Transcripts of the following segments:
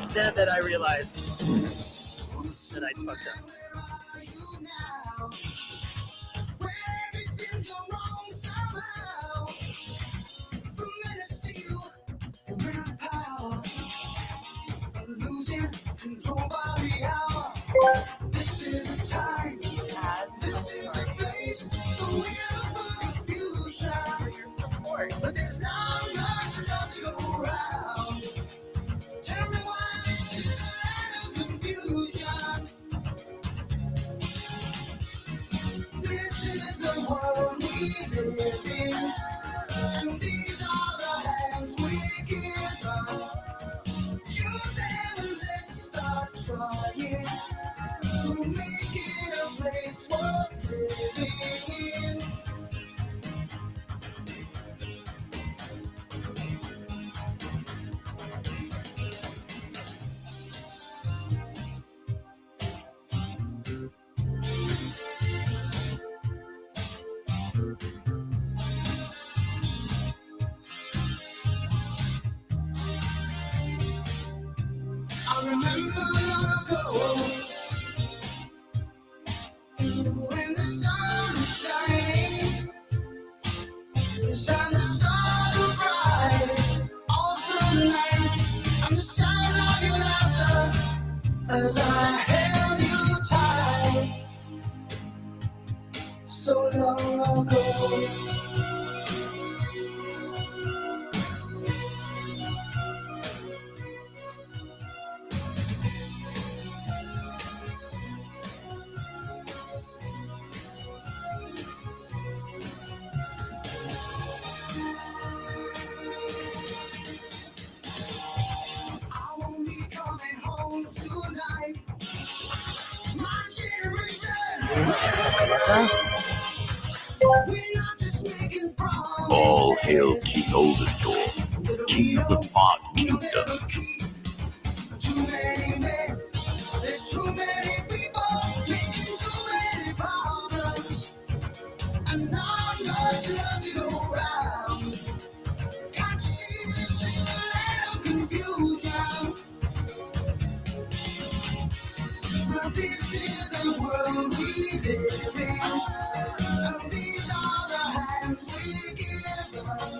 Instead that I realized that I'd fucked up. This is the time, this is the place, so we are for the future. But there's not much love to go around. Tell me why this is a land of confusion. This is the world we live in, and these are the hands we give up. You never let's start trying to make it a place worth living in. I remember long ago, when the sun was shining, and the stars were bright, all through the night, and the sound of your laughter as I held you tight, so long ago. I won't be coming home tonight. My generation, we're not just making promises. All hail King Oldendor, king of the Fog Kingdom. Too many men, there's too many people making too many problems, and not much love to go around. Can't you see this is a land of confusion? But this is the world we live in, and these are the hands we give up.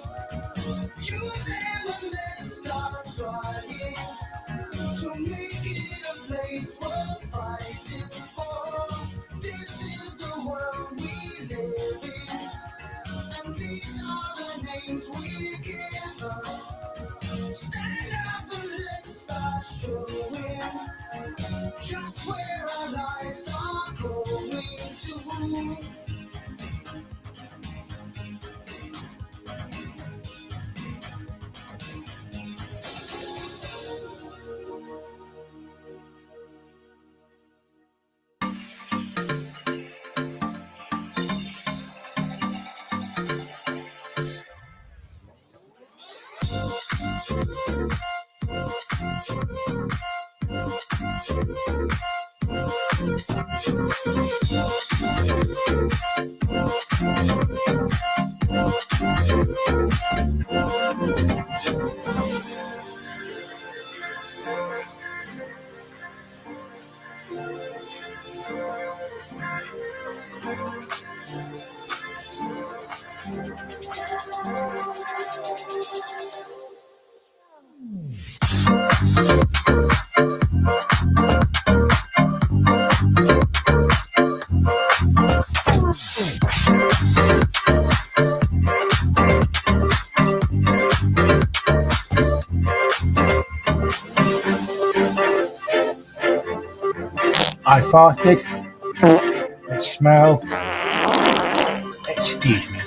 You never let's start trying to make it a place worth fighting for. This is the world we live in, and these are the names we give up. Stand up and let's start showing just where our lives are going to. I farted. It smelled. Excuse me.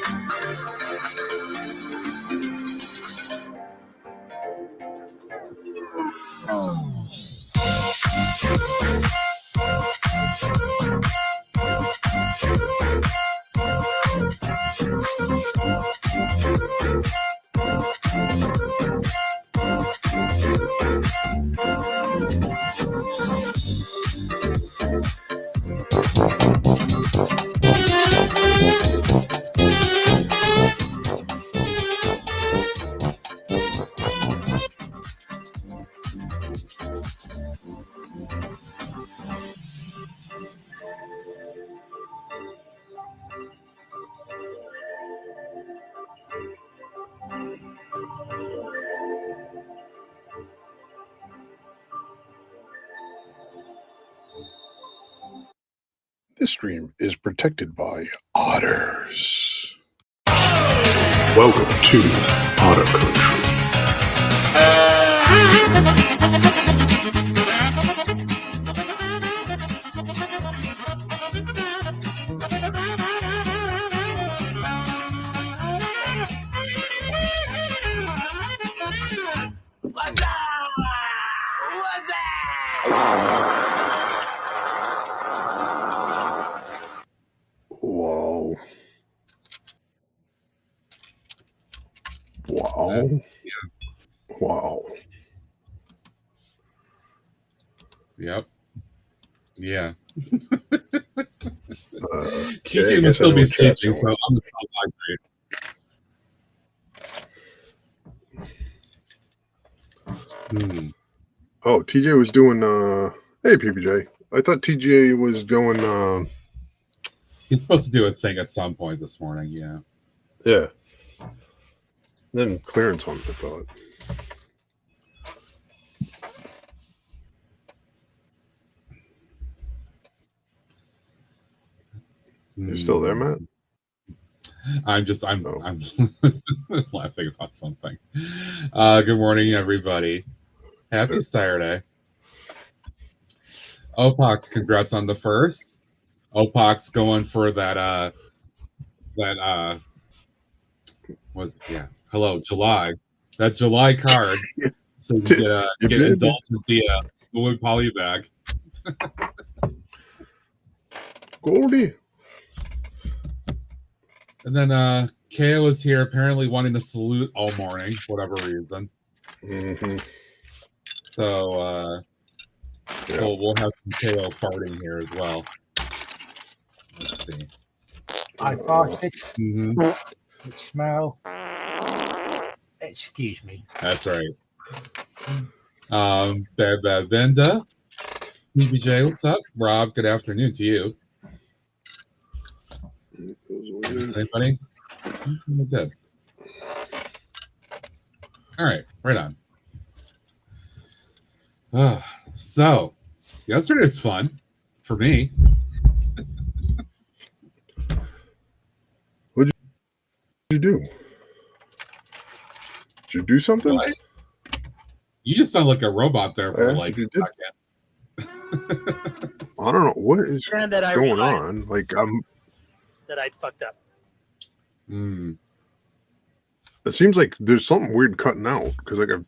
This stream is protected by otters. Welcome to Otter Country. What's up? What's up? Whoa. Wow. Wow. Yep. Yeah. Okay, TJ I must guess I still know be what chat's sleeping, so going. I'm still hydrated. Oh, TJ was doing hey PPJ. I thought TJ was going He's supposed to do a thing at some point this morning, yeah. yeah. Then clearance one, I thought. You're still there, Matt? I'm Oh. laughing about something. Good morning, everybody. Happy Saturday. Opak, congrats on the first. Opak's going for that hello, July. That July card. So you You get bid? indulged with the wood poly bag. Goldie. And then KO is here, apparently wanting to salute all morning, for whatever reason. Mm-hmm. So we'll have some KO farting here as well. Let's see. I farted. Mm-hmm. It smell. Excuse me. That's right. Bad Venda. BBJ, what's up? Rob, good afternoon to you. Anybody? Did. All right, right on. So, yesterday was fun for me. What did you do? Did you do something? What? You just sound like a robot there for I asked like if you a did. second. I don't know what is And that I going realized on. Like that I fucked up. it seems like there's something weird cutting out because like I've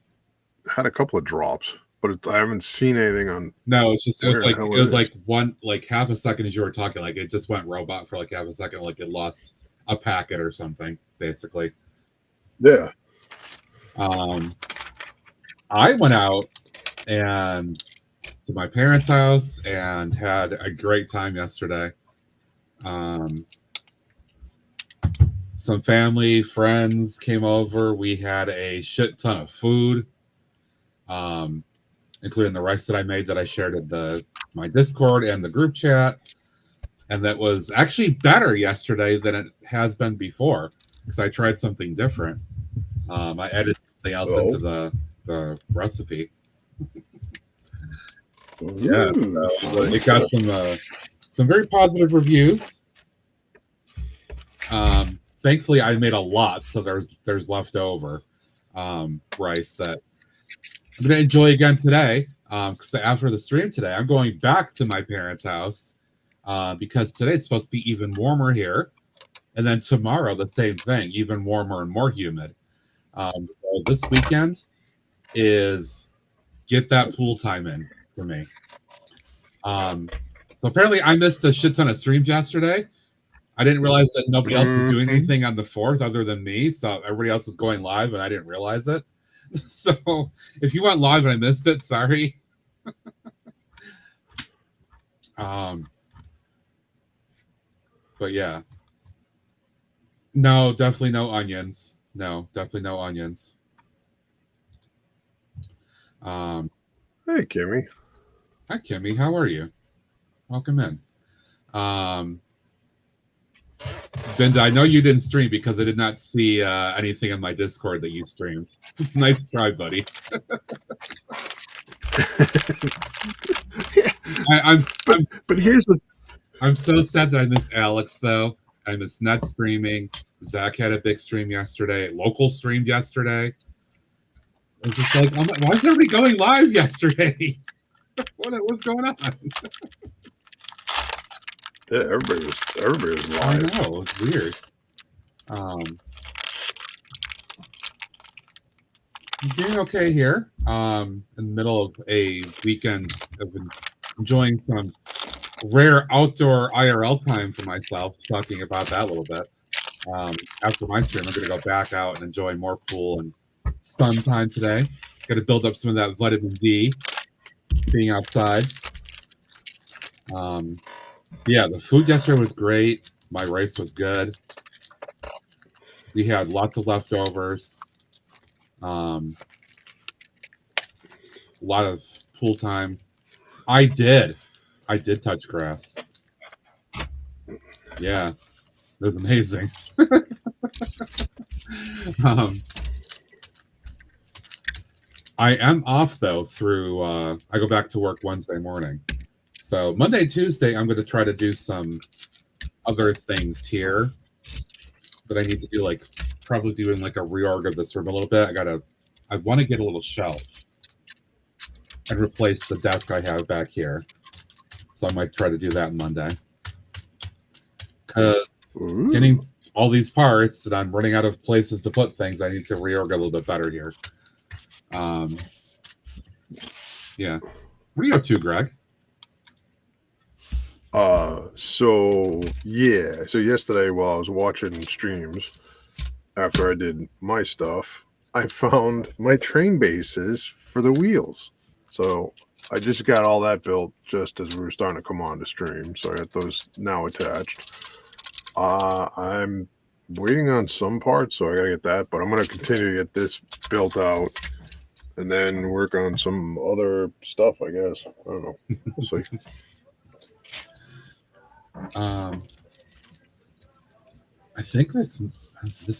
had a couple of drops, but I haven't seen anything on. No, it's just it Where was the hell like it was it is. like half a second as you were talking, like it just went robot for like half a second, like it lost a packet or something, basically. Yeah. I went out and to my parents' house and had a great time yesterday. Some family, friends came over. We had a shit ton of food, including the rice that I made that I shared in my Discord and the group chat. And that was actually better yesterday than it has been before because I tried something different. I added something else into the recipe. Yeah, so it got some very positive reviews. Thankfully, I made a lot, so there's leftover rice that I'm gonna enjoy again today. Because after the stream today, I'm going back to my parents' house because today it's supposed to be even warmer here, and then tomorrow the same thing, even warmer and more humid. So this weekend is get that pool time in for me. So apparently I missed a shit ton of streams yesterday. I didn't realize that nobody else is doing anything on the 4th other than me. So everybody else was going live and I didn't realize it. So if you went live and I missed it, sorry. But yeah. No, definitely no onions. No, definitely no onions. Hey, Kimmy. Hi, Kimmy. How are you? Welcome in. Binda, I know you didn't stream because I did not see anything on my Discord that you streamed. Nice try, buddy. But here's the I'm so sad that I missed Alex though. I missed net streaming. Zach had a big stream yesterday. Local streamed yesterday. It's just like, oh my, why is everybody going live yesterday? What's going on? Yeah, everybody was I live. know, it's weird. I'm doing okay here. In the middle of a weekend of enjoying some rare outdoor IRL time for myself. Talking about that a little bit. After my stream, I'm going to go back out and enjoy more pool and sun time today. Got to build up some of that vitamin D being outside. Yeah, the food yesterday was great. My rice was good. We had lots of leftovers. A lot of pool time. I did touch grass. Yeah, it was amazing. I am off though through I go back to work Wednesday morning. So Monday, Tuesday, I'm going to try to do some other things here that I need to do, like probably doing like a reorg of this room a little bit. I want to get a little shelf and replace the desk I have back here. So I might try to do that on Monday. Because getting all these parts and I'm running out of places to put things, I need to reorg a little bit better here. Yeah. What are you up to, Greg? So yesterday while I was watching streams, after I did my stuff, I found my train bases for the wheels. So I just got all that built just as we were starting to come on to stream. So I got those now attached. I'm waiting on some parts, so I gotta get that, but I'm gonna continue to get this built out and then work on some other stuff, I guess. I don't know. We'll see. I think this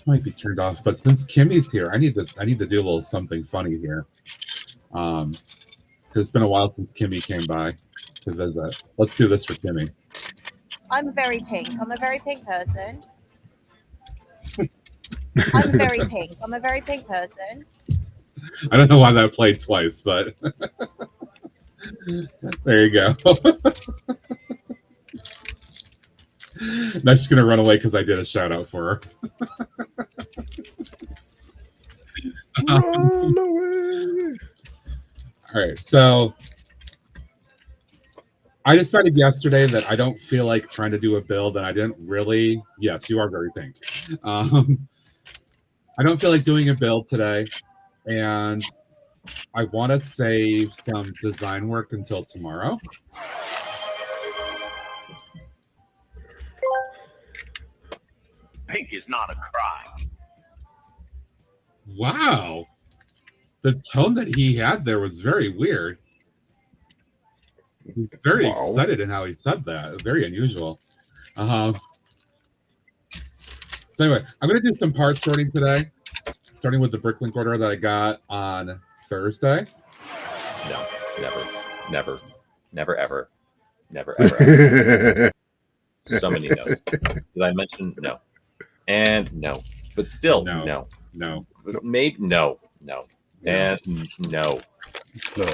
might be turned off, but since Kimmy's here, I need to do a little something funny here. Because it's been a while since Kimmy came by to visit. Let's do this for Kimmy. I'm very pink. I'm a very pink person. I'm very pink. I'm a very pink person. I don't know why that played twice, but there you go. Now she's gonna run away because I did a shout out for her. Run away. All right, so I decided yesterday that I don't feel like trying to do a build, and I didn't really. Yes, you are very pink. I don't feel like doing a build today, and I want to save some design work until tomorrow. Pink is not a crime. Wow. The tone that he had there was very weird. He's very excited in how he said that. Very unusual. So anyway, I'm going to do some part sorting today, starting with the Bricklink order that I got on Thursday. No, never, ever. So many no's. Did I mention no? And no. But still, no. Maybe no. And no. No.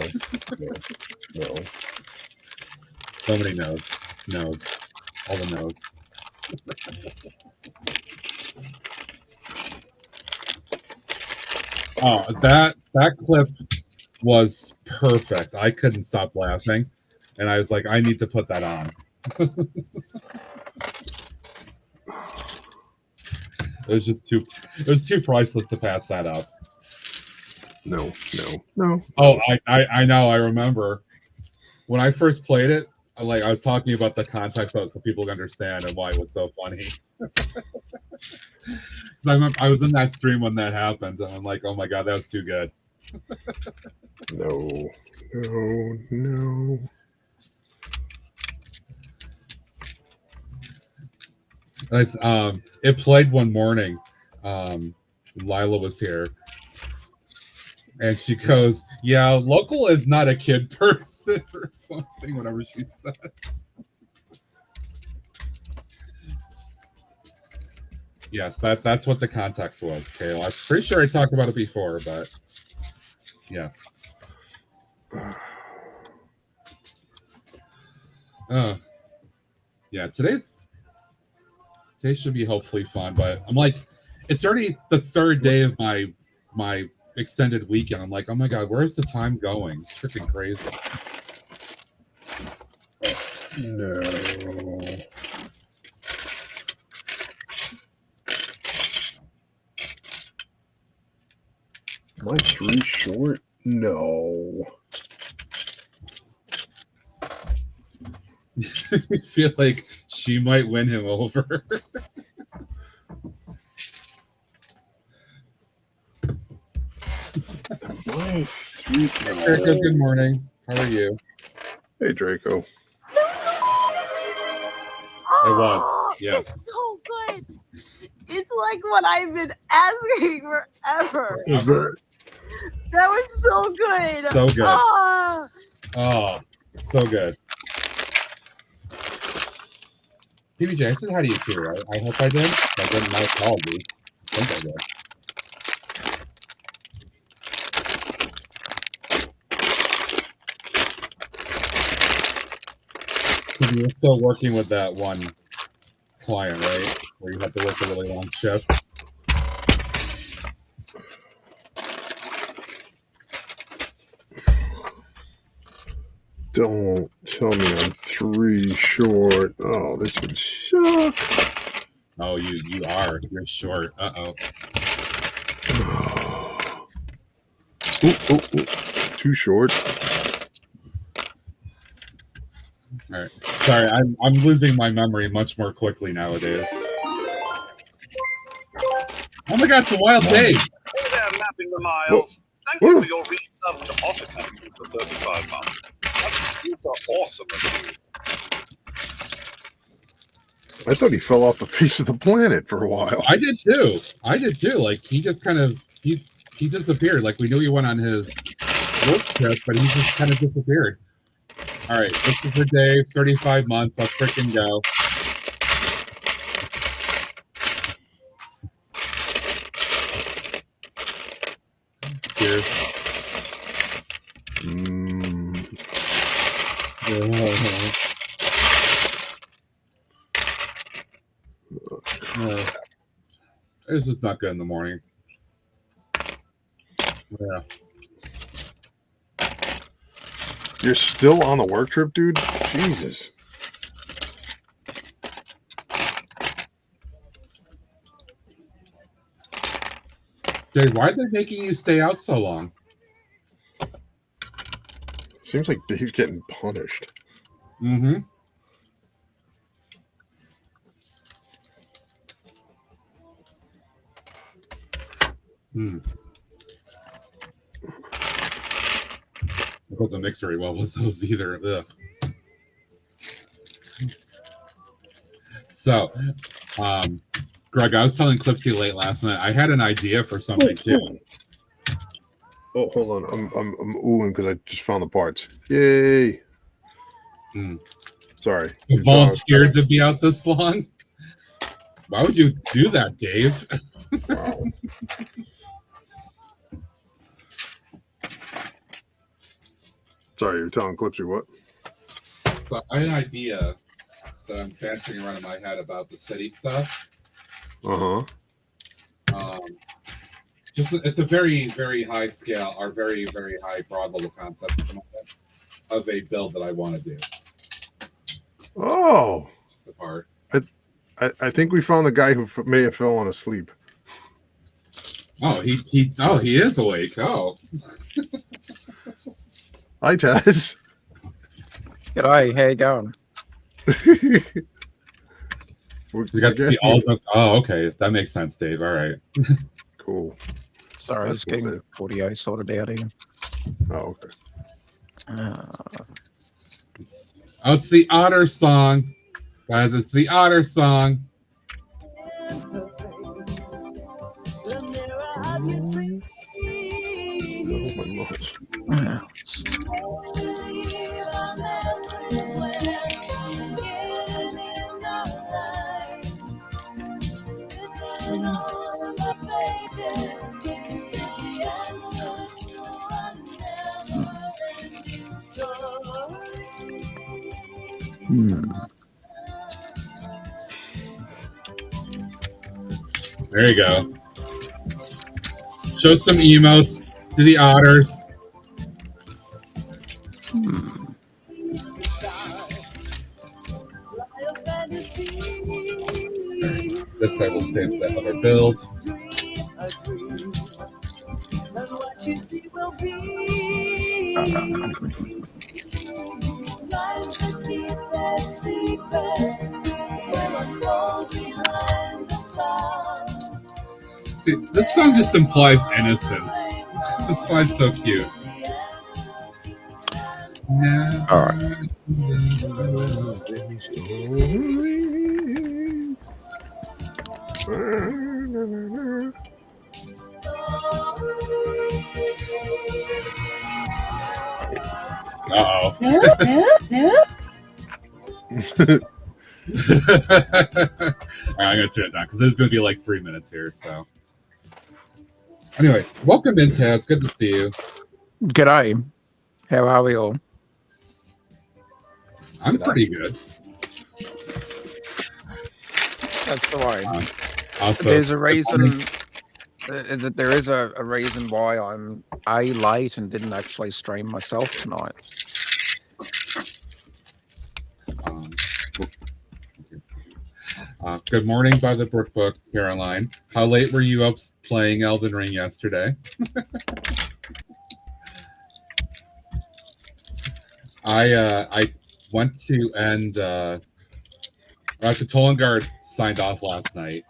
So many no's. All the no's. Oh, that clip was perfect. I couldn't stop laughing, and I was like, I need to put that on. It was too priceless to pass that up. No. Oh, I know. I remember when I first played it. I was talking about the context of it so people can understand and why it was so funny. Because I was in that stream when that happened, and I'm like, oh my god, that was too good. No. It played one morning. Lila was here, and she goes, "Yeah, local is not a kid person," or something. Whatever she said. Yes, that's what the context was, Kale. I'm pretty sure I talked about it before, but yes. Yeah, today should be hopefully fun, but I'm like, it's already the third day of my extended weekend. I'm like, oh my god, where's the time going? It's freaking crazy. No. Am I 3 short? No. I feel like she might win him over. Am I 3? Draco, good morning. How are you? Hey, Draco. It was, yes. It's so good. It's like what I've been asking forever. That was so good. So good. Ah. Oh, so good. TBJ, I said hi to you too, right? I hope I did. I didn't know apology. I think I did. You're still working with that one client, right? Where you have to work a really long shift. Don't tell me I'm 3 short. Oh, this would suck. Oh, you are. You're short. Uh-oh. Ooh. Too short. All right. Sorry, I'm losing my memory much more quickly nowadays. Oh my god, it's a wild day. Hey there, Mapping the Miles. Thank you for your resub to Office for 35 months. That's super awesome of you. I thought he fell off the face of the planet for a while. I did too. Like he just kind of he disappeared. Like we knew he went on his work trip, but he just kind of disappeared. All right, this is the day, 35 months. Let's freaking go. Cheers. It's just not good in the morning. Yeah. You're still on the work trip, dude? Jesus. Dave, why are they making you stay out so long? Seems like Dave's getting punished. Mm-hmm. It doesn't mix very well with those either. Ugh. So, Greg, I was telling Clipsy late last night. I had an idea for something too. Oh, hold on. I'm oohing because I just found the parts. Yay! Sorry. You volunteered to be out this long? Why would you do that, Dave? Wow. Sorry, you're telling Clipsy what? So I had an idea that I'm bouncing around in my head about the city stuff. Just it's a very, very high scale or very, very high broad level concept of a build that I want to do. Oh. That's the part. I think we found the guy who may have fallen asleep. Oh, he is awake. Oh. Hi, Taz. G'day, how you going? You got to see all of those. Oh, okay. That makes sense, Dave. All right. Cool. Sorry, I was getting audio sorted out here. Oh, okay. It's the Otter song. Guys, it's the Otter song. Oh my gosh. There you go. Show some emotes to the otters. This I will save that other build. See, this song just implies innocence. That's why it's so cute. All right. Uh-oh. All right, I'm going to turn it down because this is going to be like 3 minutes here. So, anyway, welcome in, Taz. Good to see you. G'day. How are we all? I'm pretty good. That's the way. Also, there's a reason. There is a reason why I'm late and didn't actually stream myself tonight. Good morning by the Brook Book, Caroline. How late were you up playing Elden Ring yesterday? I went to end after Tolengard signed off last night.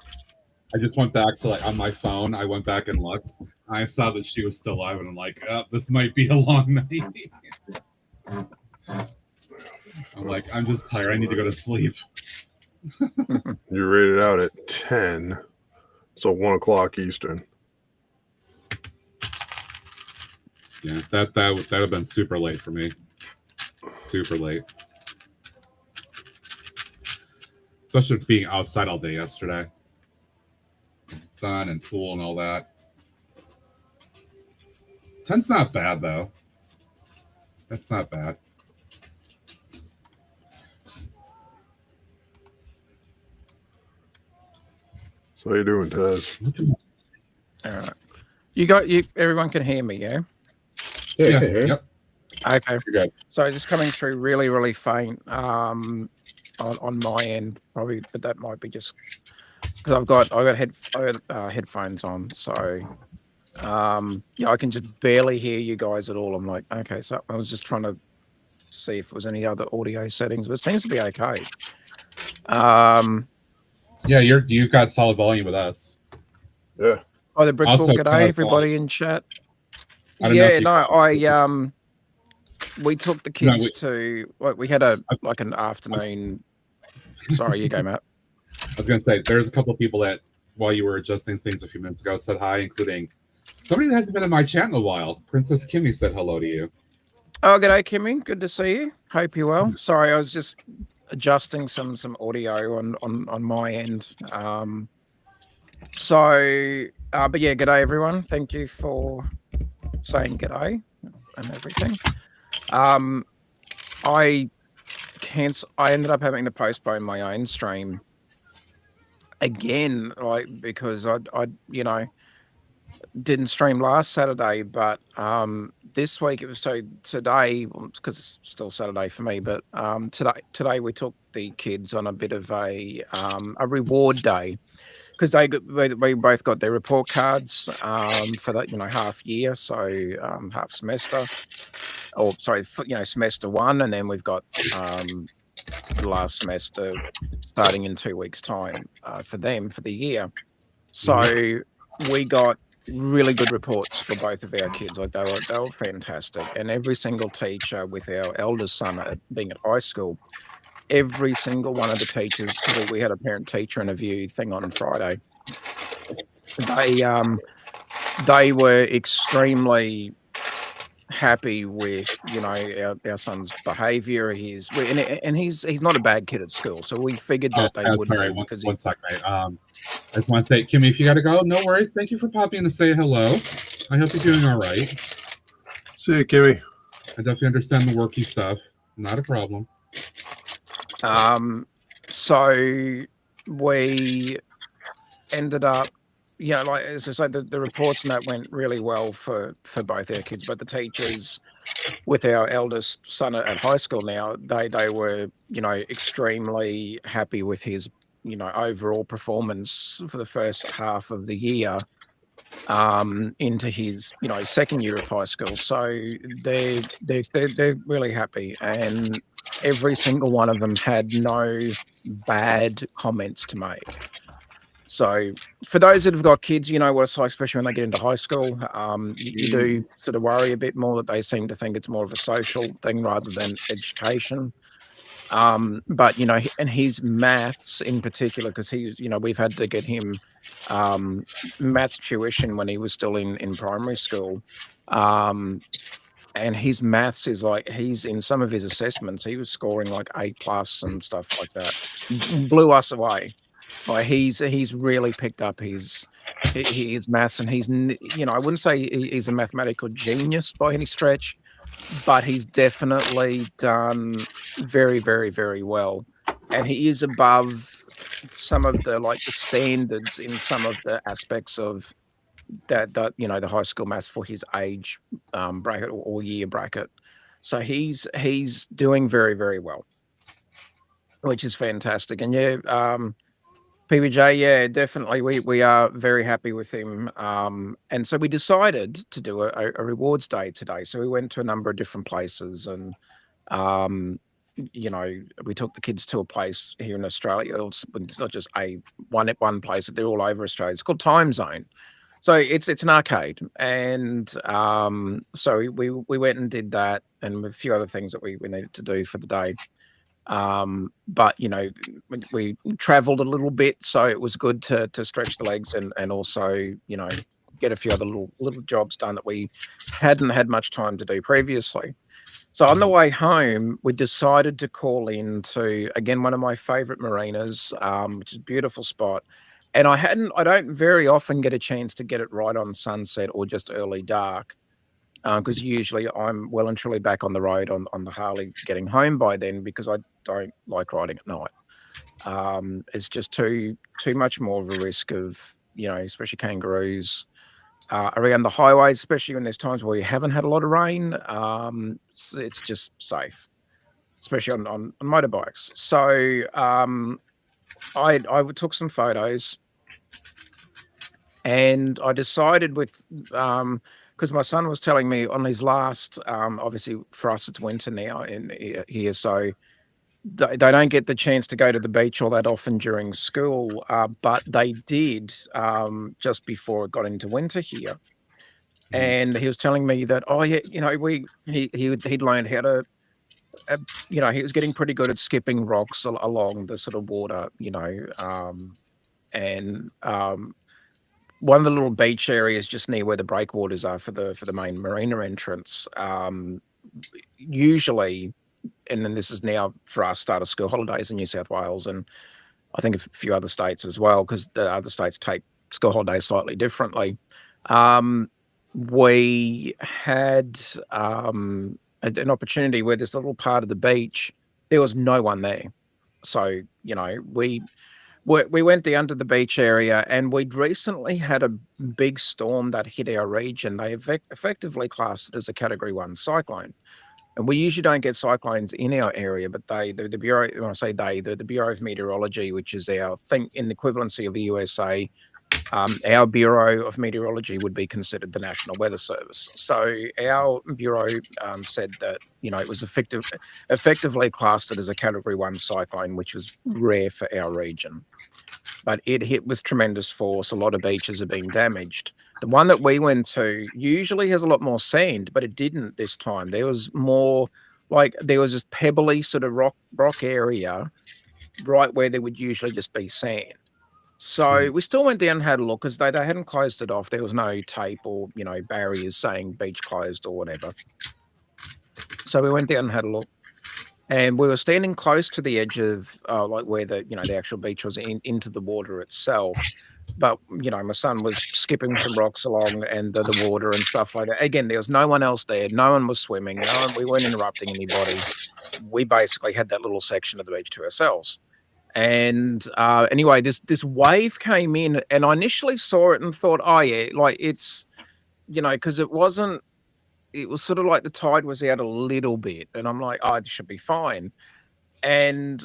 I just went back to on my phone. I went back and looked. I saw that she was still alive, and I'm like, oh, this might be a long night. I'm like, I'm just tired. I need to go to sleep. You rated out at 10, so 1 o'clock Eastern. Yeah, that would have been super late for me. Super late. Especially being outside all day yesterday. Sun and pool and all that. 10's not bad, though. That's not bad. So how you doing, Taz? Everyone can hear me, yeah? Yeah. Yep. Okay. You're good. So just coming through really, really faint on my end, probably, but that might be just because I've got headphones on, so I can just barely hear you guys at all. I'm like, okay, so I was just trying to see if there was any other audio settings, but it seems to be okay. Yeah, you've got solid volume with us. Yeah. Oh, the Brick Also, Book, g'day, everybody in chat. We took the kids to. We had an afternoon. Sorry, you go, Matt. I was going to say, there's a couple of people that, while you were adjusting things a few minutes ago, said hi, including somebody that hasn't been in my chat in a while. Princess Kimmy said hello to you. Oh, g'day, Kimmy. Good to see you. Hope you're well. Sorry, I was just adjusting some audio on my end. But yeah, g'day, everyone. Thank you for saying g'day and everything. I ended up having to postpone my own stream again, because I didn't stream last Saturday, but this week it was today, because it's still Saturday for me, but today we took the kids on a bit of a reward day, because we both got their report cards for that half year, so half semester, or sorry, semester one, and then we've got the last semester starting in 2 weeks' time for them for the year. So we got really good reports for both of our kids. They were fantastic, and every single teacher, with our eldest son being at high school, every single one of the teachers, because we had a parent-teacher interview thing on Friday, they were extremely happy with our son's behavior. He's not a bad kid at school, so we figured that they would. Sorry, one second. I just want to say, Kimmy, if you got to go, no worries. Thank you for popping in to say hello. I hope you're doing all right. See you, Kimmy. I definitely understand the worky stuff. Not a problem. So we ended up, like as I say, the reports and that went really well for both our kids, but the teachers with our eldest son at high school now, they were, extremely happy with his, overall performance for the first half of the year, into his, second year of high school. So they're really happy, and every single one of them had no bad comments to make. So for those that have got kids, you know what it's like, especially when they get into high school. You do sort of worry a bit more that they seem to think it's more of a social thing rather than education. But and his maths in particular, because he's, we've had to get him maths tuition when he was still in primary school. And his maths is like, he's in some of his assessments, he was scoring like A+ and stuff like that. Blew us away. Like he's really picked up his maths, and he's, I wouldn't say he's a mathematical genius by any stretch, but he's definitely done very, very, very well, and he is above some of the the standards in some of the aspects of that the high school maths for his age bracket or year bracket. So he's doing very, very well, which is fantastic. And PBJ, yeah, definitely. We are very happy with him. And so we decided to do a rewards day today. So we went to a number of different places, and, we took the kids to a place here in Australia. It's not just one place, they're all over Australia. It's called Time Zone. So it's an arcade. And so we went and did that, and a few other things that we needed to do for the day. But we traveled a little bit, so it was good to stretch the legs and also get a few other little jobs done that we hadn't had much time to do previously. So on the way home, we decided to call in to, again, one of my favorite marinas, which is a beautiful spot. And I don't very often get a chance to get it right on sunset or just early dark, because usually I'm well and truly back on the road on the Harley getting home by then, because I don't like riding at night. It's just too much more of a risk of, especially kangaroos around the highways, especially when there's times where you haven't had a lot of rain. It's just safe, especially on motorbikes. So I took some photos, and I decided with because my son was telling me on his last, obviously for us it's winter now in here, so they don't get the chance to go to the beach all that often during school, but they did just before it got into winter here. And he was telling me that, he'd learned how to, he was getting pretty good at skipping rocks along the sort of water, and one of the little beach areas just near where the breakwaters are for the main marina entrance, usually, and then this is now for us, start of school holidays in New South Wales, and I think a few other states as well, because the other states take school holidays slightly differently. We had an opportunity where this little part of the beach, there was no one there. So, we went down to the beach area, and we'd recently had a big storm that hit our region. They effectively classed it as a Category 1 cyclone. And we usually don't get cyclones in our area, but the Bureau, when I say the Bureau of Meteorology, which is our thing in the equivalency of the USA, our Bureau of Meteorology would be considered the National Weather Service. So our Bureau said that, it was effectively classed it as a Category 1 cyclone, which was rare for our region. But it hit with tremendous force. A lot of beaches have been damaged. The one that we went to usually has a lot more sand, but it didn't this time. There was more there was this pebbly sort of rock area right where there would usually just be sand. So we still went down and had a look, because they hadn't closed it off. There was no tape or, barriers saying beach closed or whatever. So we went down and had a look, and we were standing close to the edge of where the actual beach was into the water itself. But, my son was skipping some rocks along and the water and stuff like that. Again, there was no one else there. No one was swimming. We weren't interrupting anybody. we basically had that little section of the beach to ourselves. And anyway, this wave came in, and I initially saw it and thought, oh yeah, like it's, you know, because it was sort of like the tide was out a little bit, and I'm like, oh, it should be fine. And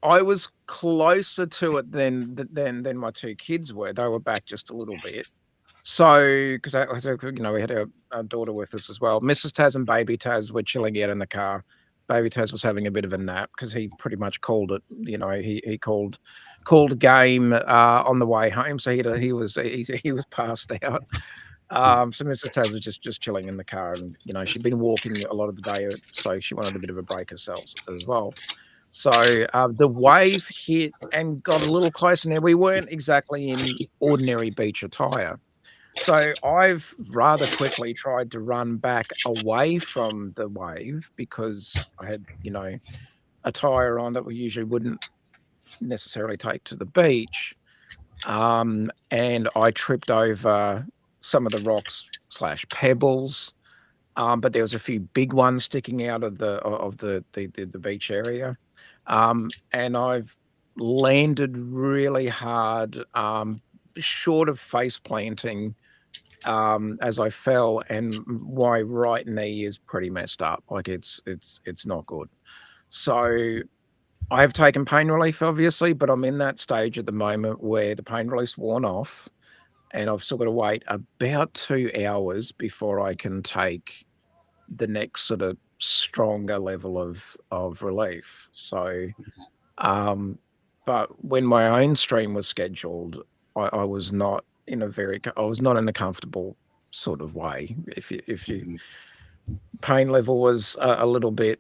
I was closer to it than my two kids were. They were back just a little bit. So, because you know, we had our daughter with us as well. Mrs. Taz and Baby Taz were chilling out in the car. Baby Taz was having a bit of a nap because he pretty much called it. You know, he called a game on the way home, so he was passed out. So Mrs. Taz was just chilling in the car, and you know, she'd been walking a lot of the day, so she wanted a bit of a break herself as well. So the wave hit and got a little closer. Now we weren't exactly in ordinary beach attire, so I've rather quickly tried to run back away from the wave because I had, you know, attire on that we usually wouldn't necessarily take to the beach, and I tripped over some of the rocks / pebbles, but there was a few big ones sticking out of the beach area, and I've landed really hard, short of face planting, as I fell, and my right knee is pretty messed up. Like it's not good. So I have taken pain relief, obviously, but I'm in that stage at the moment where the pain relief's worn off, and I've still got to wait about 2 hours before I can take the next sort of stronger level of relief. So, but when my own stream was scheduled, I was not in a comfortable sort of way. If you pain level was a little bit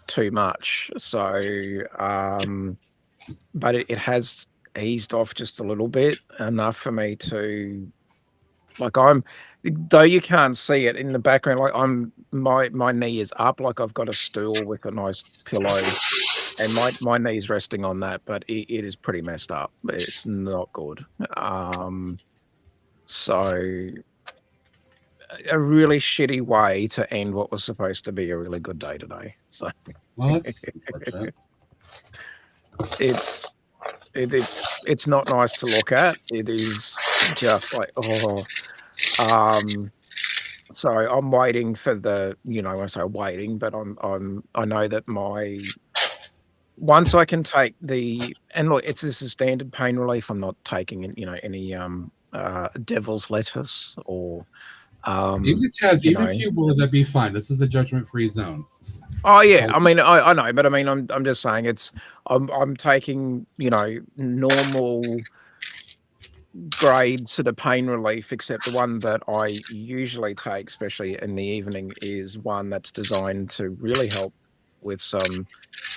too much. So, but it has eased off just a little bit, enough for me to, like, though you can't see it in the background, like my knee is up, like I've got a stool with a nice pillow, and my knee's resting on that, but it is pretty messed up. It's not good. So a really shitty way to end what was supposed to be a really good day today. So well, that's unfortunate. It's not nice to look at. It is just like, oh. So I'm waiting for the, you know, I say waiting, but I know that once I can take and look, this is standard pain relief. I'm not taking, you know, any devil's lettuce or even if you will, that'd be fine. This is a judgment-free zone. Oh yeah, I mean, I know, but I mean, I'm just saying I'm taking, you know, normal grade sort of pain relief, except the one that I usually take, especially in the evening, is one that's designed to really help with some.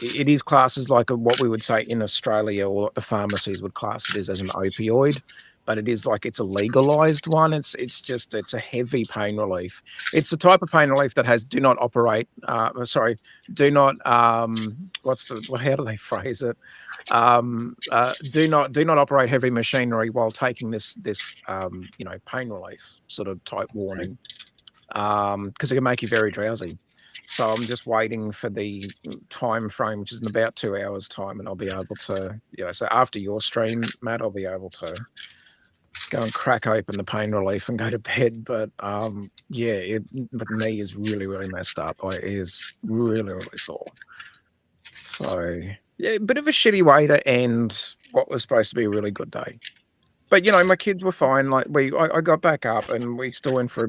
It is classes like what we would say in Australia, or what the pharmacies would class it as an opioid, but it is like it's a legalized one. It's a heavy pain relief. It's the type of pain relief that has do not operate. How do they phrase it? Do not operate heavy machinery while taking this you know, pain relief sort of type warning, because it can make you very drowsy. So I'm just waiting for the time frame, which is in about 2 hours time, and I'll be able to, you know, so after your stream, Matt, I'll be able to go and crack open the pain relief and go to bed. But yeah, but the knee is really, really messed up. It is really, really sore. So yeah, a bit of a shitty way to end what was supposed to be a really good day. But you know, my kids were fine. Like I got back up, and we still went for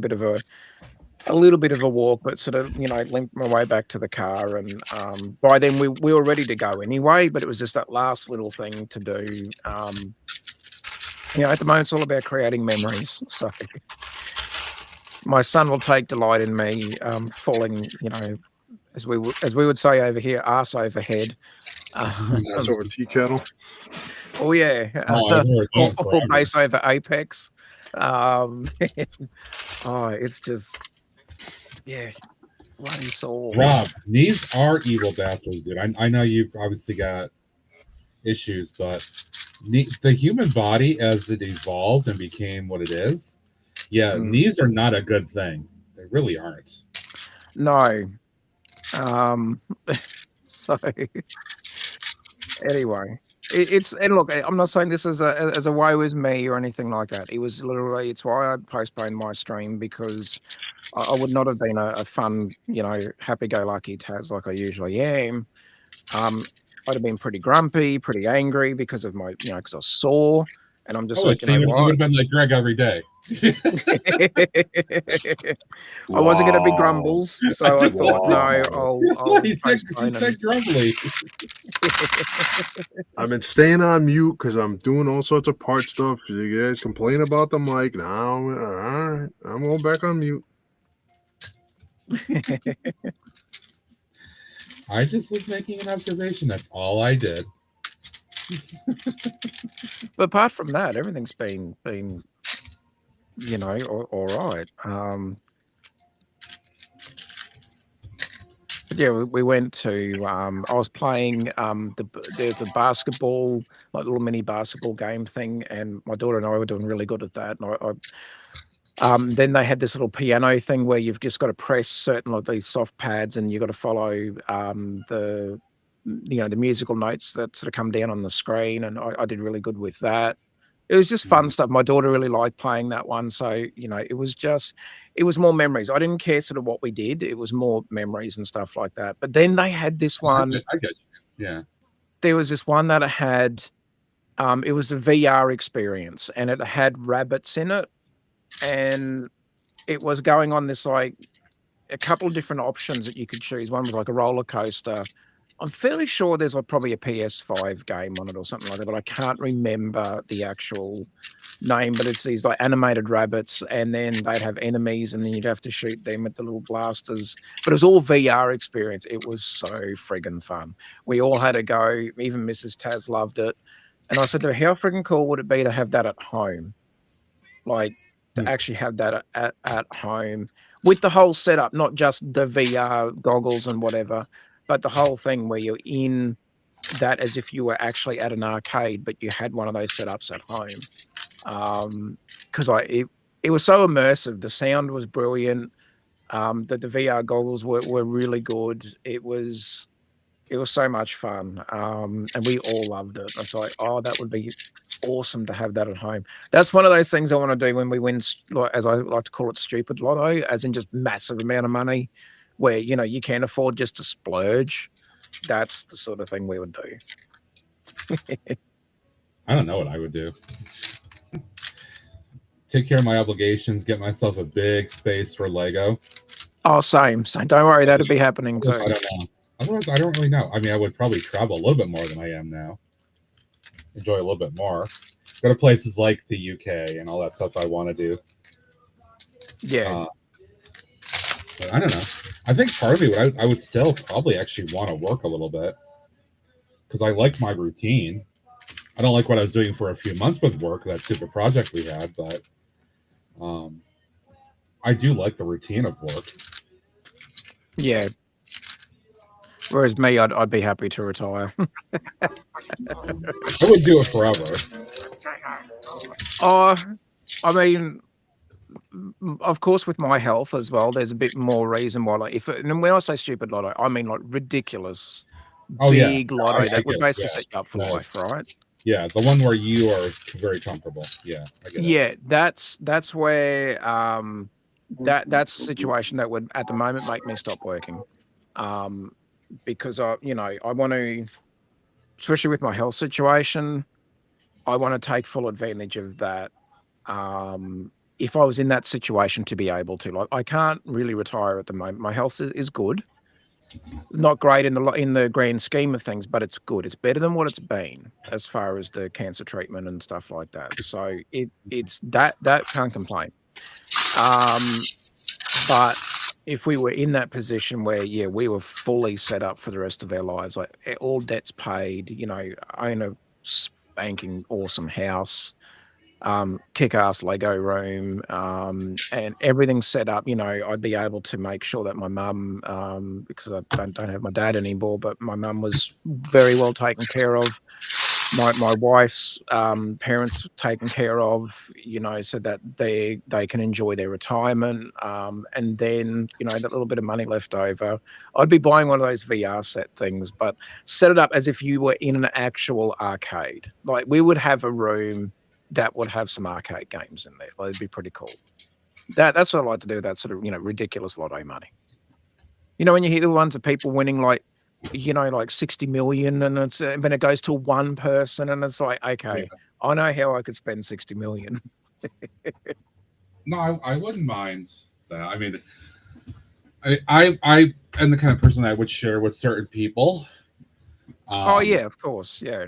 a little bit of a walk, but sort of, you know, limped my way back to the car. And by then we were ready to go anyway, but it was just that last little thing to do. You know, at the moment, it's all about creating memories. So my son will take delight in me falling, you know, as we would say over here, arse over head. Ass over tea kettle. Oh yeah, or base over apex. It's just, yeah, bloody sore. Rob, knees are evil bastards, dude. I know you've obviously got issues, but the human body, as it evolved and became what it is, knees are not a good thing. They really aren't. No. So anyway, it's and look, I'm not saying this as a woe is me or anything like that. It was literally it's why I postponed my stream because I would not have been a fun, happy-go-lucky Taz like I usually am. I'd have been pretty grumpy, pretty angry because of my, because I was sore, and I'm just like, you would have been like Greg every day. I wasn't going to be grumbles, so I thought, no, I'll he said grumbly. I've been staying on mute because I'm doing all sorts of part stuff. You guys complain about the mic. Now, all right, I'm going back on mute. I just was making an observation. That's all I did. But apart from that, everything's been all right. But yeah, we went to. I was playing. There's a basketball, like little mini basketball game thing, and my daughter and I were doing really good at that. And then they had this little piano thing where you've just got to press certain of these soft pads, and you've got to follow the musical notes that sort of come down on the screen. And I did really good with that. It was just fun stuff. My daughter really liked playing that one, so it was more memories. I didn't care sort of what we did; it was more memories and stuff like that. But then they had this one. I get you. Yeah. There was this one that it had. It was a VR experience, and it had rabbits in it. And it was going on this like a couple of different options that you could choose. One was like a roller coaster. I'm fairly sure there's probably a PS5 game on it or something like that, but I can't remember the actual name. But it's these like animated rabbits, and then they'd have enemies, and then you'd have to shoot them with the little blasters. But it was all VR experience. It was so friggin' fun. We all had a go. Even Mrs. Taz loved it. And I said to her, how friggin' cool would it be to have that at home? Like, to actually have that at home with the whole setup, not just the VR goggles and whatever, but the whole thing where you're in that as if you were actually at an arcade, but you had one of those setups at home. Because it was so immersive. The sound was brilliant. The VR goggles were really good. It was so much fun. And we all loved it. I was like, oh, that would be awesome to have that at home. That's one of those things I want to do when we win, as I like to call it, stupid lotto, as in just massive amount of money where, you can't afford just to splurge. That's the sort of thing we would do. I don't know what I would do. Take care of my obligations, get myself a big space for Lego. Oh, same. Don't worry, that'll be happening too. I don't know. Otherwise, I don't really know. I mean, I would probably travel a little bit more than I am now. Enjoy a little bit more. Go to places like the UK and all that stuff I want to do. Yeah. But I don't know. I think part of me, I would still probably actually want to work a little bit because I like my routine. I don't like what I was doing for a few months with work, that stupid project we had, but I do like the routine of work. Yeah. Whereas me, I'd be happy to retire. I would do it forever. I mean, of course, with my health as well, there's a bit more reason why. And when I say stupid lotto, I mean like ridiculous, big lotto that would basically set you up for life, right? Yeah, the one where you are very comfortable. Yeah, I get it. Yeah, that's where that's a situation that would at the moment make me stop working. Because I want to, especially with my health situation, I want to take full advantage of that. If I was in that situation to be able to, like, I can't really retire at the moment. My health is good, not great in the grand scheme of things, but it's good. It's better than what it's been as far as the cancer treatment and stuff like that. So it's that can't complain. But if we were in that position where, we were fully set up for the rest of our lives, like all debts paid, own a spanking awesome house, kick-ass Lego room, and everything set up, I'd be able to make sure that my mum, because I don't have my dad anymore, but my mum was very well taken care of. my wife's parents taken care of, so that they can enjoy their retirement. And then, that little bit of money left over, I'd be buying one of those VR set things, but set it up as if you were in an actual arcade. Like we would have a room that would have some arcade games in there. Like, it'd be pretty cool. That's what I like to do. That sort of, ridiculous lotto money. When you hear the ones of people winning like 60 million, and then it goes to one person, and it's like, okay, I know how I could spend 60 million. No, I wouldn't mind that. I mean, I am the kind of person that I would share with certain people. Oh yeah, of course, yeah.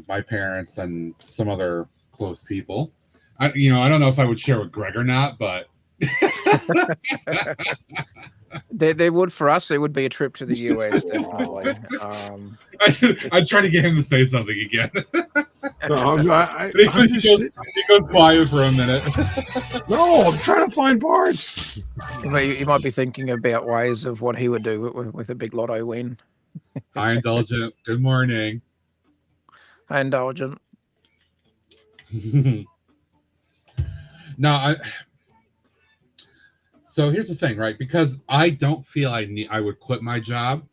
My parents and some other close people. I don't know if I would share with Greg or not, but there would, for us, there would be a trip to the US, definitely. I'm trying to get him to say something again. No, he goes quiet for a minute. No, I'm trying to find parts. You might be thinking about ways of what he would do with a big lotto win. Hi, Indulgent. Good morning. Hi, Indulgent. No, so here's the thing, right? Because I don't feel I would quit my job.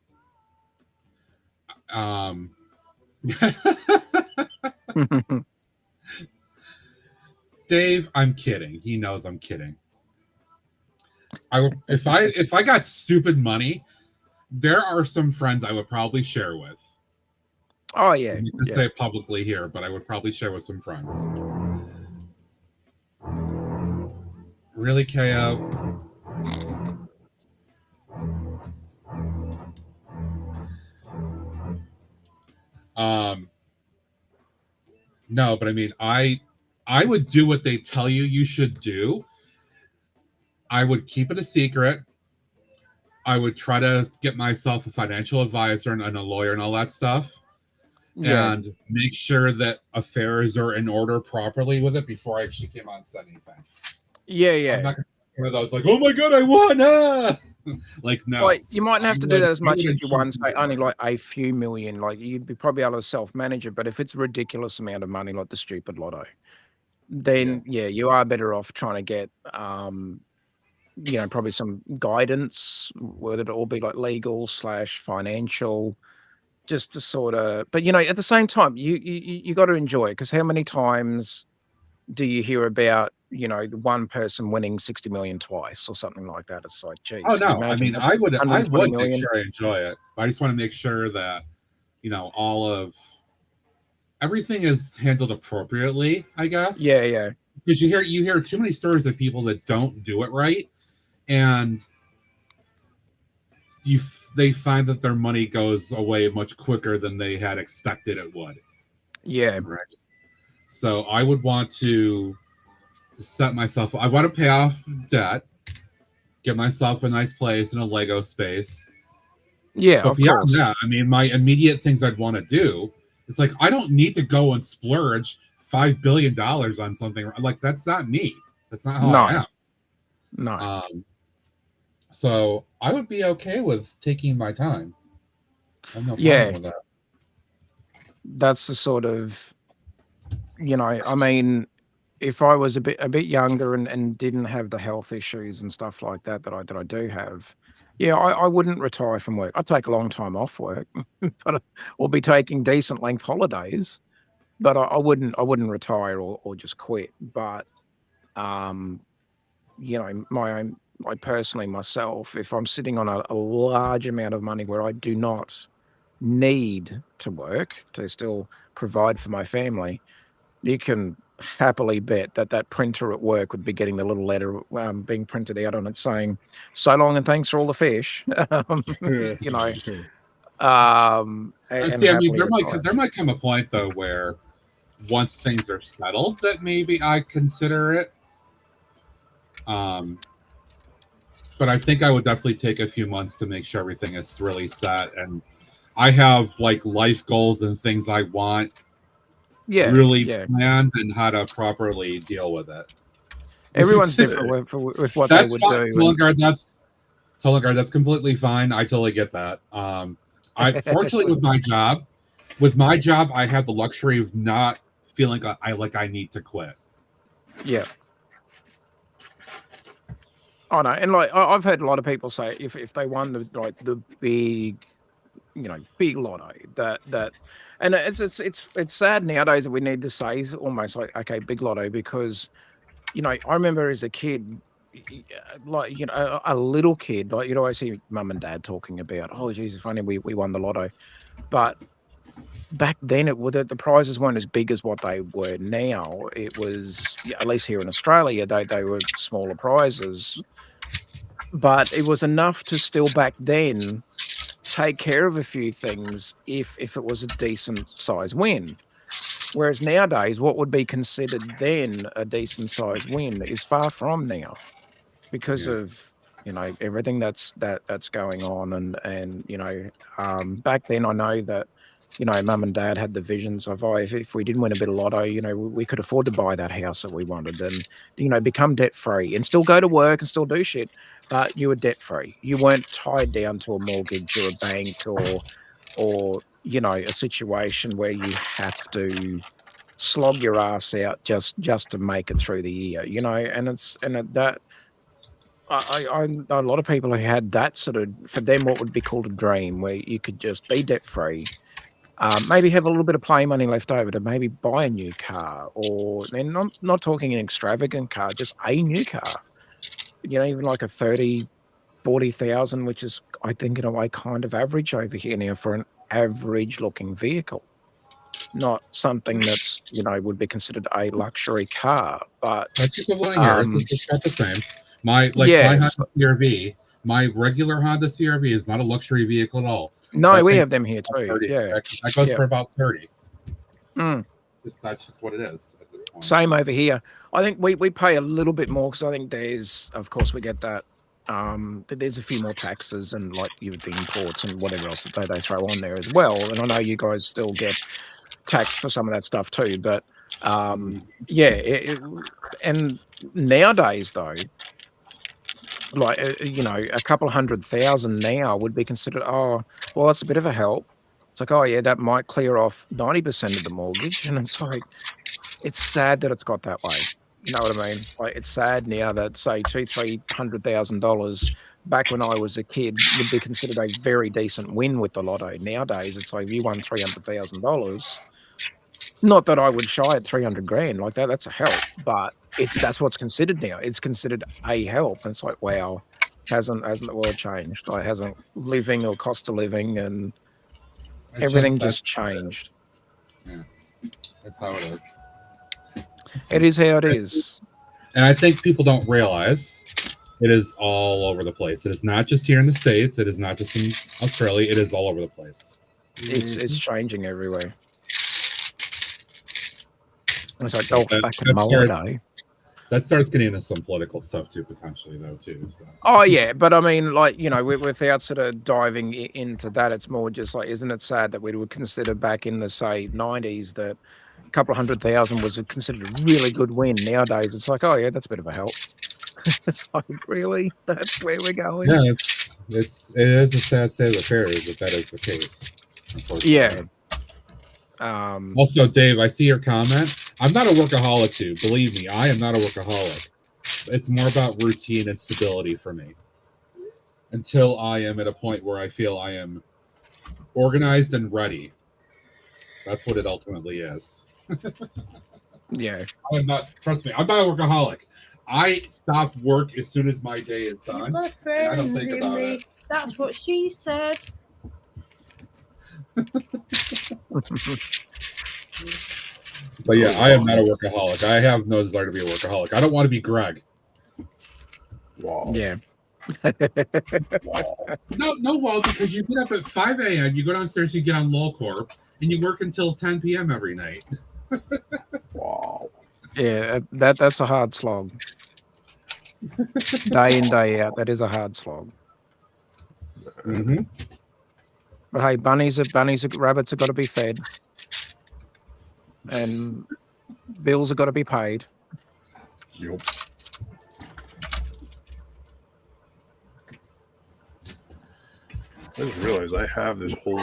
Dave, I'm kidding. He knows I'm kidding. If I got stupid money, there are some friends I would probably share with. Oh yeah. You can say it publicly here, but I would probably share with some friends. Really, KO? No, but I mean, I would do what they tell you should do. I would keep it a secret. I would try to get myself a financial advisor and a lawyer and all that stuff. Yeah. And make sure that affairs are in order properly with it before I actually came on and said anything. Yeah. I'm not gonna be one of those like, oh my god, I won! Ah! Like, no. Like, you mightn't have to do that as much as you want, say only like a few million. Like, you'd be probably able to self-manage it, but if it's a ridiculous amount of money, like the stupid lotto, then you are better off trying to get probably some guidance, whether it all be like legal / financial, just to sort of, but at the same time, you got to enjoy it, because how many times do you hear about one person winning 60 million twice or something like that? It's like, geez. Oh no, I mean, I would make million. sure I enjoy it. I just want to make sure that all of everything is handled appropriately, I guess. Yeah. Because you hear too many stories of people that don't do it right, and they find that their money goes away much quicker than they had expected it would. Yeah. Right. So I would want to set myself. I want to pay off debt, get myself a nice place in a Lego space. Yeah, but of beyond course. that, I mean, my immediate things I'd want to do. It's like, I don't need to go and splurge $5 billion on something. Like, that's not me. That's not how I am. No. So I would be okay with taking my time. I have no problem with that. That's the sort of, I mean, if I was a bit younger and didn't have the health issues and stuff like that I do have, I wouldn't retire from work. I'd take a long time off work, but or be taking decent length holidays, but I wouldn't retire or just quit. But personally, myself, if I'm sitting on a large amount of money where I do not need to work to still provide for my family, you can happily bet that printer at work would be getting the little letter being printed out on it saying, "So long and thanks for all the fish." See, I mean, there might come a point though where once things are settled, that maybe I consider it. But I think I would definitely take a few months to make sure everything is really set, and I have like life goals and things I want planned and how to properly deal with it. Everyone's different with what they would do. Tullegard, that's completely fine. I totally get that. I fortunately with my job, with my job, I have the luxury of not feeling I need to quit. Yeah. I know, and like I've heard a lot of people say if they won the big, big lotto that, and it's sad nowadays that we need to say almost like, okay, big lotto, because I remember as a kid, like a little kid, like you'd always see mum and dad talking about, oh geez, it's funny we won the lotto, but back then the prizes weren't as big as what they were now. It was, at least here in Australia, they were smaller prizes, but it was enough to still back then take care of a few things if it was a decent size win. Whereas nowadays, what would be considered then a decent size win is far from now, because of everything that's going on, and back then I know that mum and dad had the visions of, if we didn't win a bit of lotto, we could afford to buy that house that we wanted, and become debt free and still go to work and still do shit, but you were debt free. You weren't tied down to a mortgage or a bank or a situation where you have to slog your ass out just to make it through the year, and that a lot of people who had that sort of, for them, what would be called a dream, where you could just be debt free, maybe have a little bit of play money left over to maybe buy a new car, and not talking an extravagant car, just a new car, even like a 30,000-40,000, which is, I think, in a way kind of average over here now for an average looking vehicle. Not something that's would be considered a luxury car, but that's equivalent here. It's not the same. My Honda CR-V, my regular Honda CR-V is not a luxury vehicle at all. No, we have them here too. 30. Yeah, that goes for about 30. Mm. That's just what it is at this point. Same over here. I think we pay a little bit more because I think of course we get that. There's a few more taxes and like the imports and whatever else that they throw on there as well. And I know you guys still get taxed for some of that stuff too. But and nowadays though, like a couple 100,000 now would be considered, oh well, that's a bit of a help. It's like, oh yeah, that might clear off 90% of the mortgage, and it's like, it's sad that it's got that way. You know what I mean? Like, it's sad now that say $200,000-$300,000 back when I was a kid would be considered a very decent win with the lotto. Nowadays, it's like, if you won $300,000. Not that I would shy at 300 grand like that. That's a help, but that's what's considered now. It's considered a help, and it's like, wow, hasn't the world changed? Like, hasn't living or cost of living and everything just changed? Yeah, that's how it is. It is how it is. And I think people don't realize it is all over the place. It is not just here in the States. It is not just in Australia. It is all over the place. It's changing everywhere. It's like golf back in my day. That starts getting into some political stuff too, potentially, though, too. So. Oh, yeah. But I mean, like, without sort of diving into that, it's more just like, isn't it sad that we would consider back in the, say, 90s that a couple of 100,000 was considered a really good win? Nowadays, it's like, oh, yeah, that's a bit of a help. It's like, really? That's where we're going? Yeah, it is a sad state of affairs that is the case. Yeah. Also, Dave, I see your comment. I'm not a workaholic, dude. Believe me, I am not a workaholic. It's more about routine and stability for me. Until I am at a point where I feel I am organized and ready. That's what it ultimately is. Yeah. Trust me, I'm not a workaholic. I stop work as soon as my day is done. My And I don't think about it. That's what she said. But yeah, I am not a workaholic. I have no desire to be a workaholic. I don't want to be Greg. Wow. Yeah. No, well, because you get up at 5 a.m., you go downstairs, you get on LolCorp, and you work until 10 p.m. every night. Wow. Yeah, that's a hard slog. Day in, day out, that is a hard slog. Mm-hmm. But hey, rabbits have got to be fed, and bills have got to be paid. Yep. I just realized I have this whole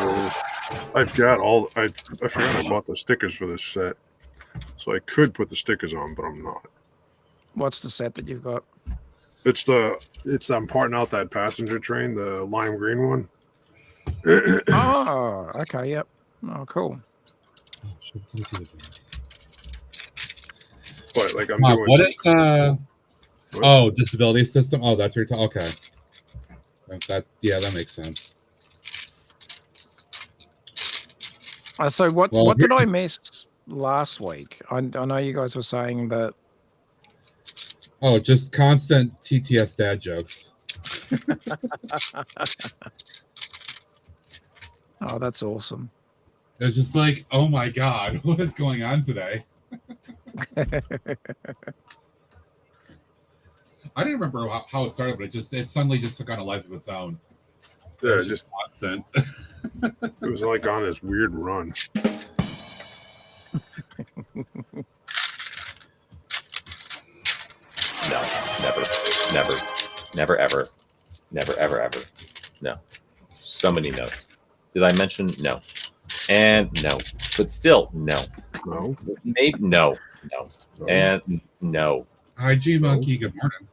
I've got all. I forgot I bought the stickers for this set, so I could put the stickers on, but I'm not. What's the set that you've got? It's I'm parting out that passenger train, the lime green one. Oh, okay, yep. Oh, cool. But like I'm doing. What is oh, disability system? Oh, that's what you're talking. Okay. That makes sense. So what did I miss last week? I know you guys were saying that. Oh, just constant TTS dad jokes. Oh, that's awesome. It's just like, oh my god, what is going on today? I didn't remember how it started, but it suddenly just took on a life of its own. Yeah, it was just constant. It was like on this weird run. No, never, ever. No. So many no's. Did I mention no? And no. But still, no. No. Maybe no. And no. Hi, G Monkey. Good morning.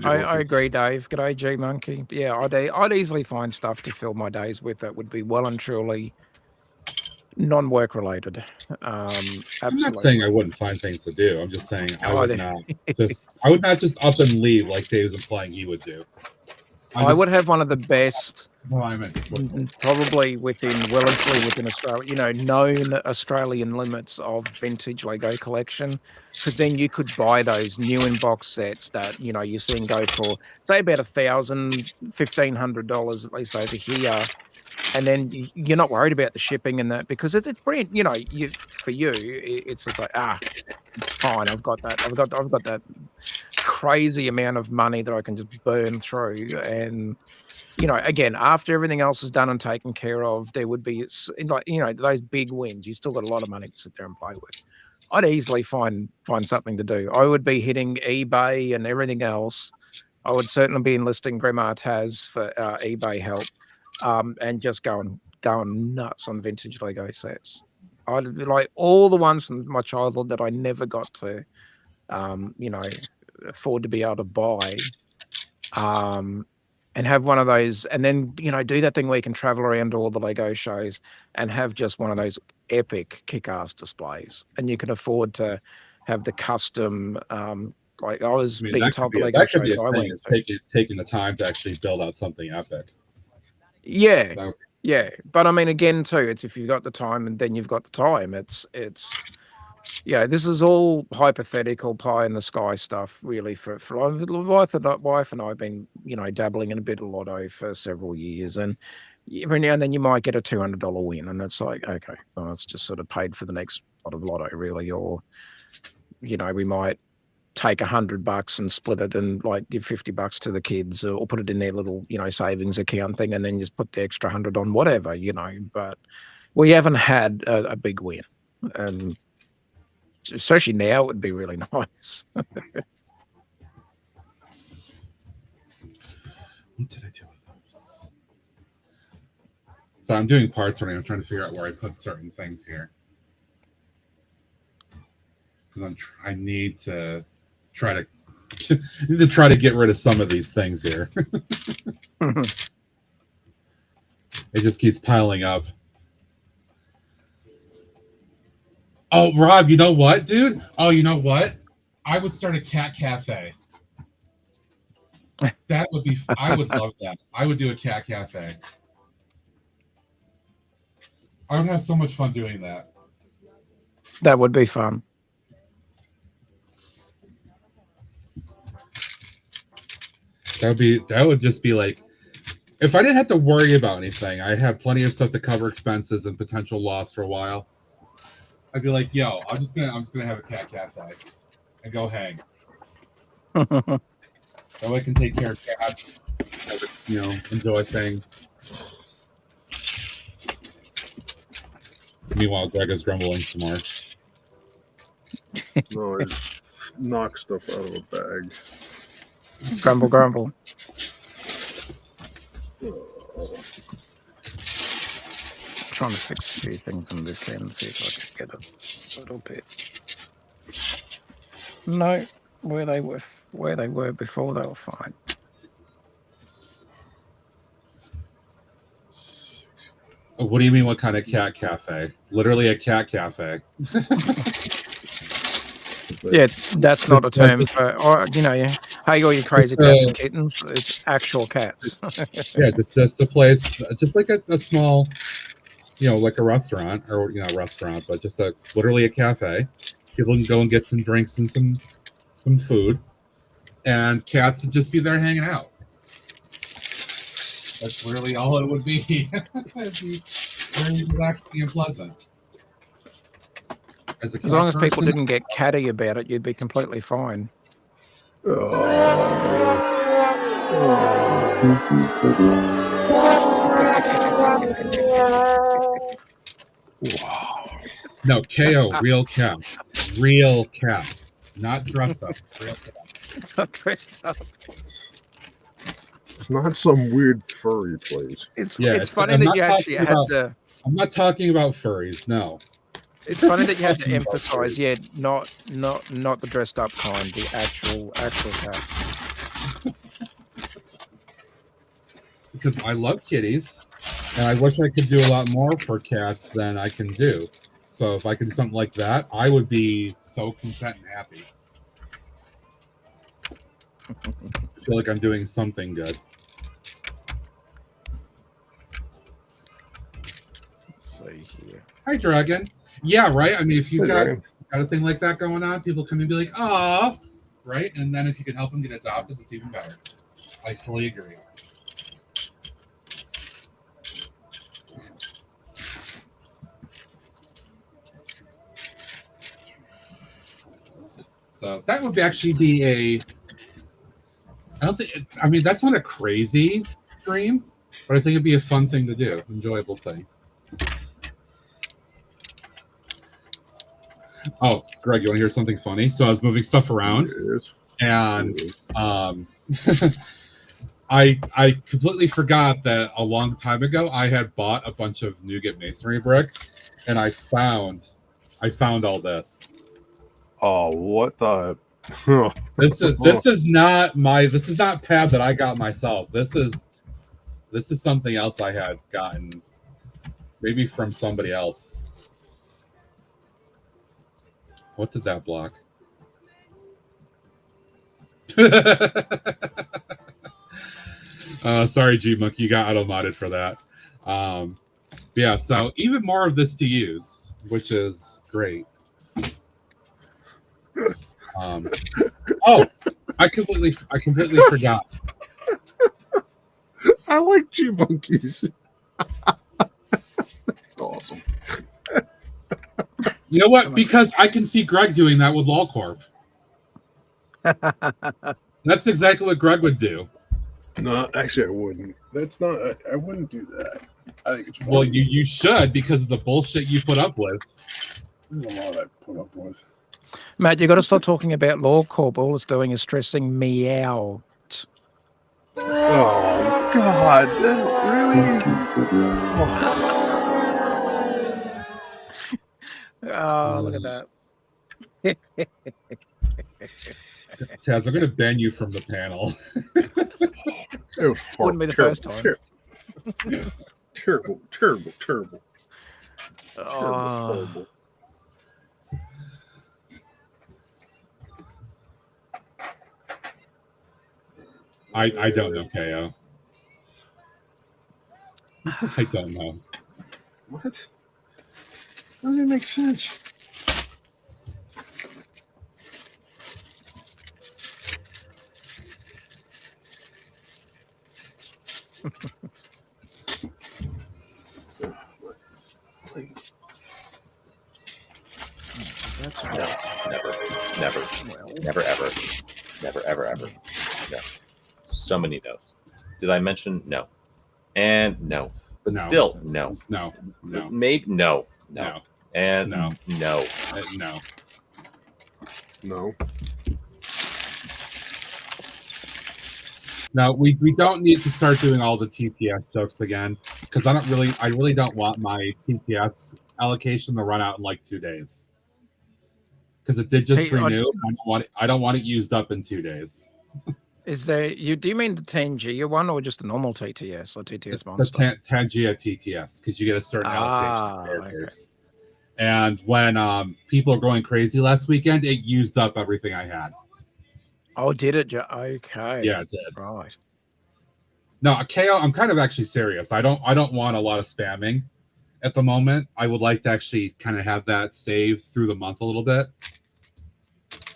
I agree, Dave. G'day, G Monkey. Yeah, I'd easily find stuff to fill my days with that would be well and truly non-work related. Absolutely. I'm not saying I wouldn't find things to do. I'm just saying I would not just up and leave like Dave's implying he would do. I would have one of the best, probably within Australia, known Australian limits of vintage Lego collection, because then you could buy those new in box sets that you're seeing go for say about $1,000, $1,500 at least over here, and then you're not worried about the shipping and that because it's brand. For you, it's just like it's fine. I've got that. I've got that crazy amount of money that I can just burn through. And again, after everything else is done and taken care of, there would be those big wins. You still got a lot of money to sit there and play with. I'd easily find something to do. I would be hitting eBay and everything else. I would certainly be enlisting Grandma Taz for eBay help, and just going nuts on vintage Lego sets. I'd be like all the ones from my childhood that I never got to afford to be able to buy, and have one of those, and then do that thing where you can travel around to all the Lego shows and have just one of those epic kick-ass displays, and you can afford to have the custom. Like I was being told the Lego shows I went to, taking the time to actually build out something epic. Yeah, but I mean, again, too, it's if you've got the time, and then you've got the time. It's this is all hypothetical, pie in the sky stuff, really. For wife and I have been, dabbling in a bit of lotto for several years, and every now and then you might get a $200 win, and it's like, okay, well, it's just sort of paid for the next lot of lotto, really. Or, we might take $100 and split it and like give $50 to the kids, or put it in their little, savings account thing, and then just put the extra 100 on whatever, But we haven't had a big win, and especially now, it would be really nice. What did I do with those? So I'm doing parts right now. I'm trying to figure out where I put certain things here, because I need to try to get rid of some of these things here. It just keeps piling up. Oh, Rob, you know what, dude? Oh, you know what? I would start a cat cafe. That would be. I would love that. I would do a cat cafe. I would have so much fun doing that. That would be fun. That would just be like, if I didn't have to worry about anything, I'd have plenty of stuff to cover expenses and potential loss for a while. I'd be like, yo, I'm just gonna have a cat cafe and go hang. So I can take care of cats, enjoy things. Meanwhile, Greg is grumbling some more. No, I just knock stuff out of a bag. Grumble. trying to fix a few things on this end, see if I can get a little bit. No, where they were before, they were fine. What do you mean? What kind of cat cafe? Literally a cat cafe. Yeah, that's not a term for, or hey, all you crazy cats and kittens. It's actual cats. Yeah, just a place, just like a small, like a restaurant or restaurant, but just literally a cafe. People can go and get some drinks and some food, and cats would just be there hanging out. That's really all it would be. It'd be very relaxing and pleasant. As long as people didn't get catty about it, you'd be completely fine. No, KO, real cats. Real cats. Not dressed up. Real cats. Not dressed up. It's not some weird furry place. It's funny that you actually had to. I'm not talking about furries, no. It's funny that you had to emphasize, not the dressed up kind, the actual cat. Because I love kitties, and I wish I could do a lot more for cats than I can do. So if I could do something like that, I would be so content and happy. I feel like I'm doing something good. Let's see here. Hi, Dragon. Yeah, right? I mean, if you've got a thing like that going on, people come and be like, "Aw," right? And then if you can help them get adopted, it's even better. I fully agree. So that would actually be I mean, that's not a crazy stream, but I think it'd be a fun thing to do, enjoyable thing. Oh, Greg, you want to hear something funny? So I was moving stuff around, and I completely forgot that a long time ago I had bought a bunch of nougat masonry brick, and I found all this. Oh, what the? This is not pad that I got myself. This is something else I had gotten, maybe from somebody else. What did that block? Sorry, G-Monkey, you got auto-modded for that. Yeah, so even more of this to use, which is great. Oh, I completely forgot. I like G-Monkeys. That's awesome. You know what? Because I can see Greg doing that with LolCorp. That's exactly what Greg would do. No, actually, I wouldn't. That's not. I wouldn't do that. I think it's funny. Well, you should, because of the bullshit you put up with. There's a lot I put up with. Matt, you got to stop talking about LolCorp. All it's doing is stressing me out. Oh God! Really? Oh, look at that. Taz, I'm going to ban you from the panel. Wouldn't be the first time. Terrible. Oh. I don't know, KO. I don't know. What? Doesn't make sense. That's never, ever. No. So many no's. Did I mention no? And no. But No. still, no. No. Maybe no. No. And No. no. No. No. Now we don't need to start doing all the TPS jokes again because I really don't want my TPS allocation to run out in like 2 days because it did just renew. I don't want it used up in 2 days. Is there do you mean the 10G one or just the normal TTS or TTS monster? The 10G TTS because you get a certain allocation of characters. Okay. And when people are going crazy last weekend, it used up everything I had. Oh, did it? Okay. Yeah, it did. Right. No, KO, I'm kind of actually serious. I don't want a lot of spamming at the moment. I would like to actually kind of have that saved through the month a little bit.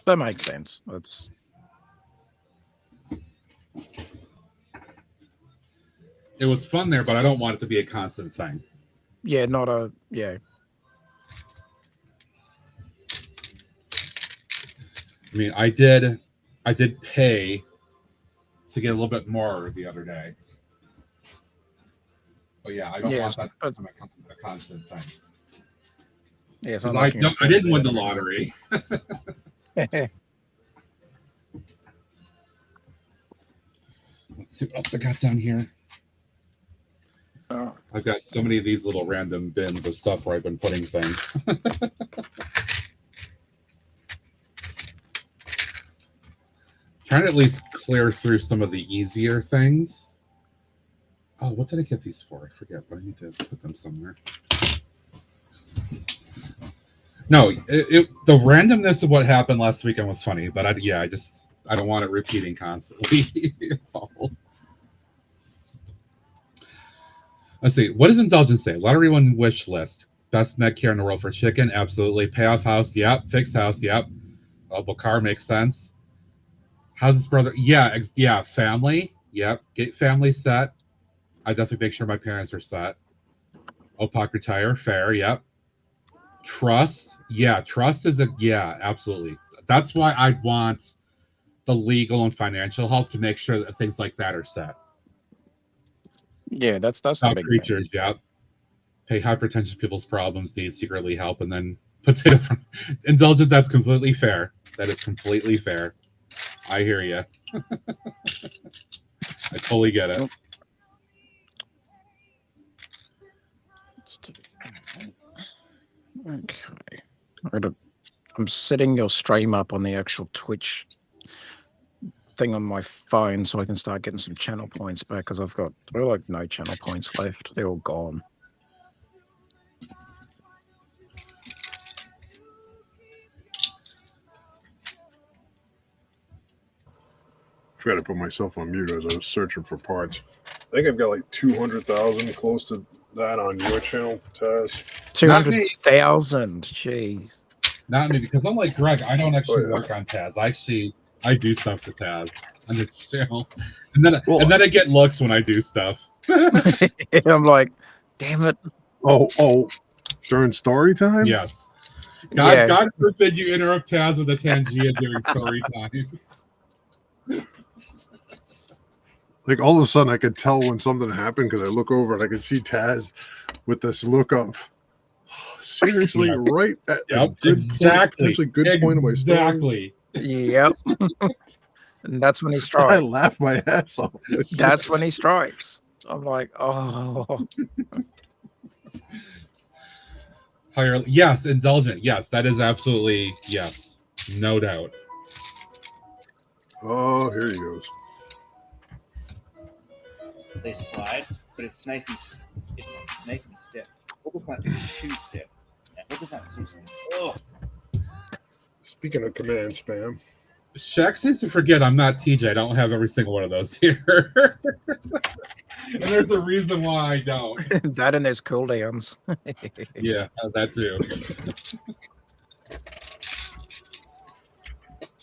That makes sense. That's it was fun there, but I don't want it to be a constant thing. Yeah, not a yeah. I mean, I did pay to get a little bit more the other day. But yeah, I don't want that to become a constant thing. Yeah, I didn't win the lottery. Let's see what else I got down here. I've got so many of these little random bins of stuff where I've been putting things. Trying to at least clear through some of the easier things. Oh, what did I get these for? I forget, but I need to put them somewhere. No, the randomness of what happened last weekend was funny, but I don't want it repeating constantly. It's awful. Let's see. What does Indulgence say? Lottery one wish list. Best med care in the world for chicken. Absolutely. Payoff house. Yep. Fixed house. Yep. Car makes sense. How's his brother? Yeah. Family. Yep. Get family set. I definitely make sure my parents are set. OPOC retire. Fair. Yep. Trust. Yeah. Trust is absolutely. That's why I want the legal and financial help to make sure that things like that are set. Yeah, that's the big creatures. Thing. Yep. Pay hypertension people's problems, need secretly help, and then potato indulgent. That's completely fair. That is completely fair. I hear you. I totally get it. Okay. I'm setting your stream up on the actual Twitch thing on my phone so I can start getting some channel points back because I've got like no channel points left. They're all gone. I forgot to put myself on mute as I was searching for parts. I think I've got like 200,000 close to that on your channel, Taz. 200,000. Jeez. Not me, because I'm like Greg. I don't actually work on Taz. I do stuff for Taz on this channel, and then I get looks when I do stuff. I'm like, damn it. Oh, during story time? Yes. God forbid you interrupt Taz with a Tangia during story time. Like all of a sudden, I could tell when something happened because I look over and I can see Taz with this look of seriously right at a good point, potentially good point of my story. Exactly. Yep. And that's when he strikes. I laugh my ass off. That's when he strikes. I'm like, oh. Yes, indulgent. Yes, that is absolutely yes, no doubt. Oh, here he goes. They slide, but it's nice and stiff. Hope it's not too stiff. I hope it's not too stiff. Oh. Speaking of command spam, Shaq seems to forget I'm not TJ. I don't have every single one of those here. And there's a reason why I don't. That and there's cooldowns. Yeah, that too.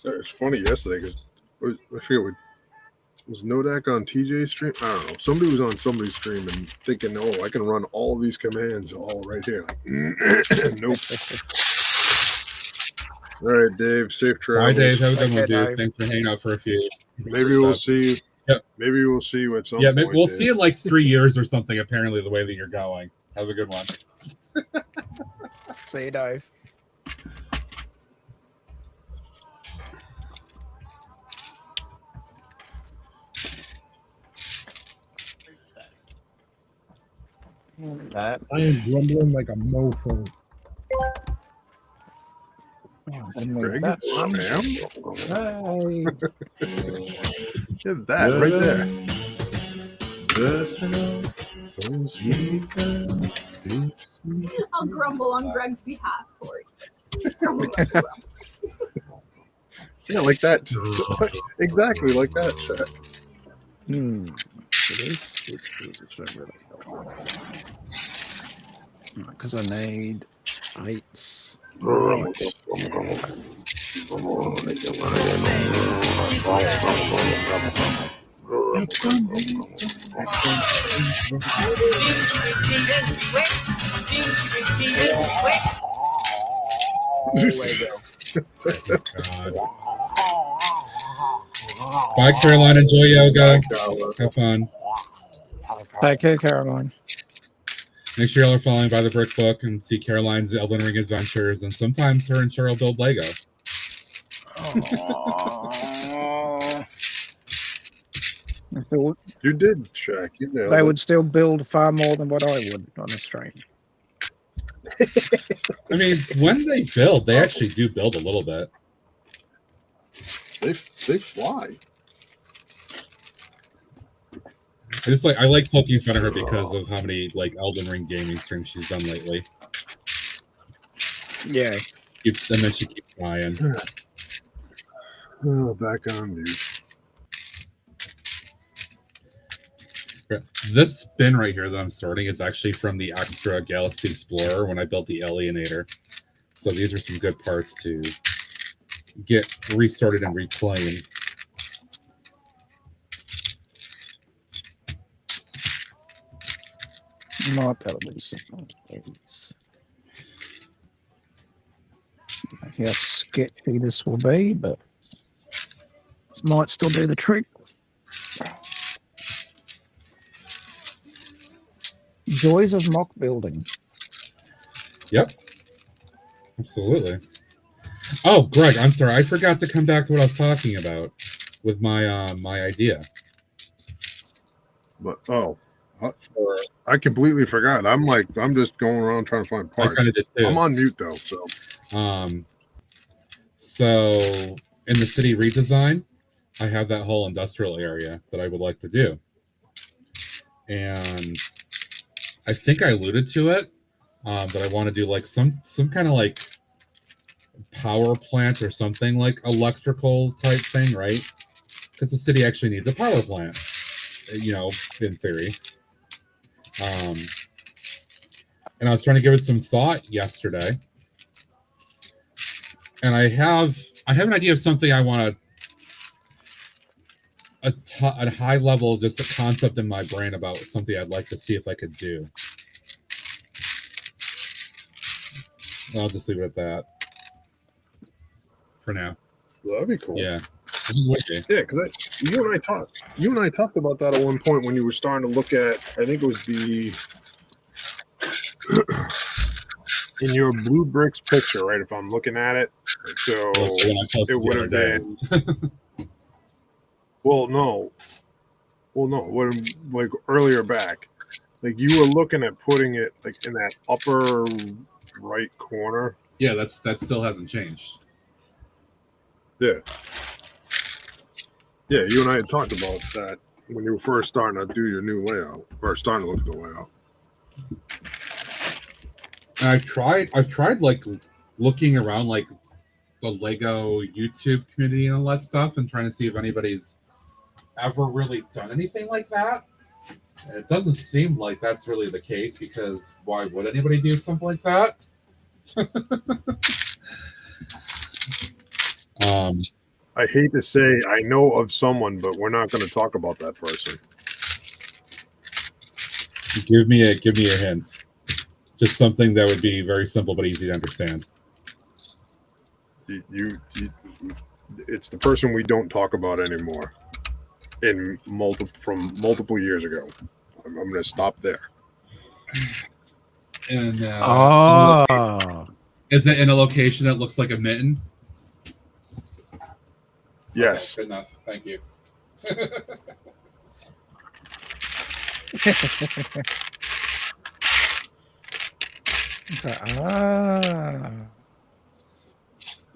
It's funny yesterday because I forget what was Nodak on TJ's stream. I don't know. Somebody was on somebody's stream and thinking, "Oh, I can run all these commands all right here." Like, nope. All right, Dave. Safe travels. Hi, Dave. Have a good one, dude. Thanks for hanging out for a few. Maybe we'll see. Yep. Maybe we'll see you at some point. Yeah, we'll Dave. see in like 3 years or something. Apparently, the way that you're going. Have a good one. See you, Dave. That. I am grumbling like a mofo. Greg, spam? Hey. That right there. I'll grumble on Greg's behalf for you. Yeah, like that. Exactly like that. Chat. Because I need 8. Bye, Caroline. Enjoy yoga. Have fun. Take care, Caroline. Make sure y'all are following by the Brick Book and see Caroline's Elden Ring adventures, and sometimes her and Cheryl build Lego. You did, Shaq. You nailed They it. would still build far more than what I would on a stream. I mean, when they build, they actually do build a little bit. They fly. I like poking fun of her because of how many like Elden Ring gaming streams she's done lately. Yeah. And then she keeps flying. Oh, back on mute. This spin right here that I'm starting is actually from the extra Galaxy Explorer when I built the Alienator. So these are some good parts to get restarted and reclaimed. Not that at least. How sketchy this will be, but this might still do the trick. Joys of mock building. Yep. Absolutely. Oh, Greg, I'm sorry. I forgot to come back to what I was talking about with my my idea. But I completely forgot. I'm just going around trying to find parts. I kind of did too. I'm on mute though, so. So in the city redesign, I have that whole industrial area that I would like to do, and I think I alluded to it, but I want to do like some kind of like power plant or something like electrical type thing, right? Because the city actually needs a power plant, you know, in theory. And I was trying to give it some thought yesterday, and I have an idea of something I want to at a high level, just a concept in my brain about something I'd like to see if I could do. I'll just leave it at that for now. Well, that'd be cool. Yeah. Yeah, because you and I talked about that at one point when you were starting to look at. I think it was the in your blue bricks picture, right? If I'm looking at it, so it would have been. Well, no. When like earlier back, like you were looking at putting it like in that upper right corner. Yeah, that still hasn't changed. Yeah. Yeah, you and I had talked about that when you were first starting to do your new layout, or starting to look at the layout. And I've tried like looking around like the Lego YouTube community and all that stuff and trying to see if anybody's ever really done anything like that. And it doesn't seem like that's really the case, because why would anybody do something like that? I hate to say I know of someone, but we're not going to talk about that person. Give me a hint. Just something that would be very simple but easy to understand. It's the person we don't talk about anymore. From multiple years ago. I'm going to stop there. And is it in a location that looks like a mitten? Yes. Okay, good enough. Thank you. All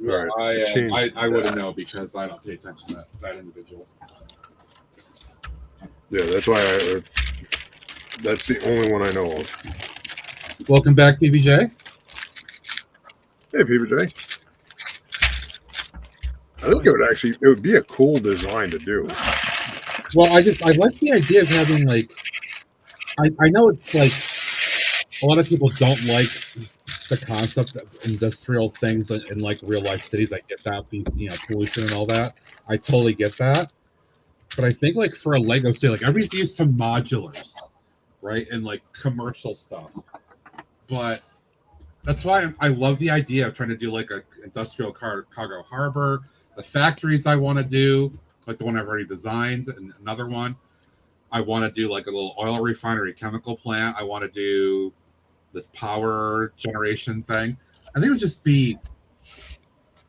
right, I wouldn't know because I don't pay attention to that individual. Yeah, that's why that's the only one I know of. Welcome back, PBJ. Hey, PBJ. I think it would be a cool design to do. Well, I like the idea of having like, I know it's like a lot of people don't like the concept of industrial things in like real life cities. I get that, pollution and all that. I totally get that. But I think like for a Lego city, like everybody's used to modulars, right? And like commercial stuff. But that's why I love the idea of trying to do like a industrial cargo harbor. The factories I want to do, like the one I've already designed, and another one. I want to do like a little oil refinery chemical plant. I want to do this power generation thing. I think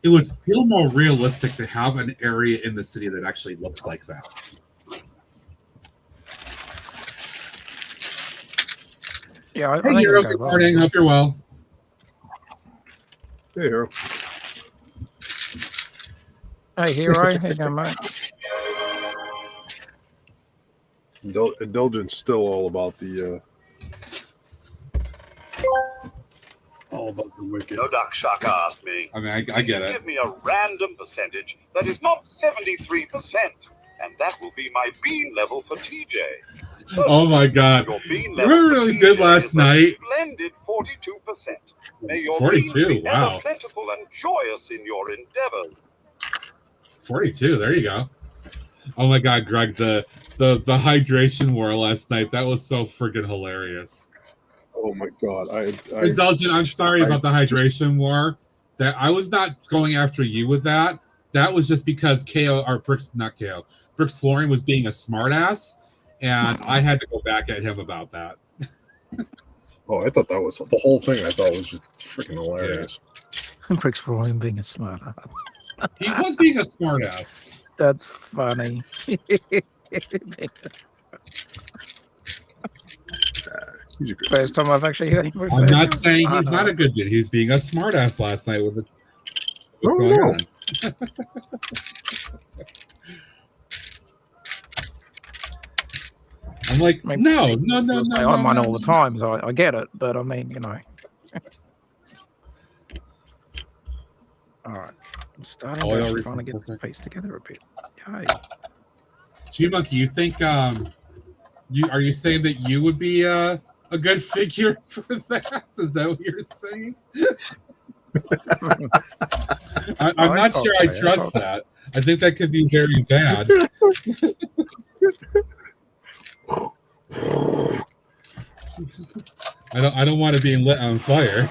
it would feel more realistic to have an area in the city that actually looks like that. Yeah, I hey, think Hero, it'll go good well. morning. Hope you're well. Hey, Hero. Hey, Hero. How you going, mate? Indulgence still all about the wicked. No Duck Shaka asked me. I mean, I get Please it. give me a random percentage that is not 73%, and that will be my bean level for TJ. So Oh my God! your bean level Remember for what we TJ did last is a night? splendid 42%. May your 42, bean be wow. ever plentiful and joyous in your endeavors. 42. There you go. Oh my God, Greg, the hydration war last night. That was so freaking hilarious. Oh my God! Indulgent, I'm sorry about the hydration war. That I was not going after you with that. That was just because Brooks Flooring was being a smartass, and I had to go back at him about that. Oh, I thought that was the whole thing. I thought was just freaking hilarious. Bricks for him being a smart ass. He was being a smartass. That's funny. He's a good First time I've actually heard him refer I'm not to saying him. he's not a good dude. He's being a smartass last night with Oh, what's going no. on. I'm like, I mean, no. I'm on all the time, so I get it. But I mean, you know. All right, I'm starting to actually finally get this piece together a bit. Yay. G-Monkey, you think are you saying that you would be a good figure for that? Is that what you're saying? I'm not sure I trust that. I think that could be very bad. I don't want to be lit on fire.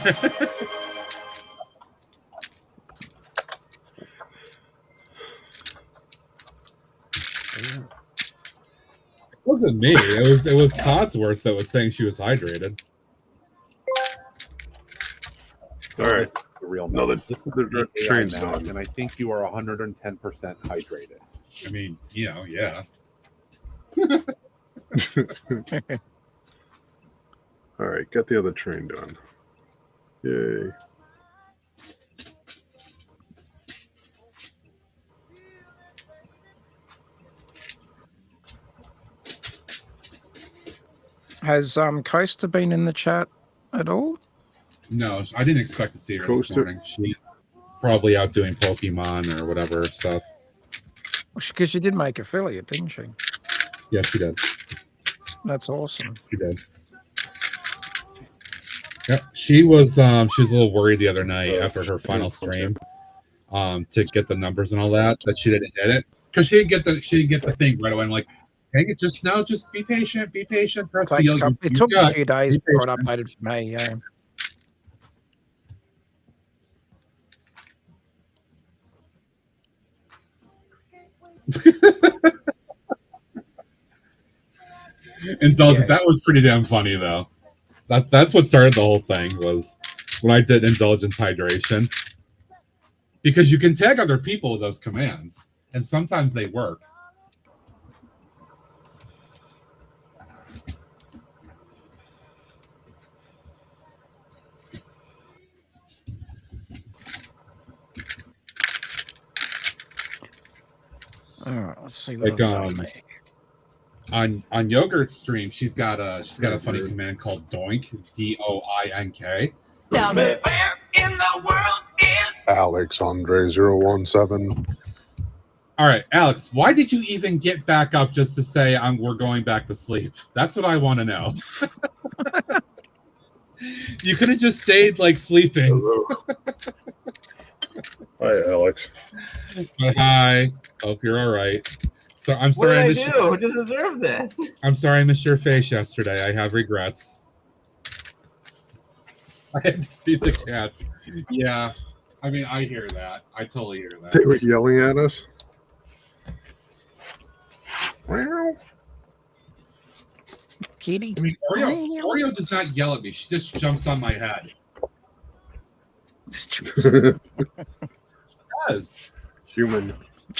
It wasn't me. It was Codsworth that was saying she was hydrated. All right. This is the real No, number. This is the AI train's now, done. and I think you are 110% hydrated. I mean, yeah. All right, got the other train done. Yay. Has Coaster been in the chat at all? No, I didn't expect to see her this Coaster. morning. She's probably out doing Pokemon or whatever stuff. Because she did make affiliate, didn't she? Yeah, she did. That's awesome. She did. Yeah, she was a little worried the other night after her final stream, to get the numbers and all that she didn't hit it because she didn't get the thing right away. I'm like, dang it, just be patient, press the It took a few days before it updated for me. Yeah. Indulgent. That was pretty damn funny though. That's what started the whole thing was when I did Indulgence hydration, because you can tag other people with those commands and sometimes they work. Let's see what Like on Yogurt's stream, she's got a funny command called Doink, DOINK. Tell me where in the world is Alexandre017. All right, Alex, why did you even get back up just to say we're going back to sleep? That's what I want to know. You could have just stayed like sleeping. Hi, Alex. Hi. Hope you're all right. So I'm sorry What did I do to deserve this? I'm sorry I missed your face yesterday. I have regrets. I had to feed the cats. Yeah. I mean, I hear that. I totally hear that. They were yelling at us. Wow. Kitty. I mean, Oreo does not yell at me. She just jumps on my head. She does. Human.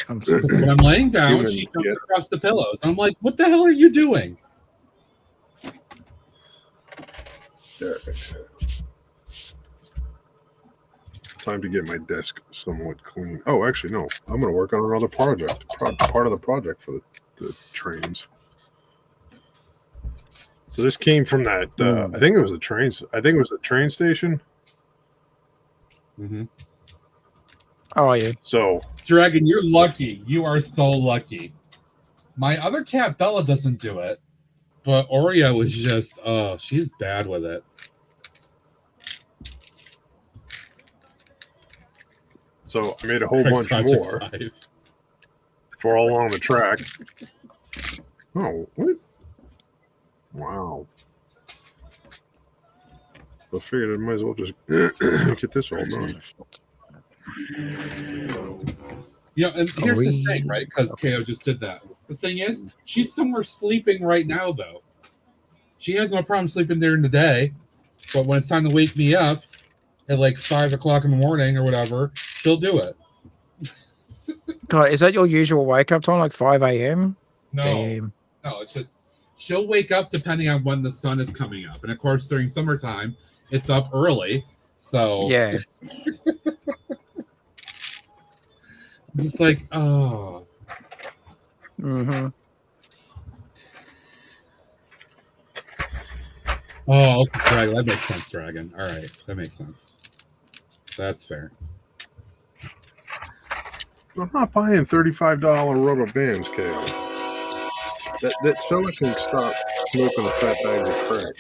When I'm laying down, Human, she jumps across the pillows. I'm like, what the hell are you doing? Time to get my desk somewhat clean. Oh, actually, no. I'm going to work on another project. Part of the project for the trains. So this came from that. I think it was the trains. I think it was the train station. Mm-hmm. Oh, yeah. So, Dragon, you're lucky. You are so lucky. My other cat, Bella, doesn't do it. But Oreo is just, she's bad with it. So I made a whole bunch more for all along the track. Oh, what? Wow. I figured I might as well just get this all done. You know, and here's the thing, right? Because KO just did that. The thing is, she's somewhere sleeping right now, though. She has no problem sleeping during the day, but when it's time to wake me up at like 5 o'clock in the morning or whatever, she'll do it. God, is that your usual wake up time, like 5 a.m.? No, it's just she'll wake up depending on when the sun is coming up, and of course during summertime, it's up early. So yes, I'm just like, oh. Mm-hmm. Oh, okay, Dragon. That makes sense, Dragon. All right, that makes sense. That's fair. I'm not buying $35 rubber bands, KO. That seller can stop smoking a fat bag of crack.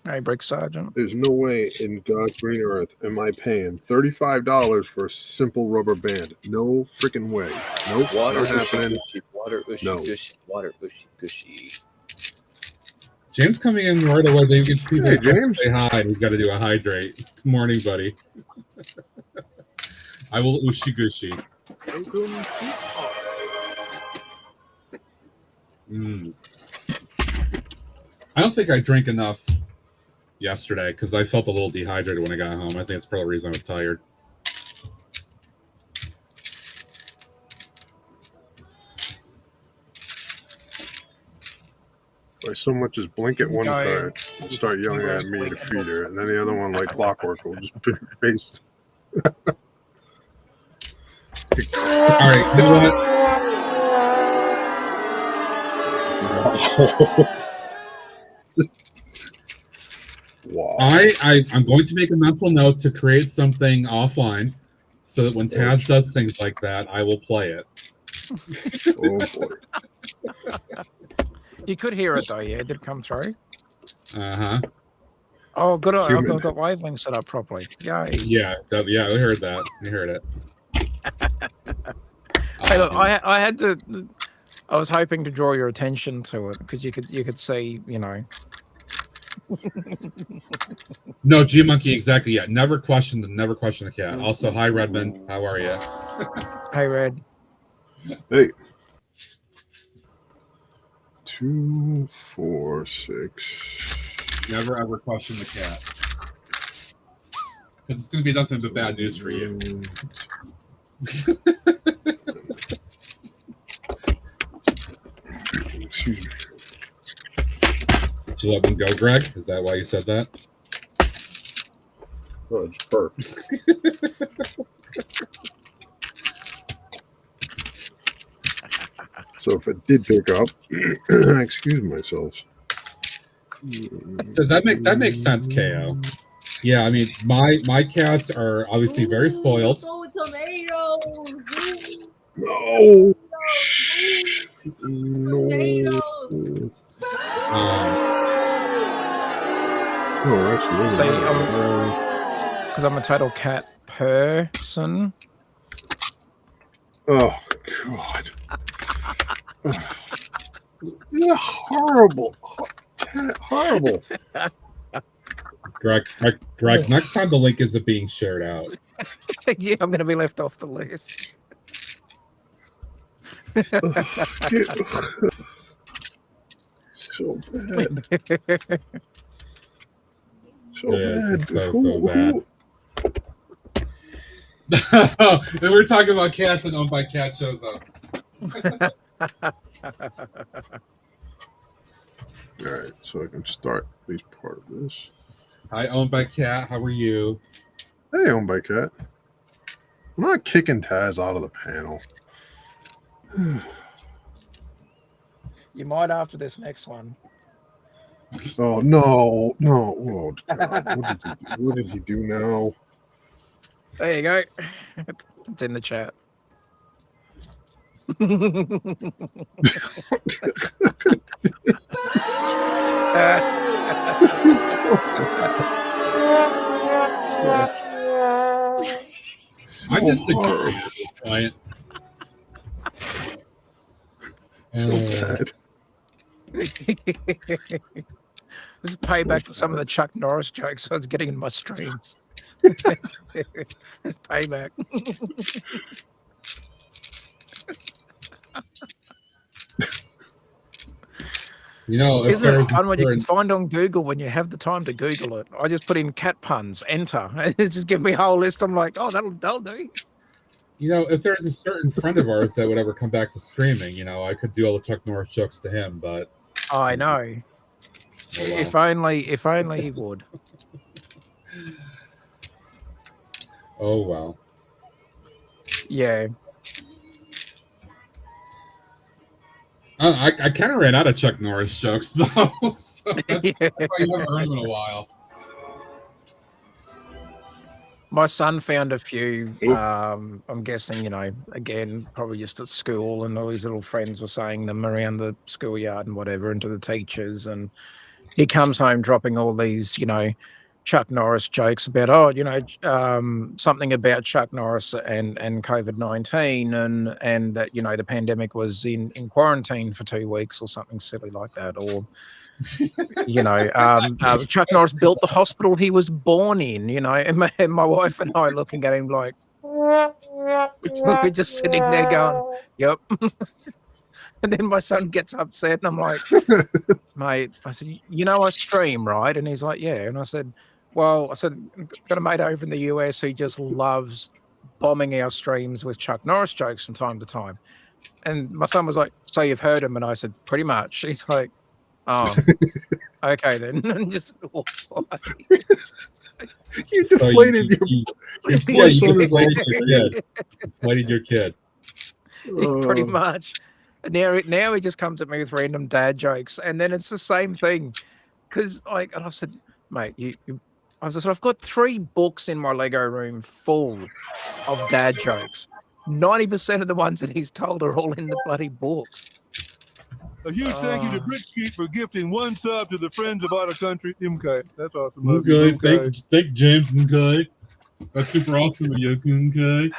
Hey, Brick Sergeant. There's no way in God's green earth am I paying $35 for a simple rubber band. No freaking way. Nope, Water not happening. Water ushy No. gushy. Water ushy gushy. James coming in right away. They get people Hey, to James. say hi. He's got to do a hydrate. Good morning, buddy. I will ushy gushy. I don't think I drank enough yesterday because I felt a little dehydrated when I got home. I think it's part of the reason I was tired. I so much as blink at one time, start yelling at me to feed her, and then the other one, like clockwork, will just put her face. All right, you know what? Wow. I'm going to make a mental note to create something offline so that when Taz does things like that, I will play it. Oh boy. You could hear it though, yeah. It did come through. Uh-huh. Oh, good. I've Human. got wavelength set up properly. Yay. Yeah, I heard that. I heard it. Hey, look, I had to. I was hoping to draw your attention to it because you could see, you know. No, G Monkey, exactly. Yeah, never question the cat. Also, hi Redmond, how are you? Hey, Red. Hey. 2, 4, 6. Never ever question the cat. Because it's going to be nothing but bad news for you. Excuse me. Did you let them go, Greg? Is that why you said that? Oh, it's burped. So if it did pick up, excuse myself. So that makes sense, KO. Yeah, I mean my cats are obviously very spoiled. Oh, tomatoes. No. Tomatoes. Oh, actually, See, because I'm a total cat person. Oh God. Yeah, horrible. Horrible. Greg, next time the link isn't being shared out. Yeah, I'm going to be left off the list. So bad. So Yeah, bad. so bad. And we're talking about cats and Owned by Cat shows up. All right, so I can start at least part of this. Hi, Owned by Cat. How are you? Hey, Owned by Cat. I'm not kicking Taz out of the panel. You might after this next one. Oh no! Oh God! What did he do now? There you go. It's in the chat. I just agree with this client. So bad. This is payback for some of the Chuck Norris jokes I was getting in my streams. It's payback. You know, isn't it fun when you can find on Google when you have the time to Google it? I just put in cat puns, enter, and it just gives me a whole list. I'm like, oh, that'll do. You know, if there's a certain friend of ours that would ever come back to streaming, you know, I could do all the Chuck Norris jokes to him, but I know. Oh, wow. If only he would. Oh well. Yeah. I kind of ran out of Chuck Norris jokes though, so that's why I haven't heard him in a while. My son found a few. I'm guessing, you know, again, probably just at school, and all his little friends were saying them around the schoolyard and whatever, and to the teachers. And he comes home dropping all these, you know, Chuck Norris jokes about, oh, you know, something about Chuck Norris and COVID-19, and that, you know, the pandemic was in quarantine for 2 weeks or something silly like that, or. You know, Chuck Norris built the hospital he was born in, you know, and my wife and I looking at him like, we're just sitting there going, yep. And then my son gets upset and I'm like, mate, I said, you know, I stream, right? And he's like, yeah. And I said, well, got a mate over in the US who just loves bombing our streams with Chuck Norris jokes from time to time. And my son was like, so you've heard him? And I said, pretty much. He's like, oh, okay then. And just walked away. You deflated you deflated your kid. Pretty much. And now he just comes at me with random dad jokes, and then it's the same thing. Because like, and I said, mate, I've got 3 books in my Lego room full of dad jokes. 90% of the ones that he's told are all in the bloody books. A huge thank you to Brookstream for gifting 1 sub to the Friends of Otter Country. Okay, that's awesome. Okay, thank James. Okay, that's super awesome of you. Okay,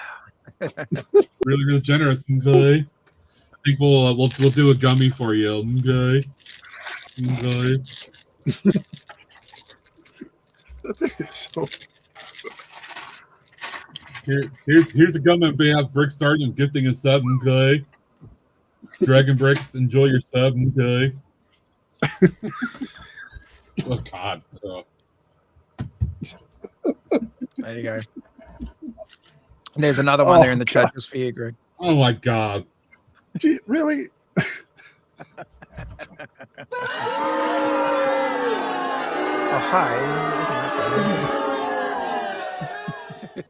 really generous. Okay, I think we'll do a gummy for you. Okay, okay. I think it's so. Here's the gum on behalf of Brick Start and gifting a sub. Okay. Dragon Bricks, enjoy your sub, okay? Oh God! Oh. There you go. And there's another one there in the chat just for you, Greg. Oh my God! Gee, really? Oh hi! Isn't that bad?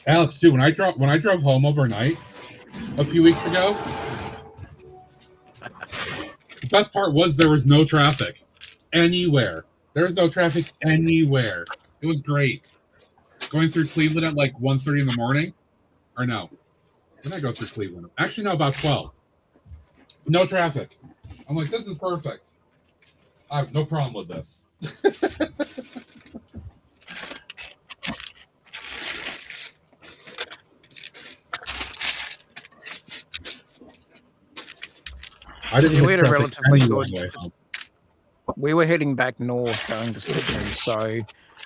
Alex, dude, when I drove home overnight a few weeks ago, the best part was there was no traffic anywhere. There was no traffic anywhere. It was great. Going through Cleveland at like 1:30 in the morning, or no? When did I go through Cleveland? Actually, no, about 12. No traffic. I'm like, this is perfect. I have no problem with this. We had a relatively good. We were heading back north, going to Sydney, so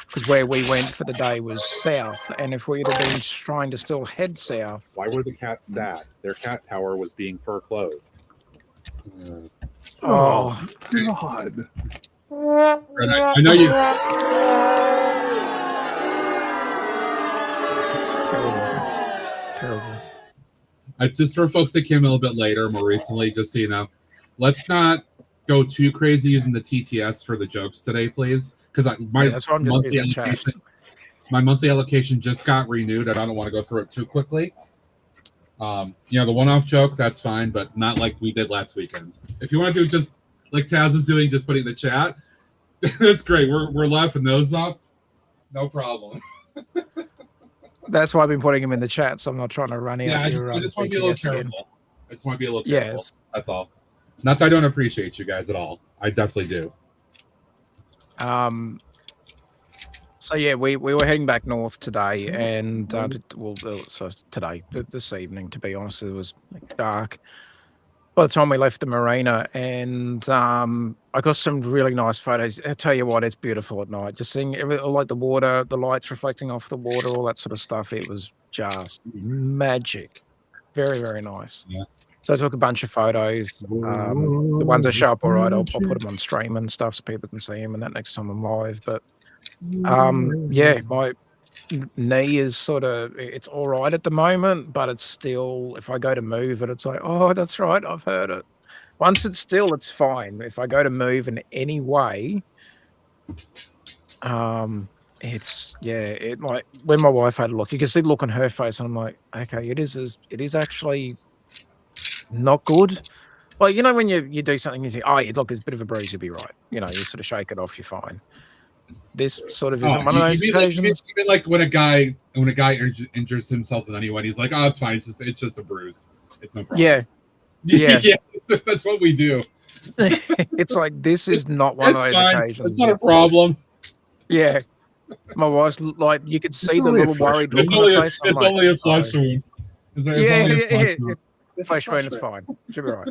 because where we went for the day was south, and if we'd have been trying to still head south, why were the cats sad? Their cat tower was being foreclosed. Oh God! And I know you. It's terrible. Just for folks that came a little bit later, more recently, just so you know, let's not go too crazy using the TTS for the jokes today, please. Because my monthly allocation just got renewed. I don't want to go through it too quickly. The one-off joke, that's fine, but not like we did last weekend. If you want to do just like Taz is doing, just putting in the chat, that's great. We're laughing those up, no problem. That's why I've been putting him in the chat, so I'm not trying to run out. Yeah, I just want to be a little careful. I just want to be a little careful. Yes. That's all. Not that I don't appreciate you guys at all. I definitely do. So yeah, we were heading back north today, and so today, this evening, to be honest, it was dark by the time we left the marina, and I got some really nice photos. I tell you what, it's beautiful at night. Just seeing like the water, the lights reflecting off the water, all that sort of stuff. It was just magic. Very, very nice. Yeah. So I took a bunch of photos. The ones that show up all right, I'll put them on stream and stuff so people can see them, and that next time I'm live. But yeah, my knee is it's all right at the moment, but it's still, if I go to move it, it's like, oh, that's right, I've heard it. Once it's still, it's fine. If I go to move in any way, it's like when my wife had a look, you can see the look on her face, and I'm like, okay, it is actually not good. Well, when you do something, you say, oh, yeah, look, there's a bit of a bruise, you'll be right. You sort of shake it off, you're fine. This sort of isn't one of those occasions. Even like when a guy injures himself in any way, he's like, oh, it's fine. It's just a bruise. It's no problem. Yeah. Yeah. That's what we do. It's like, this is not one of those occasions. It's not a problem. Yeah. My wife's like, you could see the little worried look on her face. It's only a flesh wound. Flesh wound, it's fine. She'll be right.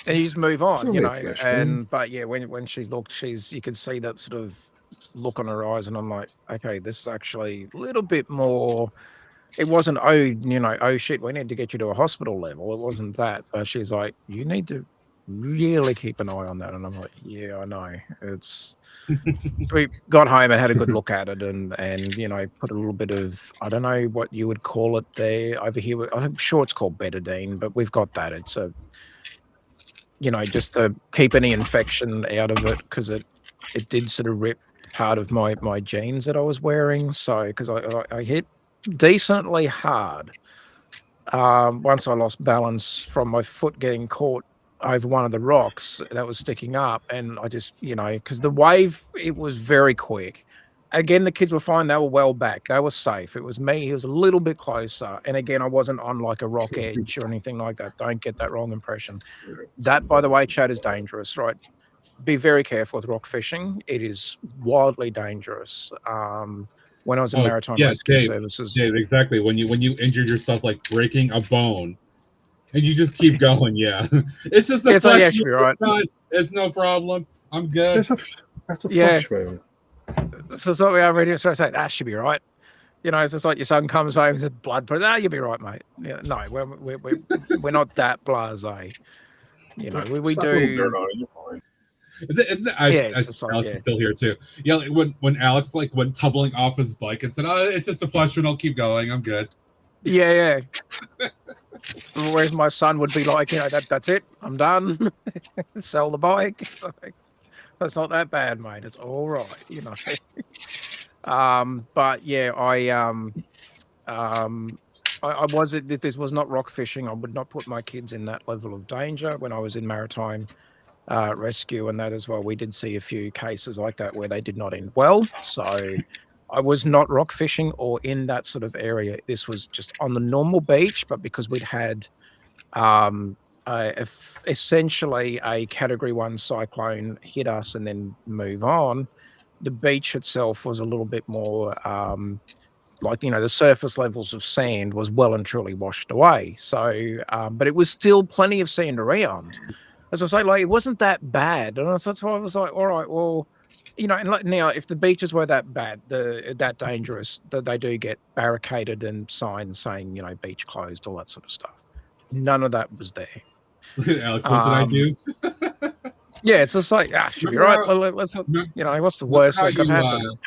And you just move on, but yeah, when she looked, you could see that sort of look on her eyes, and I'm like, okay, this is actually a little bit more. It wasn't, oh shit, we need to get you to a hospital level. It wasn't that, but she's like, you need to really keep an eye on that, and I'm like, yeah, I know. It's. So we got home and had a good look at it, and put a little bit of, I don't know what you would call it there over here. I'm sure it's called betadine, but we've got that. It's a just to keep any infection out of it, because it did sort of rip part of my jeans that I was wearing. So because I hit decently hard once I lost balance from my foot getting caught over one of the rocks that was sticking up, and I just because the wave, it was very quick. Again, the kids were fine. They were well back. They were safe. It was me. He was a little bit closer. And again, I wasn't on like a rock edge or anything like that. Don't get that wrong impression. That, by the way, Chad, is dangerous, right? Be very careful with rock fishing. It is wildly dangerous. When I was in Maritime Rescue Services. Dave, exactly. When you injured yourself, like breaking a bone, and you just keep going, yeah. It's just a flesh wound. Right. It's no problem. I'm good. That's a flesh wound. So it's what we are ready to say. That should be right. It's just like your son comes home with blood, but you'll be right, mate. Yeah, no, we're not that blasé. We do. Alex is still here too. Yeah, when Alex went tumbling off his bike and said, "Oh, it's just a flesh wound. I'll keep going. I'm good." Yeah. Whereas my son would be like, that's it. I'm done. Sell the bike. That's not that bad, mate. It's all right, But yeah, I was this was not rock fishing. I would not put my kids in that level of danger when I was in maritime rescue and that as well. We did see a few cases like that where they did not end well. So I was not rock fishing or in that sort of area. This was just on the normal beach, but because we'd had essentially a Category 1 cyclone hit us and then move on, the beach itself was a little bit more like, the surface levels of sand was well and truly washed away. So, but it was still plenty of sand around. As I say, like, it wasn't that bad. And that's why I was like, all right, well, and like now, if the beaches were that bad, that dangerous, that they do get barricaded and signs saying, beach closed, all that sort of stuff. None of that was there. Alex, what did I do? Yeah, it's just like, should be right. Let's not, what's the worst that could happen?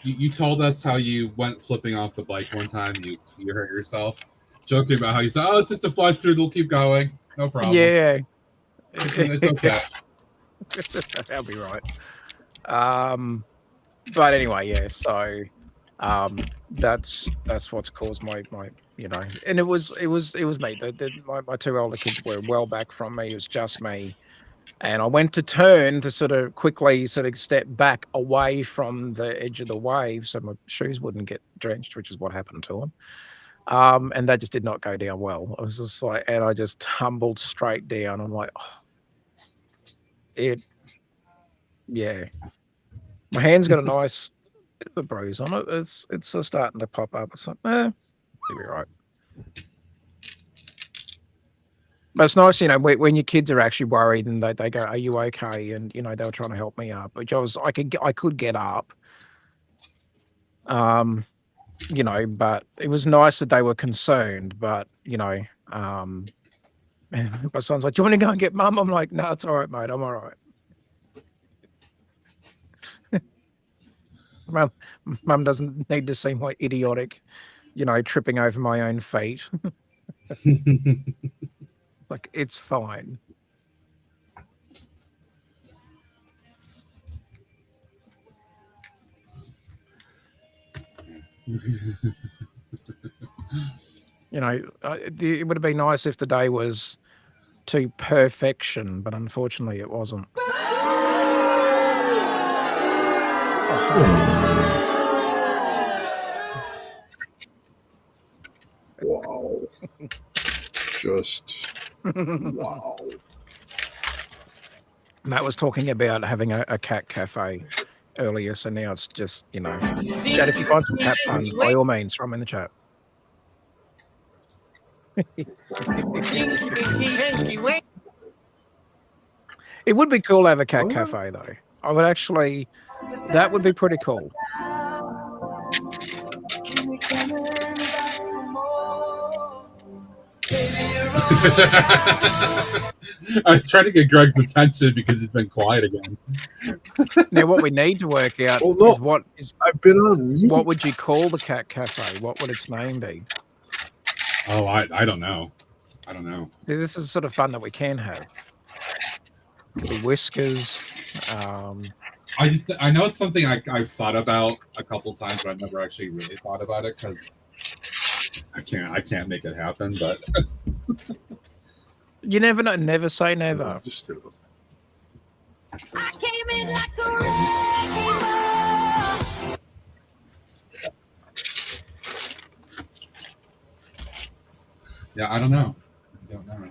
You told us how you went flipping off the bike one time. You hurt yourself. Joking about how you said, "Oh, it's just a flesh wound. We'll keep going. No problem." Yeah, it's okay. That'll be right. But anyway, yeah. So, that's what's caused my and it was me. My two older kids were well back from me. It was just me. And I went to turn to sort of quickly step back away from the edge of the wave so my shoes wouldn't get drenched, which is what happened to them. And that just did not go down well. I was just like, and I just tumbled straight down. I'm like, yeah. My hand's got a nice bit of a bruise on it. It's starting to pop up. It's like, it'll be right. But it's nice, when your kids are actually worried and they go, "Are you okay?" And they were trying to help me up, which I could get up. But it was nice that they were concerned. But my son's like, "Do you want to go and get Mum?" I'm like, "No, it's all right, mate. I'm all right." Mum doesn't need to seem like idiotic, tripping over my own feet. Like, it's fine. It would have been nice if the day was to perfection, but unfortunately it wasn't. Wow. Just wow. Matt was talking about having a cat cafe earlier, so now it's just, chat, if you find some cat puns, by all means, throw them in the chat. It would be cool to have a cat cafe, though. I would actually, that would be pretty cool. I was trying to get Greg's attention because he's been quiet again. Now, what we need to work out is what is. I've been on mute. What would you call the cat cafe? What would its name be? Oh, I don't know. I don't know. This is sort of fun that we can have. The Whiskers. I know it's something I've thought about a couple times, but I've never actually really thought about it because I can't make it happen. But you never know. Never say never. Just do it. I came in like a wrecking ball. Yeah, I don't know. I don't know.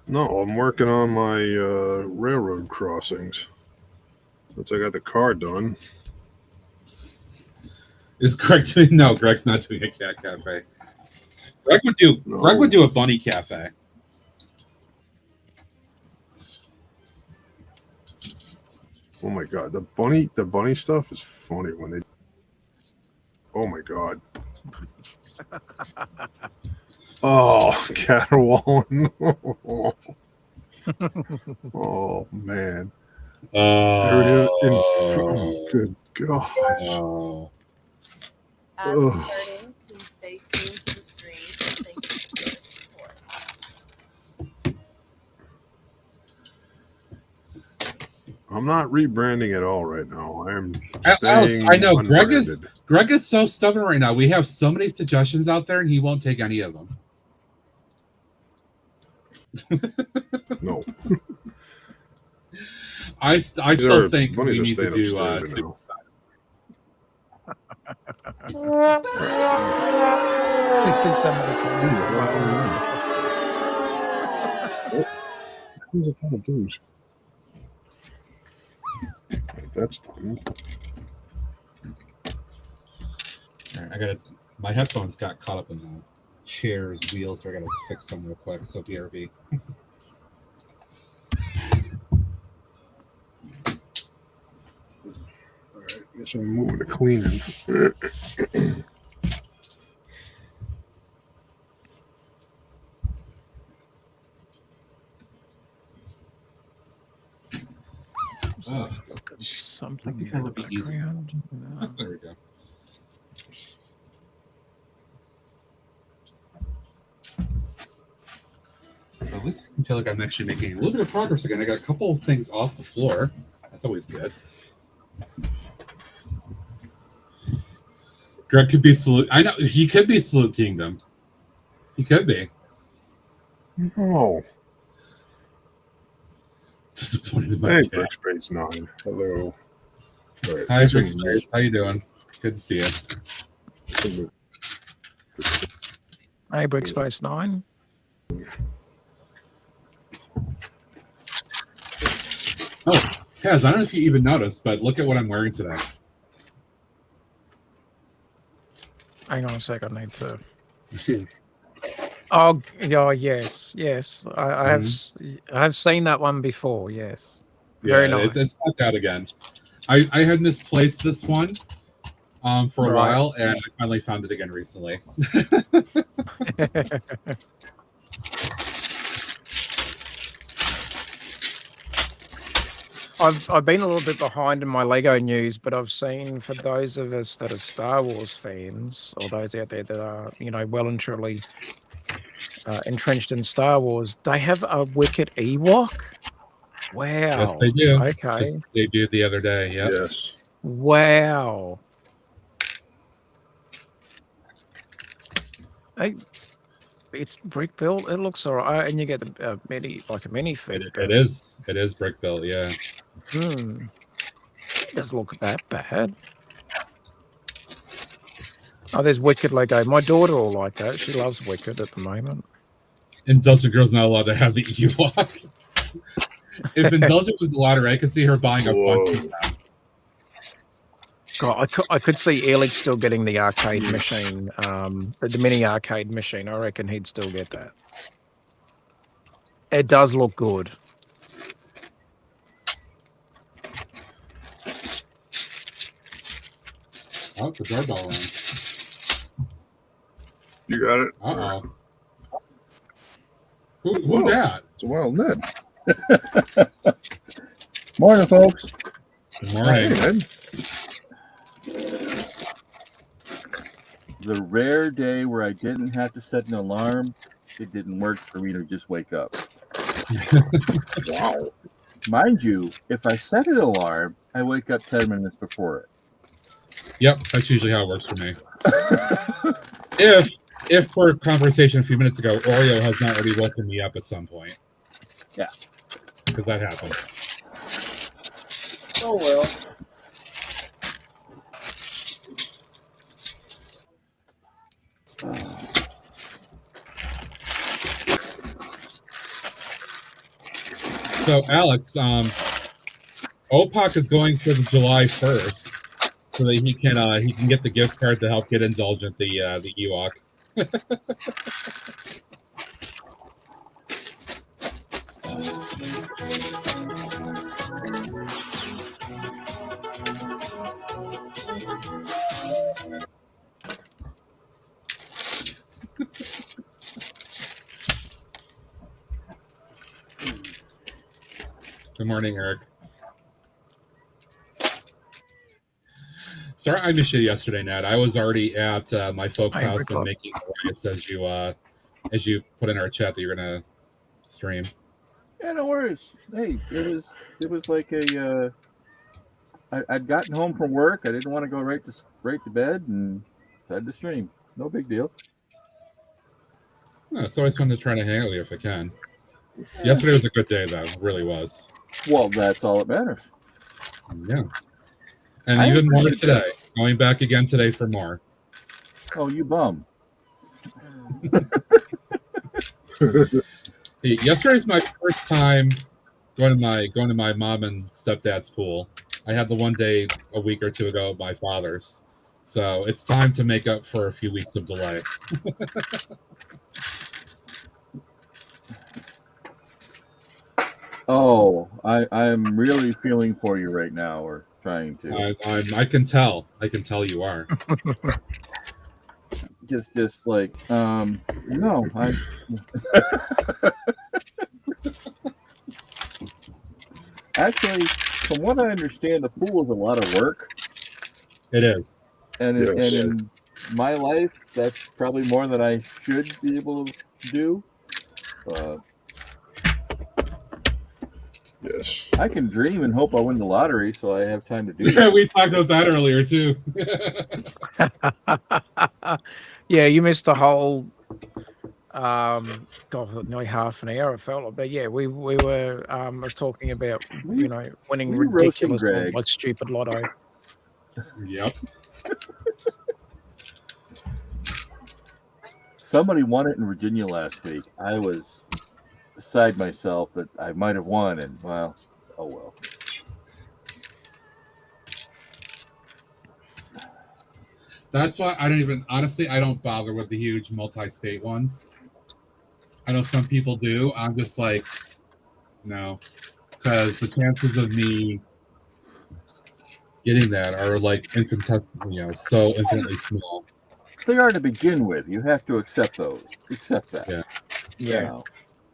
No, I'm working on my railroad crossings. Since I got the car done. Is Greg doing? No, Greg's not doing a cat cafe. Greg would do a bunny cafe. Oh my god, the bunny stuff is funny when they. Oh my god. Oh, caterwauling. Oh man. Good gosh. As starting, please stay tuned to I'm not rebranding at all right now. I'm Alex, staying I know unbranded. Greg is so stubborn right now. We have so many suggestions out there, and he won't take any of them. No. I still think we need to do. Let's see some of the comments. These are kind of dudes. That's done. All right, my headphones got caught up in the chair's wheels, so I gotta fix them real quick. So BRB. All right, guess I'm moving to cleaning. Oh, something in the background. There we go. So at least I can feel like I'm actually making a little bit of progress again. I got a couple of things off the floor. That's always good. Greg could be Salute. I know he could be Salute Kingdom. He could be. No. Disappointed in my Hey, dad. Brookstream 9. Hello. All right, Hi, Brookstream. How you doing? Good to see you. Hey, Brickspace 9. Oh, Taz, I don't know if you even noticed, but look at what I'm wearing today. Hang on a sec, I need to. Oh, yeah, yes. I have seen that one before. Yes, very nice. It's back out again. I had misplaced this one for a while, and I finally found it again recently. I've been a little bit behind in my Lego news, but I've seen, for those of us that are Star Wars fans, or those out there that are, well and truly entrenched in Star Wars, they have a Wicked Ewok. Wow. Yes, they do. Okay. Just debuted the other day. Yeah. Yes. Wow. Hey, it's brick built. It looks alright, and you get a mini fit. It is brick built. Yeah. It doesn't look that bad. Oh, there's Wicked Lego. My daughter will like that. She loves Wicked at the moment. Indulgent Girl's not allowed to have the Ewok. If Indulgent was allowed, I could see her buying a bunch of them. God, I could see Ehrlich still getting the arcade machine, the mini arcade machine. I reckon he'd still get that. It does look good. Oh, the doorbell rang. You got it? Uh-oh. Who that? It's a wild Ned. Morning, folks. Good morning. Hey, Ned. The rare day where I didn't have to set an alarm, it didn't work for me to just wake up. Wow. Mind you, if I set an alarm, I wake up 10 minutes before it. Yep, that's usually how it works for me. If for a conversation a few minutes ago, Oreo has not already woken me up at some point. Yeah. Because that happened. Oh, well. So, Alex, OPOC is going for the July 1st so that he can get the gift card to help get Indulgent the Ewok. Good morning, Eric. Sorry I missed you yesterday, Ned. I was already at my folks' house and making noise as you put in our chat that you're gonna stream. Yeah, no worries. Hey, it was like a. I'd gotten home from work. I didn't want to go right to bed, and decided to stream. No big deal. Yeah, it's always fun to try to hang out with you if I can. Yesterday was a good day, though. It really was. Well, that's all that matters. Yeah. And even more today. Going back again today for more. Oh, you bum. Yesterday's my first time going to my mom and stepdad's pool. I had the one day a week or two ago at my father's. So it's time to make up for a few weeks of delay. Oh, I'm really feeling for you right now, or trying to. I can tell. I can tell you are. just like no, I. Actually, from what I understand, the pool is a lot of work. It is. And in my life, that's probably more than I should be able to do. Yes. I can dream and hope I win the lottery, so I have time to do that. We talked about that earlier too. Yeah, you missed the whole nearly half an hour. It felt like, but yeah, we were I was talking about winning ridiculous like stupid lotto. Yep. Somebody won it in Virginia last week. I was beside myself that I might have won, and well, oh well. That's why I don't bother with the huge multi-state ones. I know some people do. I'm just like, no, because the chances of me getting that are like infinitesimal, so infinitely small. They are to begin with. You have to accept those. Accept that. Yeah. Yeah. You know,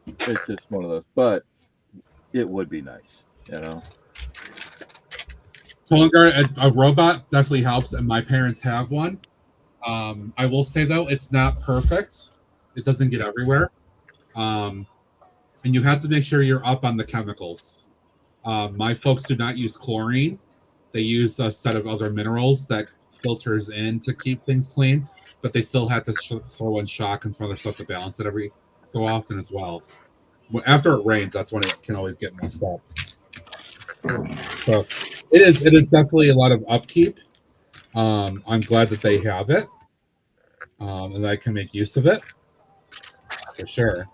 it's just one of those. But it would be nice, A robot definitely helps, and my parents have one. I will say though, it's not perfect. It doesn't get everywhere, and you have to make sure you're up on the chemicals. My folks do not use chlorine; they use a set of other minerals that filters in to keep things clean. But they still have to throw in shock and some other stuff to balance it every so often as well. After it rains, that's when it can always get messed up. So it is definitely a lot of upkeep. I'm glad that they have it, and that I can make use of it for sure.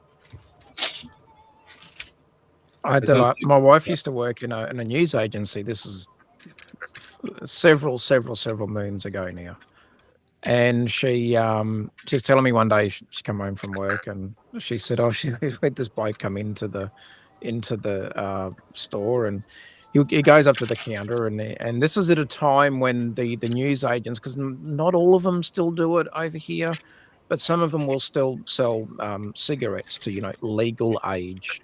My wife used to work in a news agency. This is several moons ago now, and she's telling me one day she come home from work and she said, "Oh, she had this bloke come into the store, and he goes up to the counter, and this is at a time when the news agents, because not all of them still do it over here, but some of them will still sell cigarettes to legal age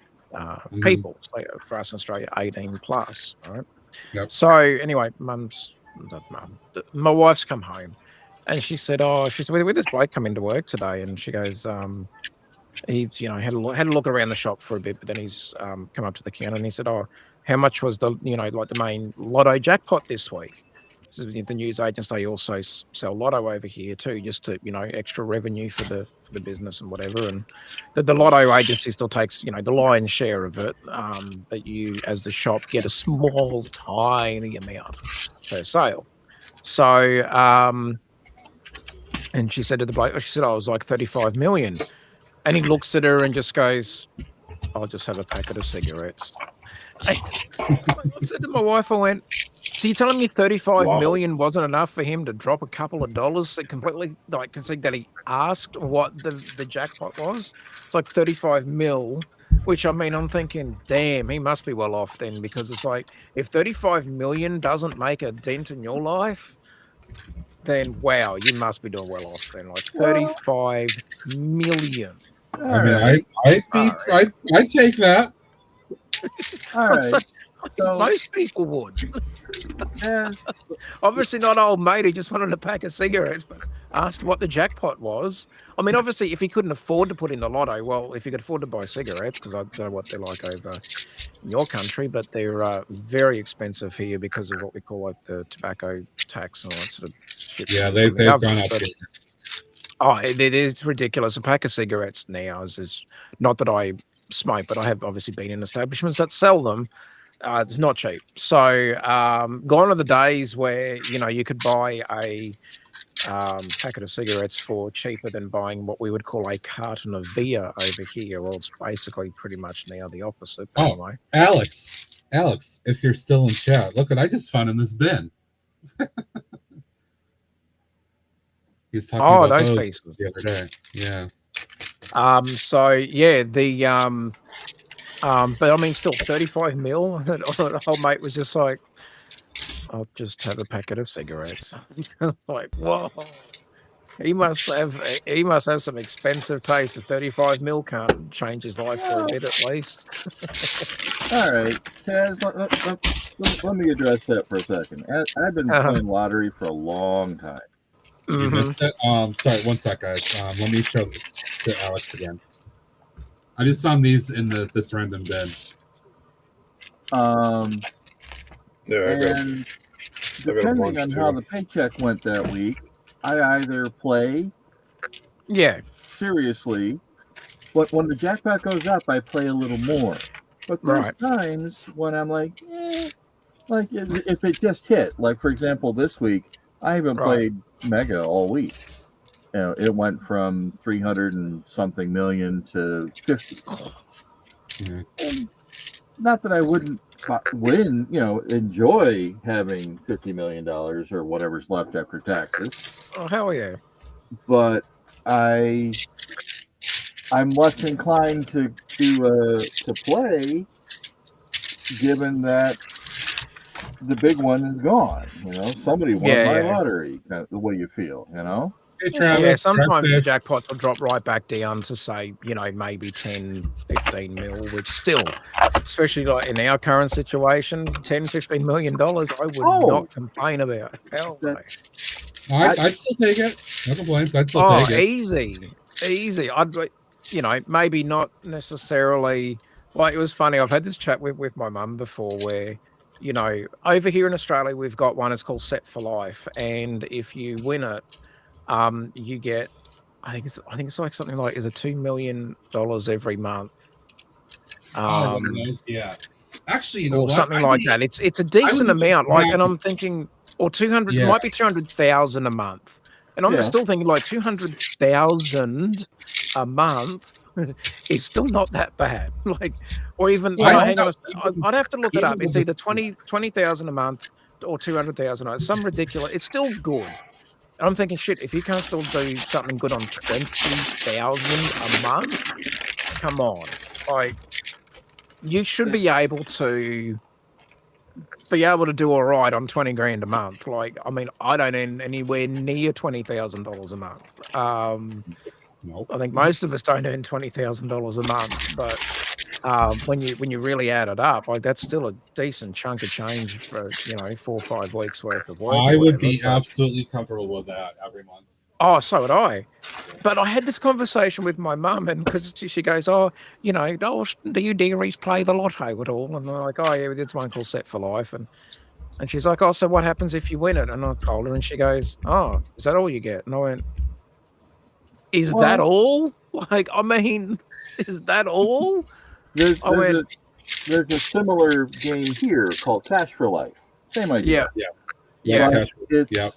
people. So for us in Australia, 18 plus, right? Yep. So anyway, my wife's come home, and she said, "Where this bloke come into work today?" And she goes, he had a look around the shop for a bit, but then he's come up to the counter and he said, "Oh, how much was the the main lotto jackpot this week?" So the news agents, they also sell lotto over here too, just to extra revenue for the business and whatever. And the lotto agency still takes the lion's share of it, but you as the shop get a small, tiny amount per sale. So and she said to the bloke, she said, "Oh, it was like 35 million." And he looks at her and just goes, "I'll just have a packet of cigarettes." I said to my wife, I went, "So you're telling me 35 million wasn't enough for him to drop a couple of dollars?" It completely considering that he asked what the jackpot was. It's like 35 mil, which I'm thinking, damn, he must be well off then, because it's like if 35 million doesn't make a dent in your life, then wow, you must be doing well off then. Like 35 million. I'd take that. All right. So Most people would. yes, Obviously not old mate. He just wanted a pack of cigarettes, but asked what the jackpot was. I mean, obviously, if he couldn't afford to put in the lotto, well, if he could afford to buy cigarettes, because I don't know what they're like over in your country, but they're very expensive here because of what we call like the tobacco tax and all that sort of shit. Yeah, from they've the gone government. up. But- Here. Oh, it is ridiculous. A pack of cigarettes now is not that I smoke, but I have obviously been in establishments that sell them. It's not cheap. So gone are the days where you could buy a packet of cigarettes for cheaper than buying what we would call a carton of beer over here. Well, it's basically pretty much now the opposite. But anyway, Alex, if you're still in chat, look what I just found in this bin. He's talking about those those pieces the other day. Yeah. So yeah, the but I mean, still 35 mil. The old mate was just like, I'll just have a packet of cigarettes. Like, whoa. He must have some expensive taste. A 35 mil can't change his life for a bit at least. all right, Taz, let me address that for a second. I've been playing lottery for a long time. You missed it? Sorry, one sec, guys. Let me show this to Alex again. I just found these in this random bin. And depending on how the paycheck went that week, I either play seriously, but when the jackpot goes up, I play a little more. But there's times when I'm like, like if it just hit, like for example, this week, I haven't played Mega all week. It went from 300 and something million to 50. And not that I wouldn't win, enjoy having $50 million or whatever's left after taxes. Oh, hell yeah. But I'm less inclined to play, given that the big one is gone. Somebody won my lottery. The way you feel, Yeah, sometimes the jackpots will drop right back down to say, maybe 10, 15 mil, which still, especially like in our current situation, $10, $15 million, I would not complain about. Hell no. I'd still take it. No complaints. I'd still take it. Easy. I'd, maybe not necessarily. Like, it was funny. I've had this chat with my mum before where, over here in Australia, we've got one. It's called Set for Life. And if you win it, you get, I think it's like something like, is it $2 million every month? Yeah. Actually, or something like that. It's a decent amount. Like, and I'm thinking, or 200, it might be 200,000 a month. And I'm still thinking like 200,000 a month is still not that bad. Like, or even, hang on, I'd have to look it up. It's either 20,000 a month or 200,000. Some ridiculous. It's still good. I'm thinking, shit, if you can't still do something good on 20,000 a month, come on. Like, you should be able to do all right on 20 grand a month. Like, I mean, I don't earn anywhere near $20,000 a month. Nope. I think most of us don't earn $20,000 a month, but when you really add it up, like, that's still a decent chunk of change for 4 or 5 weeks worth of work. I would be absolutely comfortable with that every month. Oh, so would I. But I had this conversation with my mum, and because she goes, do you dearies play the lotto at all? And I'm like, oh yeah, there's one called Set for Life, and she's like, oh, so what happens if you win it? And I told her, and she goes, oh, is that all you get? And I went, is that all? Like, I mean, is that all? There's a similar game here called Cash for Life. Same idea. Yeah. Yes. Yeah.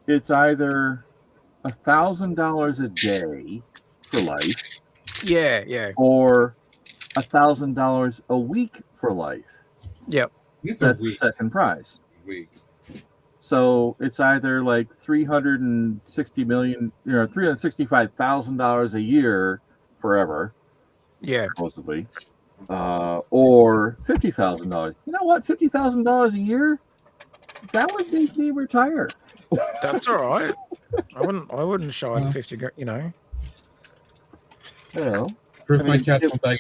It's either $1,000 a day for life. Yeah. Or $1,000 a week for life. Yep. That's the second prize. Week. So it's either like $365,000 a year forever. Yeah. Supposedly. Or $50,000. You know what? $50,000 a year? That would make me retire. That's all right. I wouldn't show it 50. Proof my cat's not bag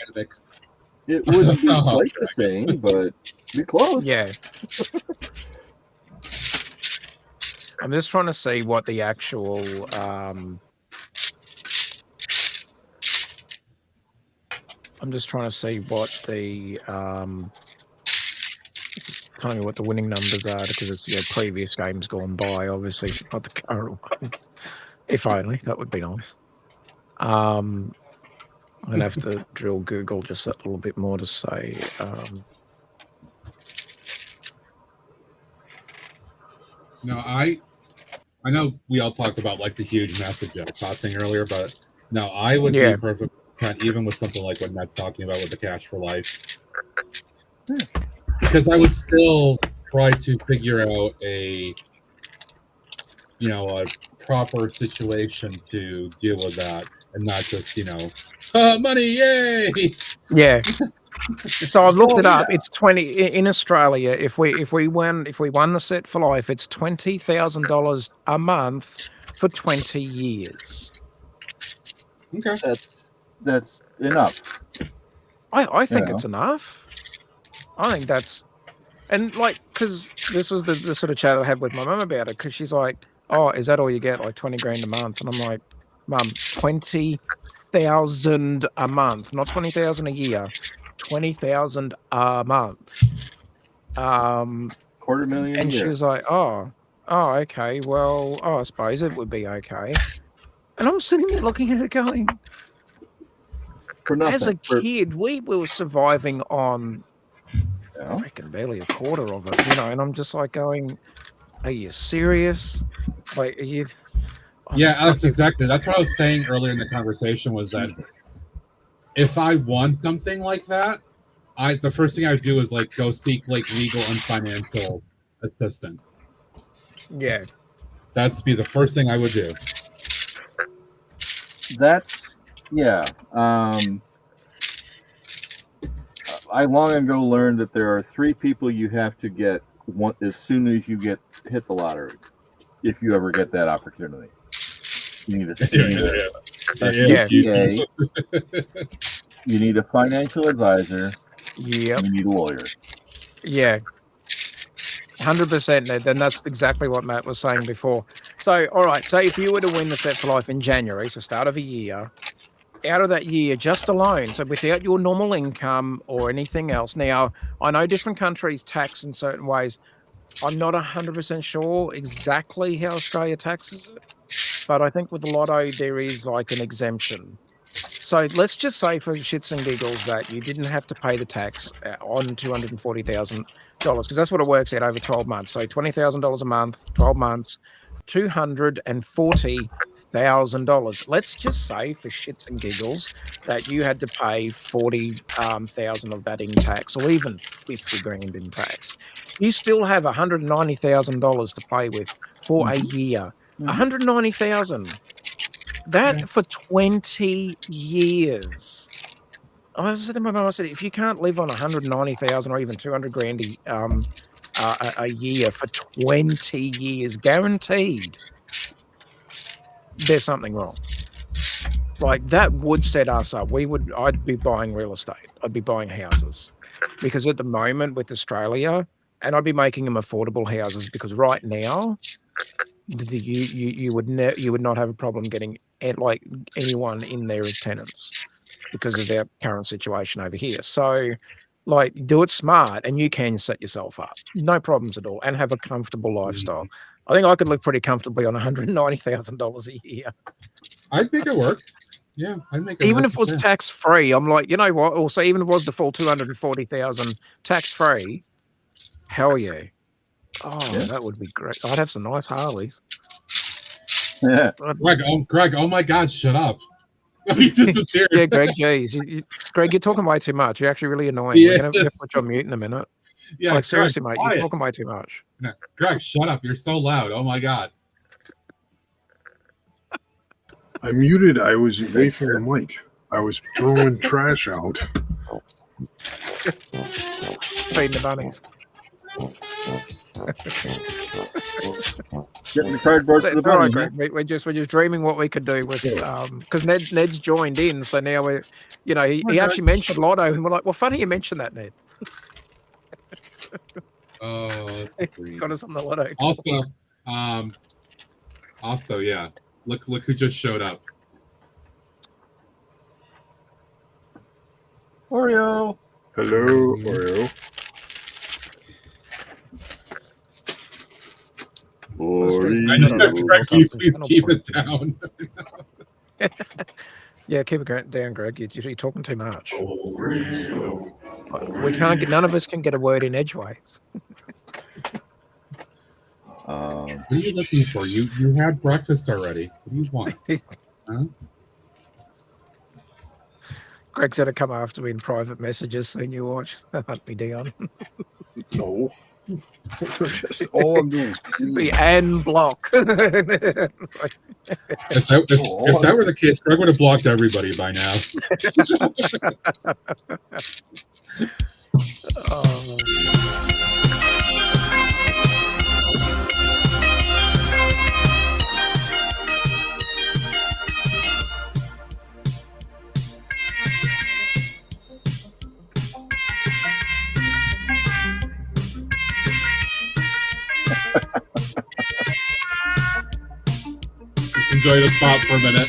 it wouldn't be quite the same, but Be close. Yeah. I'm just trying to see what the actual I'm just trying to see what the just tell me what the winning numbers are, because it's previous games gone by, obviously, not the current one. If only, that would be nice. I'm gonna have to drill Google just that little bit more to say. No, I know we all talked about like the huge massive jackpot thing earlier, but no, I would be perfect even with something like what Matt's talking about with the cash for life. Because I would still try to figure out a proper situation to deal with that, and not just money, yay! Yeah. So I've looked it up. It's 20 in Australia. If we won the set for life, it's $20,000 a month for 20 years. Okay, that's enough. I think it's enough. I think that's, and like, because this was the sort of chat I had with my mum about it, because she's like, "Oh, is that all you get? Like 20 grand a month?" And I'm like, "Mum, 20,000 a month, not 20,000 a year. 20,000 a month." $250,000 and a she year. was like, oh, okay, well, I suppose it would be okay. And I'm sitting there looking at it going, for nothing. As a kid, we were surviving on I reckon barely a quarter of it, and I'm just like going, are you serious? Like, are you? Yeah, Alex, exactly. That's what I was saying earlier in the conversation, was that if I won something like that, the first thing I would do is like go seek like legal and financial assistance. Yeah. That'd be the first thing I would do. That's I long ago learned that there are 3 people you have to get as soon as you hit the lottery, if you ever get that opportunity. You need a CPA, you need a financial advisor, you need a lawyer. Yeah. 100%, Ned. Then that's exactly what Matt was saying before. So, all right. So, if you were to win the set for life in January, so start of a year, out of that year, just alone, so without your normal income or anything else. Now, I know different countries tax in certain ways. I'm not 100% sure exactly how Australia taxes it, but I think with the lotto, there is like an exemption. So let's just say for shits and giggles that you didn't have to pay the tax on $240,000, because that's what it works out over 12 months. So $20,000 a month, 12 months, $240,000. Let's just say for shits and giggles that you had to pay 40,000 of that in tax, or even 50 grand in tax. You still have $190,000 to play with for a year. 190,000. That for 20 years. I said to my mum, I said, if you can't live on 190,000 or even 200 grand a year for 20 years, guaranteed, there's something wrong. Like, that would set us up. I'd be buying real estate. I'd be buying houses, because at the moment with Australia, and I'd be making them affordable houses, because right now, you would not have a problem getting like anyone in there as tenants because of our current situation over here. So, like, do it smart, and you can set yourself up, no problems at all, and have a comfortable lifestyle. I think I could live pretty comfortably on $190,000 a year. I'd make it work. Yeah, I'd make it even work. if it was tax free. I'm like, you know what? Also, even if it was the full 240,000 tax free, hell yeah. Oh, that would be great. I'd have some nice Harleys. Yeah. Greg, oh my God, shut up. He disappeared. Yeah, Greg, geez. Greg, you're talking way too much. You're actually really annoying. Yes. We're going to have to put you on mute in a minute. Yeah, like, seriously, Greg, mate, quiet. you're talking way too much. No, Greg, shut up. You're so loud. Oh my God. I muted. I was away from the mic. I was throwing trash out. Feeding the bunnies. Getting the cardboard to the All right, bunny. Greg. We're just dreaming what we could do with because Ned's joined in, so now we're he actually mentioned Lotto, and we're like, well, funny you mentioned that, Ned. Oh, got us on the lotto. Also, yeah. Look who just showed up. Oreo. Hello, Oreo. I know, Greg, can you please keep it down? Yeah, keep it down, Greg. You're talking too much. We can't get. None of us can get a word in edgeways. What are you looking for? You had breakfast already. What do you want? Huh? Greg's going to come after me in private messages soon. You watch. Hunt me down. No. Just all I'm doing is Be and block. If that were the case, Greg would have blocked everybody by now. Just enjoy the spot for a minute.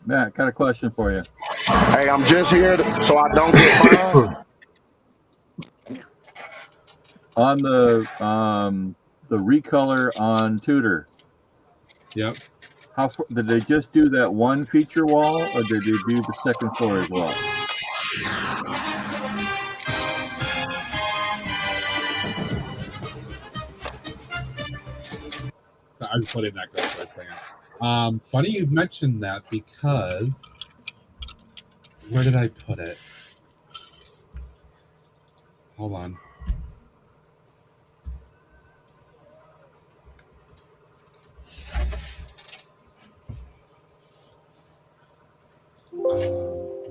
Matt, got a question for you. Hey, I'm just here so I don't get fined. On the recolor on Tudor. Yep. How did they just do that one feature wall, or did they do the second floor as well? I just put in that for a second. Funny you mentioned that because where did I put it? Hold on.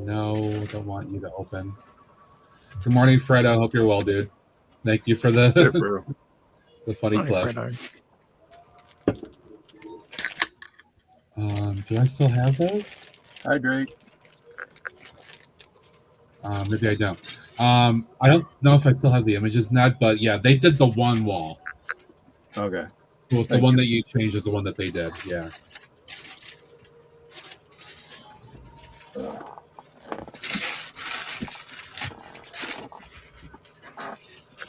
No, don't want you to open. Good morning, Fred. I hope you're well, dude. Thank you for the the funny clips. Do I still have those? Hydrate. Maybe I don't. I don't know if I still have the images, Ned, but yeah, they did the one wall. Okay. Well, the one that you changed is the one that they did. Yeah.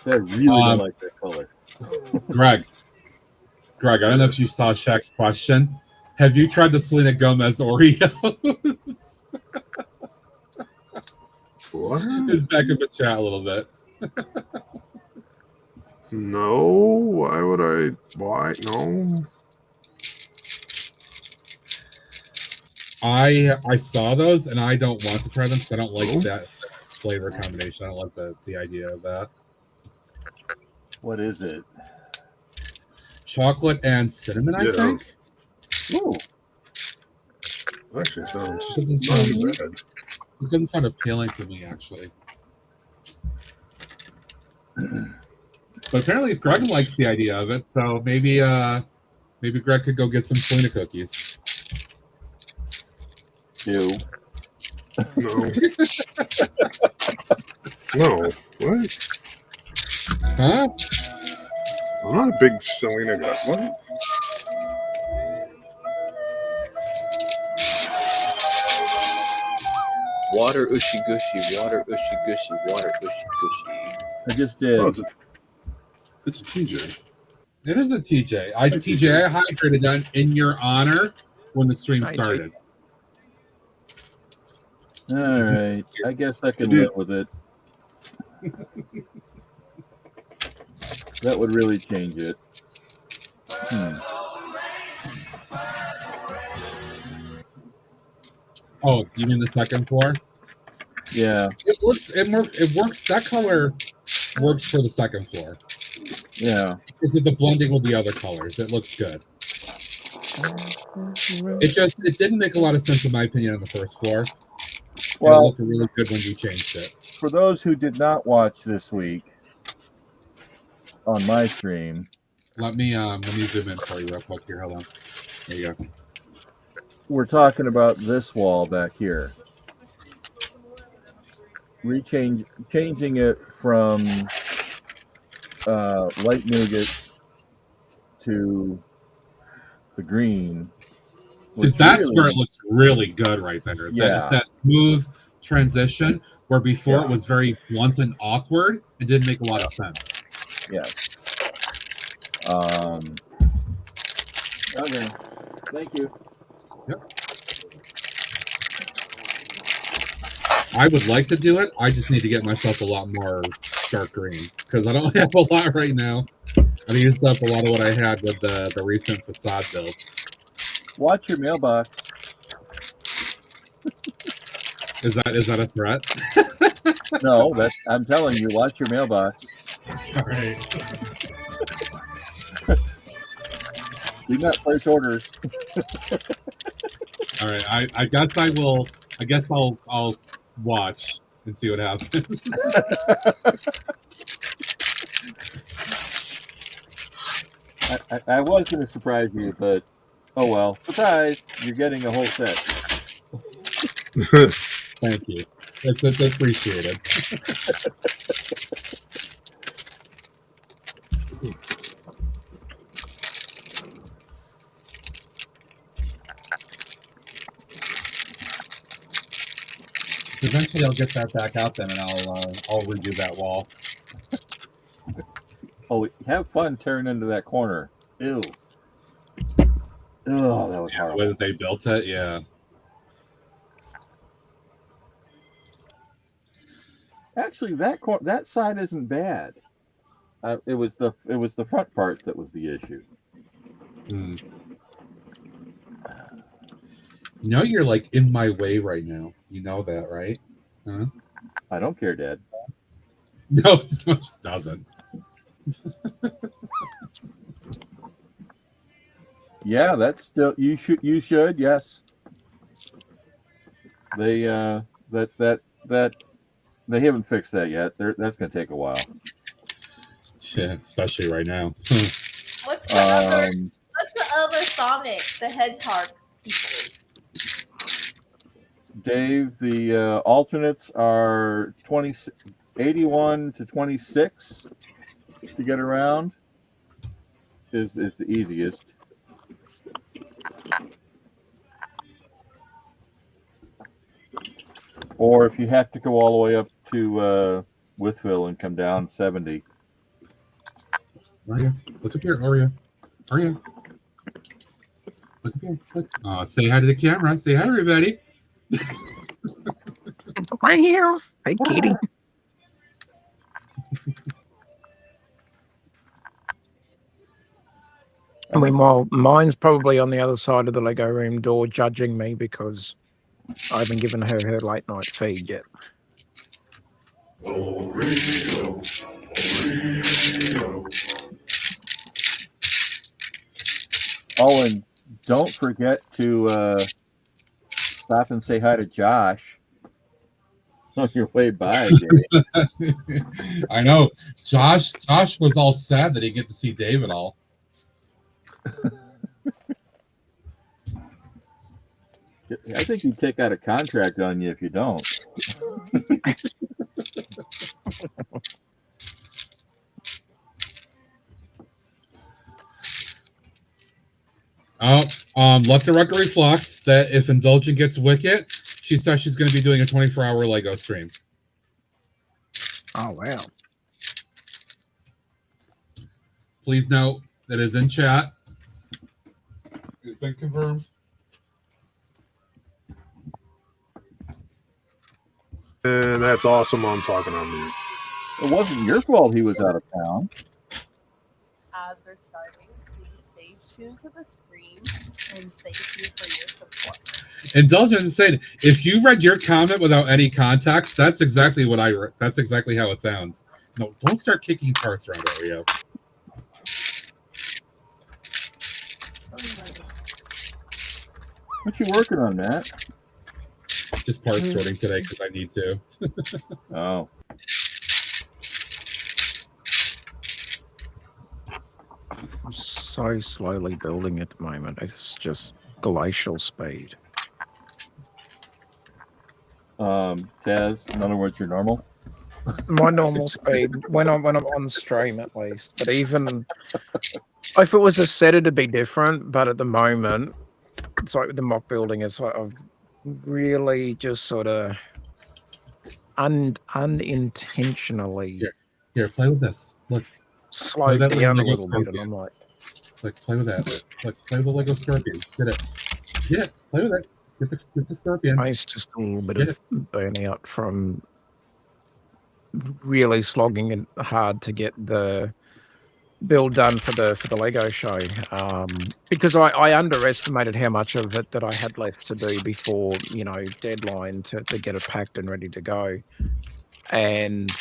I really don't like that color. Greg, I don't know if you saw Shaq's question. Have you tried the Selena Gomez Oreos? What? It's back in the chat a little bit. No. Why would I? Why? No. I saw those and I don't want to try them because I don't like that flavor combination. I don't like the idea of that. What is it? Chocolate and cinnamon, I think. Ooh. Actually, sounds It doesn't sound appealing to me, actually. But apparently Greg likes the idea of it, so maybe Greg could go get some Selena cookies. Ew. No. No. What? Huh? I'm not a big Selena guy. What? Water ushy gushy, water ushy gushy, water ushy gushy. I just did. Oh, it's a TJ. It is a TJ. I hydrated that in your honor when the stream started. All right. I guess I can live with it. That would really change it. Oh, you mean the second floor? Yeah. It works. It works. That color works for the second floor. Yeah. Because of the blending with the other colors, it looks good. It didn't make a lot of sense in my opinion on the first floor. Well, it looked really good when you changed it. For those who did not watch this week on my stream, let me zoom in for you real quick here. Hold on. There you go. We're talking about this wall back here. Changing it from light nougat to the green. See, that's where it looks really good right there. Yeah. That smooth transition where before it was very blunt and awkward. It didn't make a lot of sense. Yes. Okay. Thank you. Yep. I would like to do it. I just need to get myself a lot more dark green because I don't have a lot right now. I've used up a lot of what I had with the recent facade build. Watch your mailbox. Is that a threat? No, I'm telling you, watch your mailbox. All right. Do not place orders. All right. I guess I will. I guess I'll watch and see what happens. I was going to surprise you, but oh well. Surprise! You're getting a whole set. Thank you. That's appreciated. Eventually, I'll get that back out then, and I'll redo that wall. Oh, have fun tearing into that corner. Ew. Oh, that was horrible. The way that they built it, yeah. Actually, that side isn't bad. It was the front part that was the issue. You know you're like in my way right now. You know that, right? Huh? I don't care, Dad. No, it doesn't. Yeah, that's still you should yes. They they haven't fixed that yet. That's going to take a while. Yeah, especially right now. What's the other Sonic the Hedgehog pieces? Dave, the alternates are 81 to 26 to get around is the easiest. Or if you have to go all the way up to Withville and come down 70. Aria, look up here, Aria. Look up here. Look. Say hi to the camera. Say hi, everybody. Right here. Hey, kitty. I mean, well, mine's probably on the other side of the Lego room door judging me because I haven't given her late night feed yet. Oh, and don't forget to stop and say hi to Josh on your way by. I know. Josh was all sad that he didn't get to see Dave at all. I think he'd take out a contract on you if you don't. Let the record reflect that if Indulgent gets Wicket, she says she's going to be doing a 24-hour Lego stream. Oh, wow. Please note that is in chat. It's been confirmed. And that's awesome. I'm talking on mute. It wasn't your fault he was out of town. Ads are starting. Please stay tuned to the stream, and thank you for your support. Indulgence is saying, if you read your comment without any context, that's exactly what I read. That's exactly how it sounds. No, don't start kicking parts around, Oreo. What you working on, Matt? Just part sorting today because I need to. Oh. I'm so slowly building at the moment. It's just glacial speed. Taz, in other words, you're normal? My normal speed when I'm on stream at least. But even if it was a set, it'd be different. But at the moment, it's like with the mock building, it's like I've really just sort of unintentionally Here, play with this. Look, slowed play that down a Lego little bit, and Scorpion. I'm like, play with that. Look, play with the Lego Scorpion. Get it. Get it. Play with it. Get the Scorpion. It's just a little bit of burnout from really slogging it hard to get the build done for the Lego show, because I underestimated how much of it that I had left to do before deadline to get it packed and ready to go, and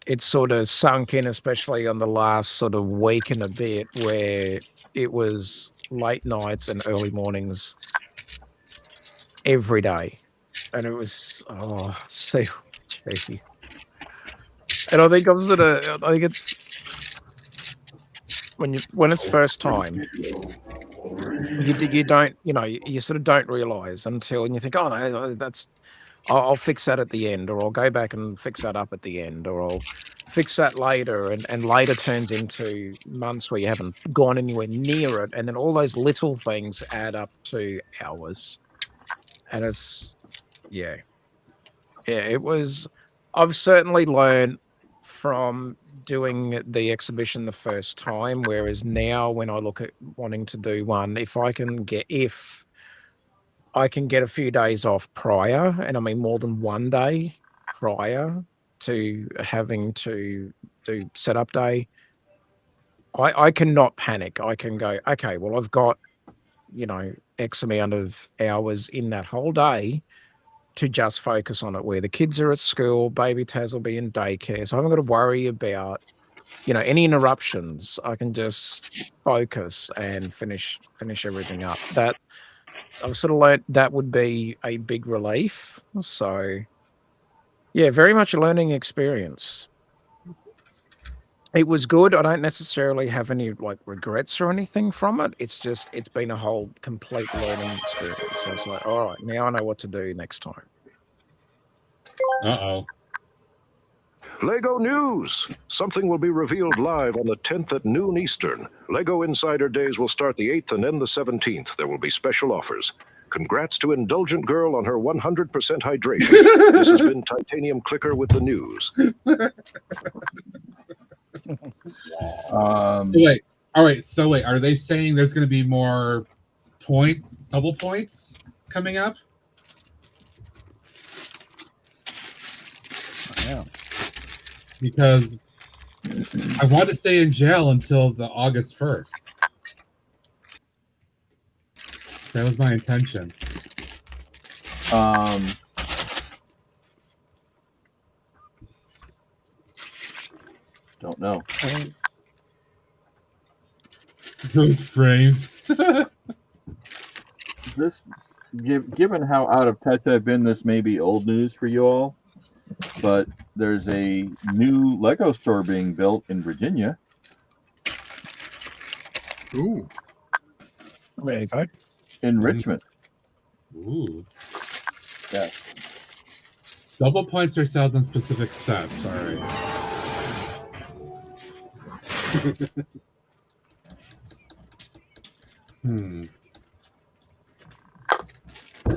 it sort of sunk in, especially on the last sort of week and a bit, where it was late nights and early mornings every day, and it was gee. And I think I think it's when it's first time, you don't you sort of don't realize until you think, oh no, I'll fix that at the end, or I'll go back and fix that up at the end, or I'll fix that later, and later turns into months where you haven't gone anywhere near it, and then all those little things add up to hours, and it's it was. I've certainly learned from doing the exhibition the first time, whereas now when I look at wanting to do one, if I can get a few days off prior, and I mean more than one day prior to having to do setup day, I cannot panic. I can go, okay, well, I've got X amount of hours in that whole day to just focus on it, where the kids are at school, baby Taz will be in daycare, so I haven't got to worry about any interruptions. I can just focus and finish everything up. That I've sort of learned that would be a big relief. So yeah, very much a learning experience. It was good. I don't necessarily have any regrets or anything from it. It's been a whole complete learning experience. So it's like, all right, now I know what to do next time. Uh-oh. Lego News! Something will be revealed live on the 10th at noon Eastern. Lego Insider Days will start the 8th and end the 17th. There will be special offers. Congrats to Indulgent Girl on her 100% hydration. This has been Titanium Clicker with the news. So wait, are they saying there's going to be more double points coming up? Yeah. Because I want to stay in jail until the August 1st. That was my intention. Don't know. Those frames. Given how out of touch I've been, this may be old news for you all, but there's a new Lego store being built in Virginia. Ooh. There you go. In Richmond. Ooh. Yeah. Double points are sales on specific sets. All right.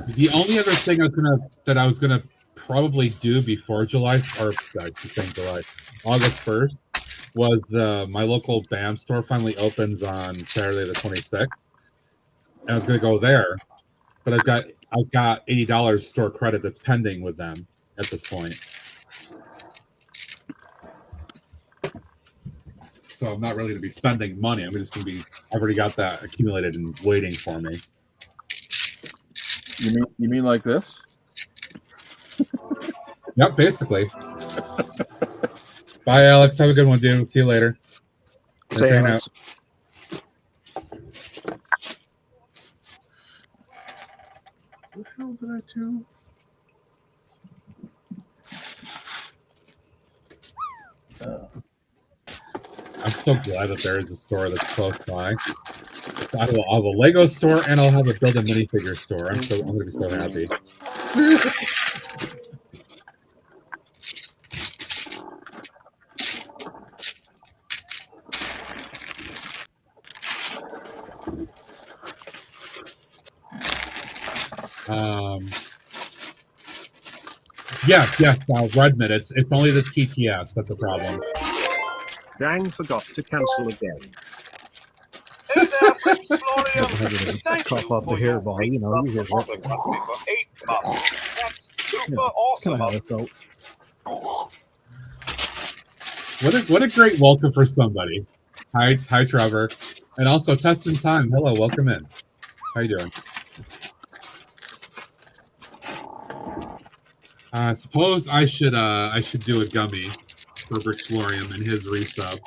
The only other thing I was gonna probably do before August 1st was my local BAM store finally opens on Saturday the 26th. And I was gonna go there, but I've got $80 store credit that's pending with them at this point. so I'm not really going to be spending money. I'm just going to be. I've already got that accumulated and waiting for me. You mean like this? Yep, basically. Bye, Alex. Have a good one, dude. See you later. See you, Alex. What the hell did I do? I'm so glad that there is a store that's close by. I'll have a Lego store and I'll have a build a minifigure store. I'm going to be so happy. Yes, Redmond. It's only the TTS that's a problem. Dang, forgot to cancel again. Cough off the hairball, you know, you hear what? That's super awesome. Kind of how I felt. What a great welcome for somebody. Hi, Trevor, and also Testing Time. Hello, welcome in. How you doing? I suppose I should do a gummy for Brookstream and his resub.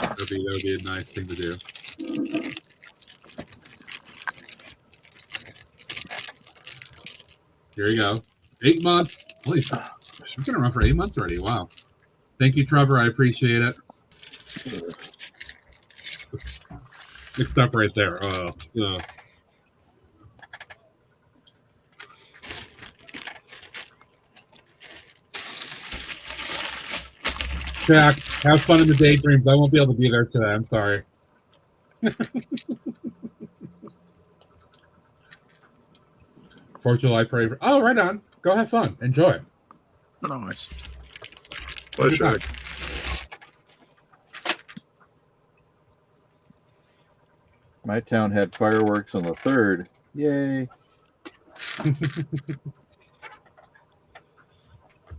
That would be a nice thing to do. Here you go. 8 months. Holy shit. We've been around for 8 months already. Wow. Thank you, Trevor. I appreciate it. Except right there. Jack, have fun in the daydreams. I won't be able to be there today. I'm sorry. Fourth of July parade. Oh, right on. Go have fun. Enjoy. Nice. Bye, Shaq. My town had fireworks on the 3rd. Yay.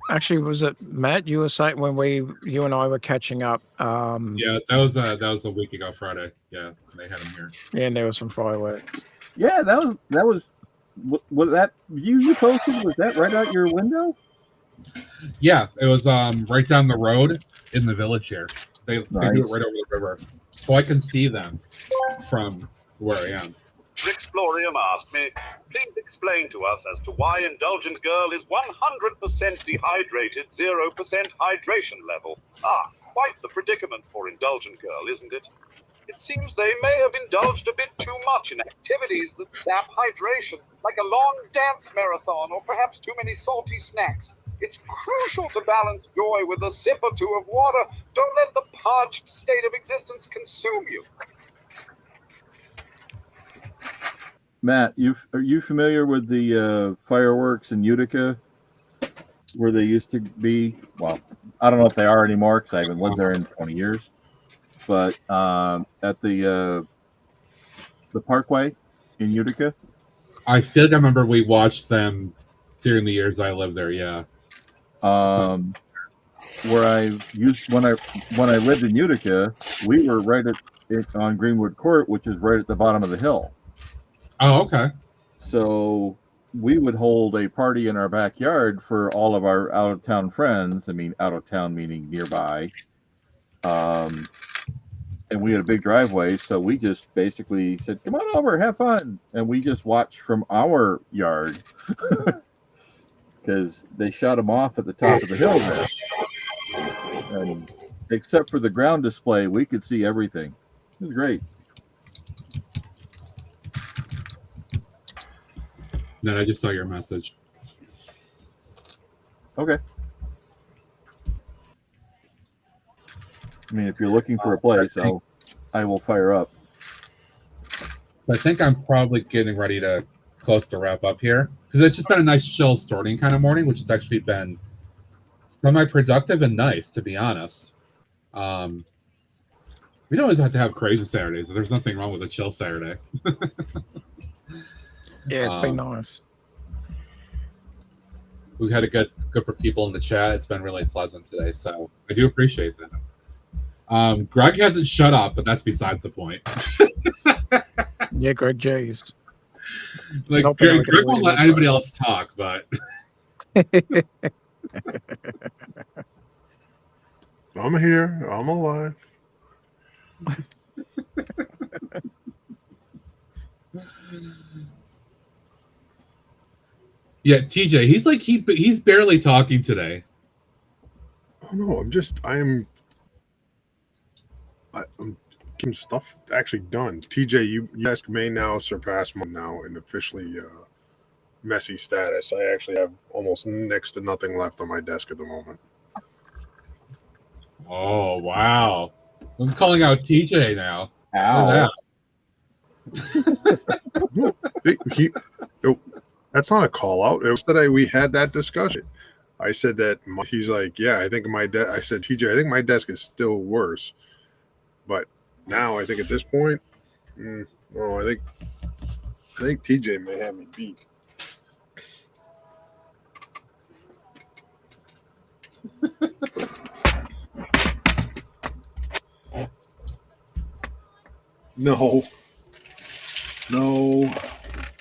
Actually, was it Matt? You were saying when you and I were catching up. Yeah, that was a week ago Friday. Yeah, they had them here. Yeah, and there was some fireworks. Yeah, that was that view you posted. Was that right out your window? Yeah, it was right down the road in the village here. They do it right over the river, so I can see them from where I am. Brixplorium asked me, please explain to us as to why Indulgent Girl is 100% dehydrated, 0% hydration level. Quite the predicament for Indulgent Girl, isn't it? It seems they may have indulged a bit too much in activities that sap hydration, like a long dance marathon or perhaps too many salty snacks. It's crucial to balance joy with a sip or two of water. Don't let the parched state of existence consume you. Matt, are you familiar with the fireworks in Utica where they used to be? Well, I don't know if they are anymore because I haven't lived there in 20 years. But at the Parkway in Utica, I feel like I remember we watched them during the years I lived there. Yeah. Where I used when I lived in Utica, we were right on Greenwood Court, which is right at the bottom of the hill. Oh, okay. So we would hold a party in our backyard for all of our out of town friends. I mean, out of town meaning nearby. And we had a big driveway, so we just basically said, "Come on over, have fun," and we just watched from our yard because they shot them off at the top of the hill there. And except for the ground display, we could see everything. It was great. Then I just saw your message. Okay. I mean, if you're looking for a place, I will fire up. I think I'm probably getting ready to close to wrap up here because it's just been a nice chill starting kind of morning, which has actually been semi-productive and nice, to be honest. We don't always have to have crazy Saturdays. There's nothing wrong with a chill Saturday. Yeah, it's been nice. We had a good group of people in the chat. It's been really pleasant today, so I do appreciate that. Greg hasn't shut up, but that's besides the point. Yeah, Greg J's. Like Greg won't let anybody else talk, but I'm here. I'm alive. yeah, TJ, he's like he's barely talking today. Oh no, I'm getting stuff actually done. TJ, you desk may now surpass mine now in officially messy status. I actually have almost next to nothing left on my desk at the moment. Oh wow! I'm calling out TJ now. Ow. That's not a call out. It was that we had that discussion. I said that he's like, yeah, I think my desk. I said, TJ, I think my desk is still worse, but now I think at this point, I think TJ may have me beat. No,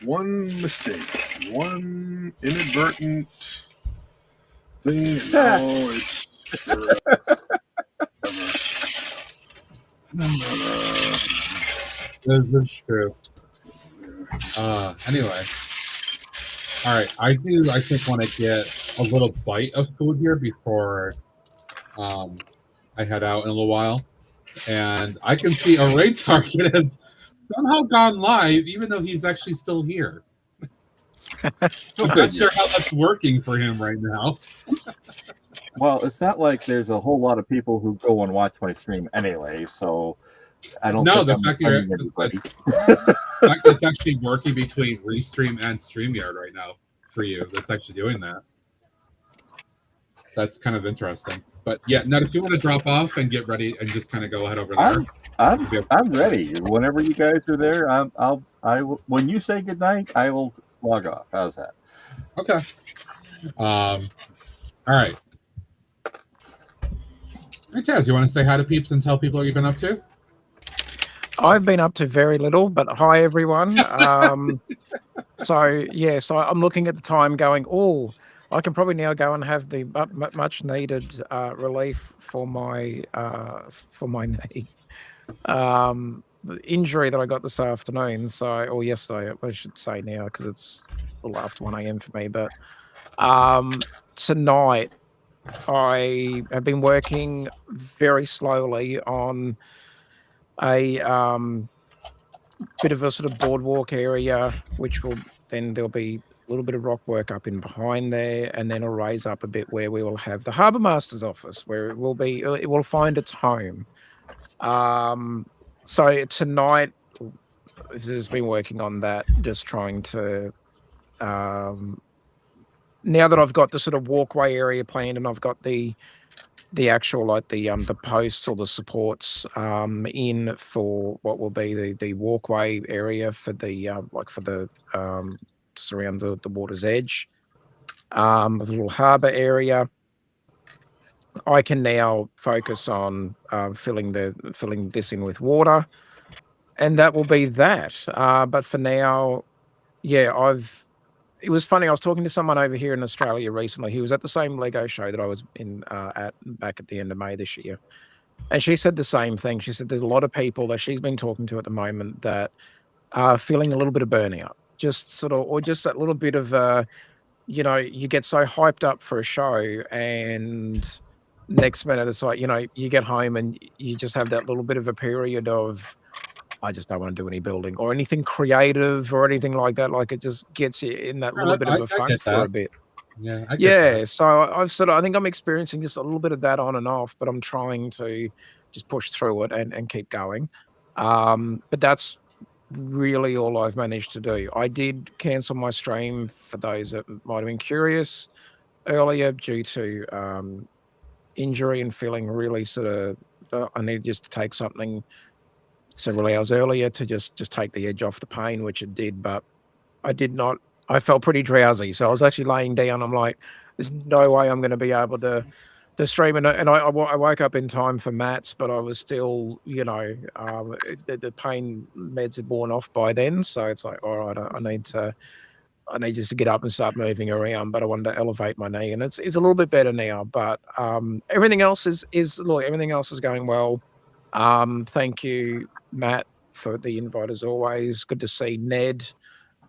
one mistake, one inadvertent thing. No, it's This is true. Anyway, all right. I think want to get a little bite of food here before I head out in a little while. And I can see a raid target has somehow gone live, even though he's actually still here. I'm not sure how that's working for him right now. Well, it's not like there's a whole lot of people who go and watch my stream anyway, so I don't know. The fact that it's actually working between Restream and StreamYard right now for you. That's actually doing that. That's kind of interesting. But yeah, now if you want to drop off and get ready and just kind of go ahead over there. I'm ready. Whenever you guys are there, I will. When you say goodnight, I will log off. How's that? Okay. All right. Hey, Taz, you want to say hi to peeps and tell people what you've been up to? I've been up to very little, but hi everyone. So I'm looking at the time, going, oh, I can probably now go and have the much needed relief for my knee, the injury that I got this afternoon. Or yesterday, I should say now, because it's a little after 1 a.m. for me. But tonight, I have been working very slowly on a bit of a sort of boardwalk area, which there'll be a little bit of rock work up in behind there, and then it'll raise up a bit where we will have the Harbour Master's office, where it will find its home. So tonight, has been working on that, just trying to. Now that I've got the sort of walkway area planned, and I've got the actual the posts or the supports in for what will be the walkway area for the just around the water's edge, a little harbour area. I can now focus on filling this in with water, and that will be that. But for now, yeah, it was funny. I was talking to someone over here in Australia recently. He was at the same Lego show that I was in back at the end of May this year. And she said the same thing. She said there's a lot of people that she's been talking to at the moment that are feeling a little bit of burnout. Just that little bit of, you get so hyped up for a show, and next minute it's like, you get home and you just have that little bit of a period of, I just don't want to do any building or anything creative or anything like that. Like, it just gets you in that little bit of a funk for a bit. Yeah. I get that. So I think I'm experiencing just a little bit of that on and off, but I'm trying to just push through it and keep going. But that's really all I've managed to do. I did cancel my stream, for those that might have been curious, earlier due to injury and feeling really sort of, I needed just to take something several hours earlier to just take the edge off the pain, which it did, but I did not. I felt pretty drowsy, so I was actually laying down. I'm like, there's no way I'm going to be able to the stream, and I woke up in time for Matt's, but I was still, the pain meds had worn off by then. So it's like, all right, I need just to get up and start moving around, but I wanted to elevate my knee, and it's a little bit better now. But everything else is everything else is going well. Thank you, Matt, for the invite as always. Good to see Ned.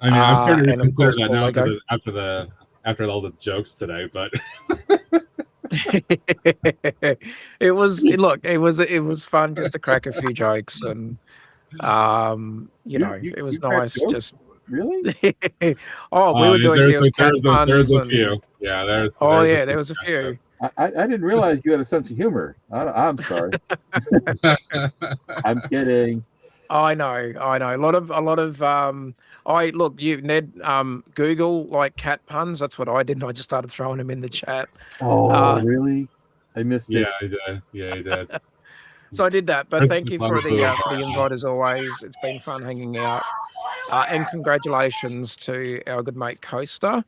I mean, I'm starting to and of consider course that now Lego. after all the jokes today, but it was fun just to crack a few jokes, and it was nice just really. We were doing there's cat puns a and few. Yeah, there was a few. I didn't realize you had a sense of humor. I'm sorry. I'm kidding. I know. A lot of Ned, Google like cat puns. That's what I did. And I just started throwing them in the chat. Oh, really? I missed it. Yeah, I did. Yeah, I did. So I did that. But thank you for the invite as always. It's been fun hanging out. And congratulations to our good mate Coaster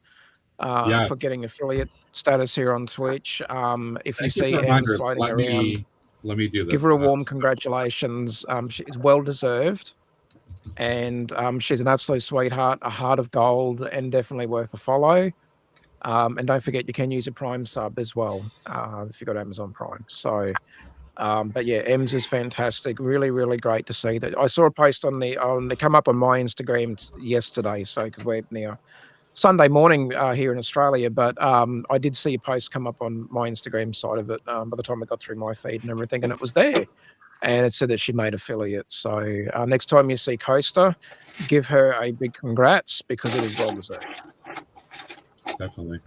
for getting affiliate status here on Twitch. If you see Ems floating around, let me do this. Give her a warm congratulations. It's well deserved, and she's an absolute sweetheart, a heart of gold, and definitely worth a follow. And don't forget, you can use a Prime sub as well if you've got Amazon Prime. So, but yeah, Ems is fantastic. Really, really great to see that. I saw a post they come up on my Instagram yesterday. So because we're near Sunday morning here in Australia, but I did see a post come up on my Instagram side of it by the time it got through my feed and everything, and it was there. And it said that she made affiliate. So next time you see Coaster, give her a big congrats because it is well deserved. Definitely.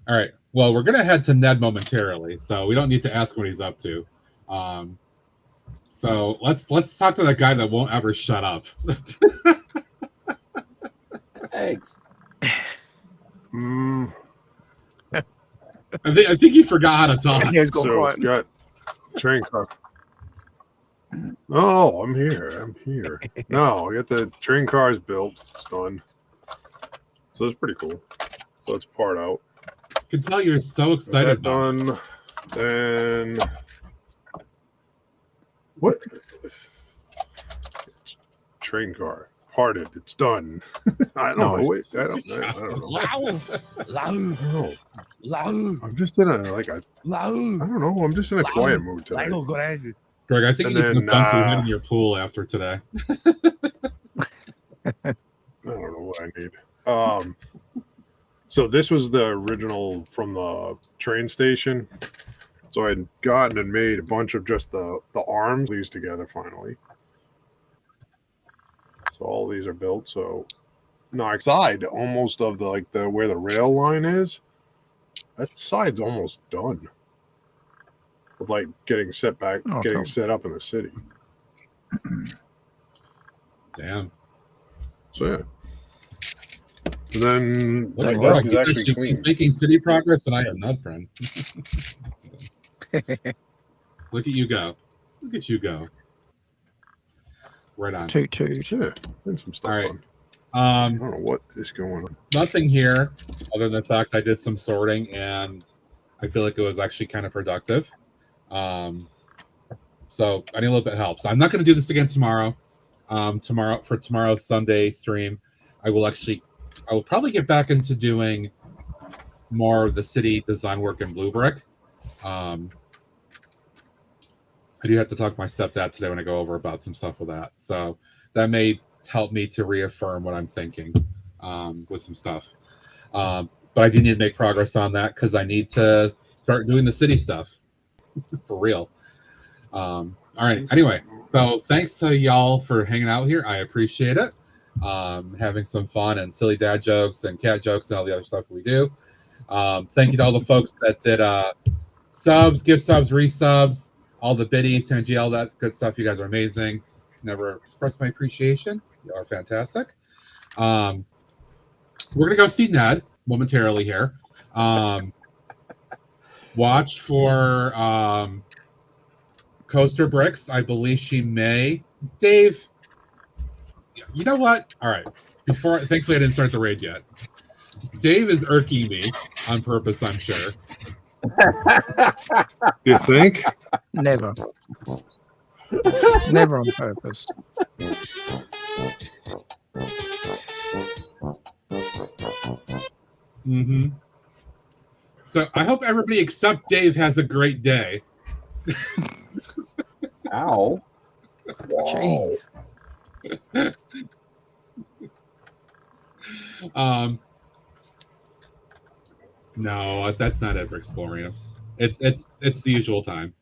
All right. Well, we're going to head to Ned momentarily, so we don't need to ask what he's up to. So let's talk to that guy that won't ever shut up. Thanks. I think you forgot how to talk. So got train car. Oh, I'm here. No, I got the train cars built. It's done. So it's pretty cool. So it's part out. I can tell you're so excited. Done. Then what? Train car. Parted. It's done. I don't know. Wait, I don't know. I'm just in I don't know. I'm just in a quiet mood today. Greg, I think you need to dump your head in your pool after today. I don't know what I need. So this was the original from the train station. So I had gotten and made a bunch of just the arms these together finally. So all these are built. So no, side almost of the where the rail line is. That side's almost done. With getting set back, set up in the city. Damn. So yeah. And then my desk is actually clean. He's making city progress, and I am not, friend. Look at you go. Right on. Toot. Yeah, and some stuff. All right. On. I don't know what is going on. Nothing here, other than the fact I did some sorting, and I feel like it was actually kind of productive. So I need a little bit of help. So I'm not going to do this again tomorrow. For tomorrow's Sunday stream, I will probably get back into doing more of the city design work in Blue Brick. I do have to talk to my stepdad today when I go over about some stuff with that. So that may help me to reaffirm what I'm thinking with some stuff. But I do need to make progress on that because I need to start doing the city stuff for real. All right. Anyway, so thanks to y'all for hanging out here. I appreciate it. Having some fun and silly dad jokes and cat jokes and all the other stuff we do. Thank you to all the folks that did subs, gift subs, resubs, all the biddies, Tangy, all that good stuff. You guys are amazing. Never express my appreciation. You are fantastic. We're gonna go see Ned momentarily here. Watch for Coaster Bricks. I believe she may. Dave, you know what? All right. Thankfully I didn't start the raid yet. Dave is irking me on purpose, I'm sure. You think? Never. Never on purpose. Mm-hmm. So I hope everybody except Dave has a great day. Ow. Wow. Jeez. No, that's not ever exploring. It's the usual time.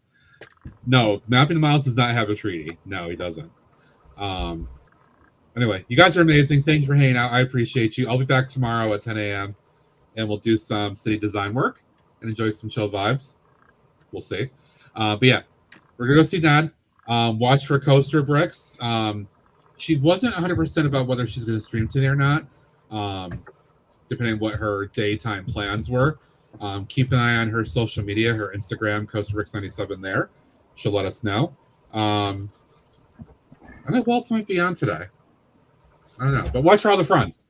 No, Mapping the Miles does not have a treaty. No, he doesn't. Anyway, you guys are amazing. Thank you for hanging out. I appreciate you. I'll be back tomorrow at 10 a.m. and we'll do some city design work and enjoy some chill vibes. We'll see. But yeah, we're gonna go see Dad. Watch for Coaster Bricks. She wasn't 100% about whether she's gonna stream today or not. Depending on what her daytime plans were. Keep an eye on her social media, her Instagram, CoasterBricks97 there. She'll let us know. I know who else might be on today. I don't know, but watch for all the fronts.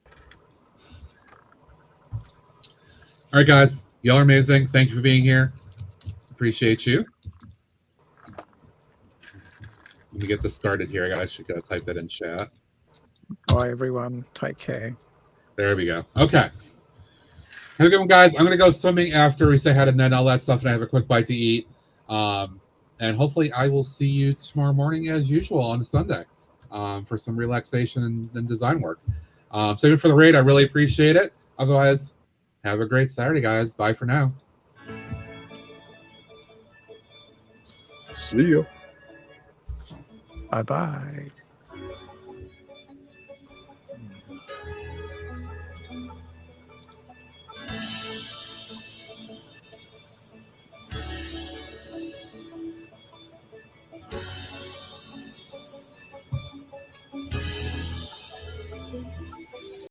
All right, guys. Y'all are amazing. Thank you for being here. Appreciate you. Let me get this started here. I should go type that in chat. Bye, everyone. Take care. There we go. Okay. Have a good one, guys. I'm going to go swimming after we say hi to Ned and all that stuff, and I have a quick bite to eat. And hopefully I will see you tomorrow morning as usual on a Sunday for some relaxation and design work. Save it for the raid. I really appreciate it. Otherwise, have a great Saturday, guys. Bye for now. See you. Bye-bye.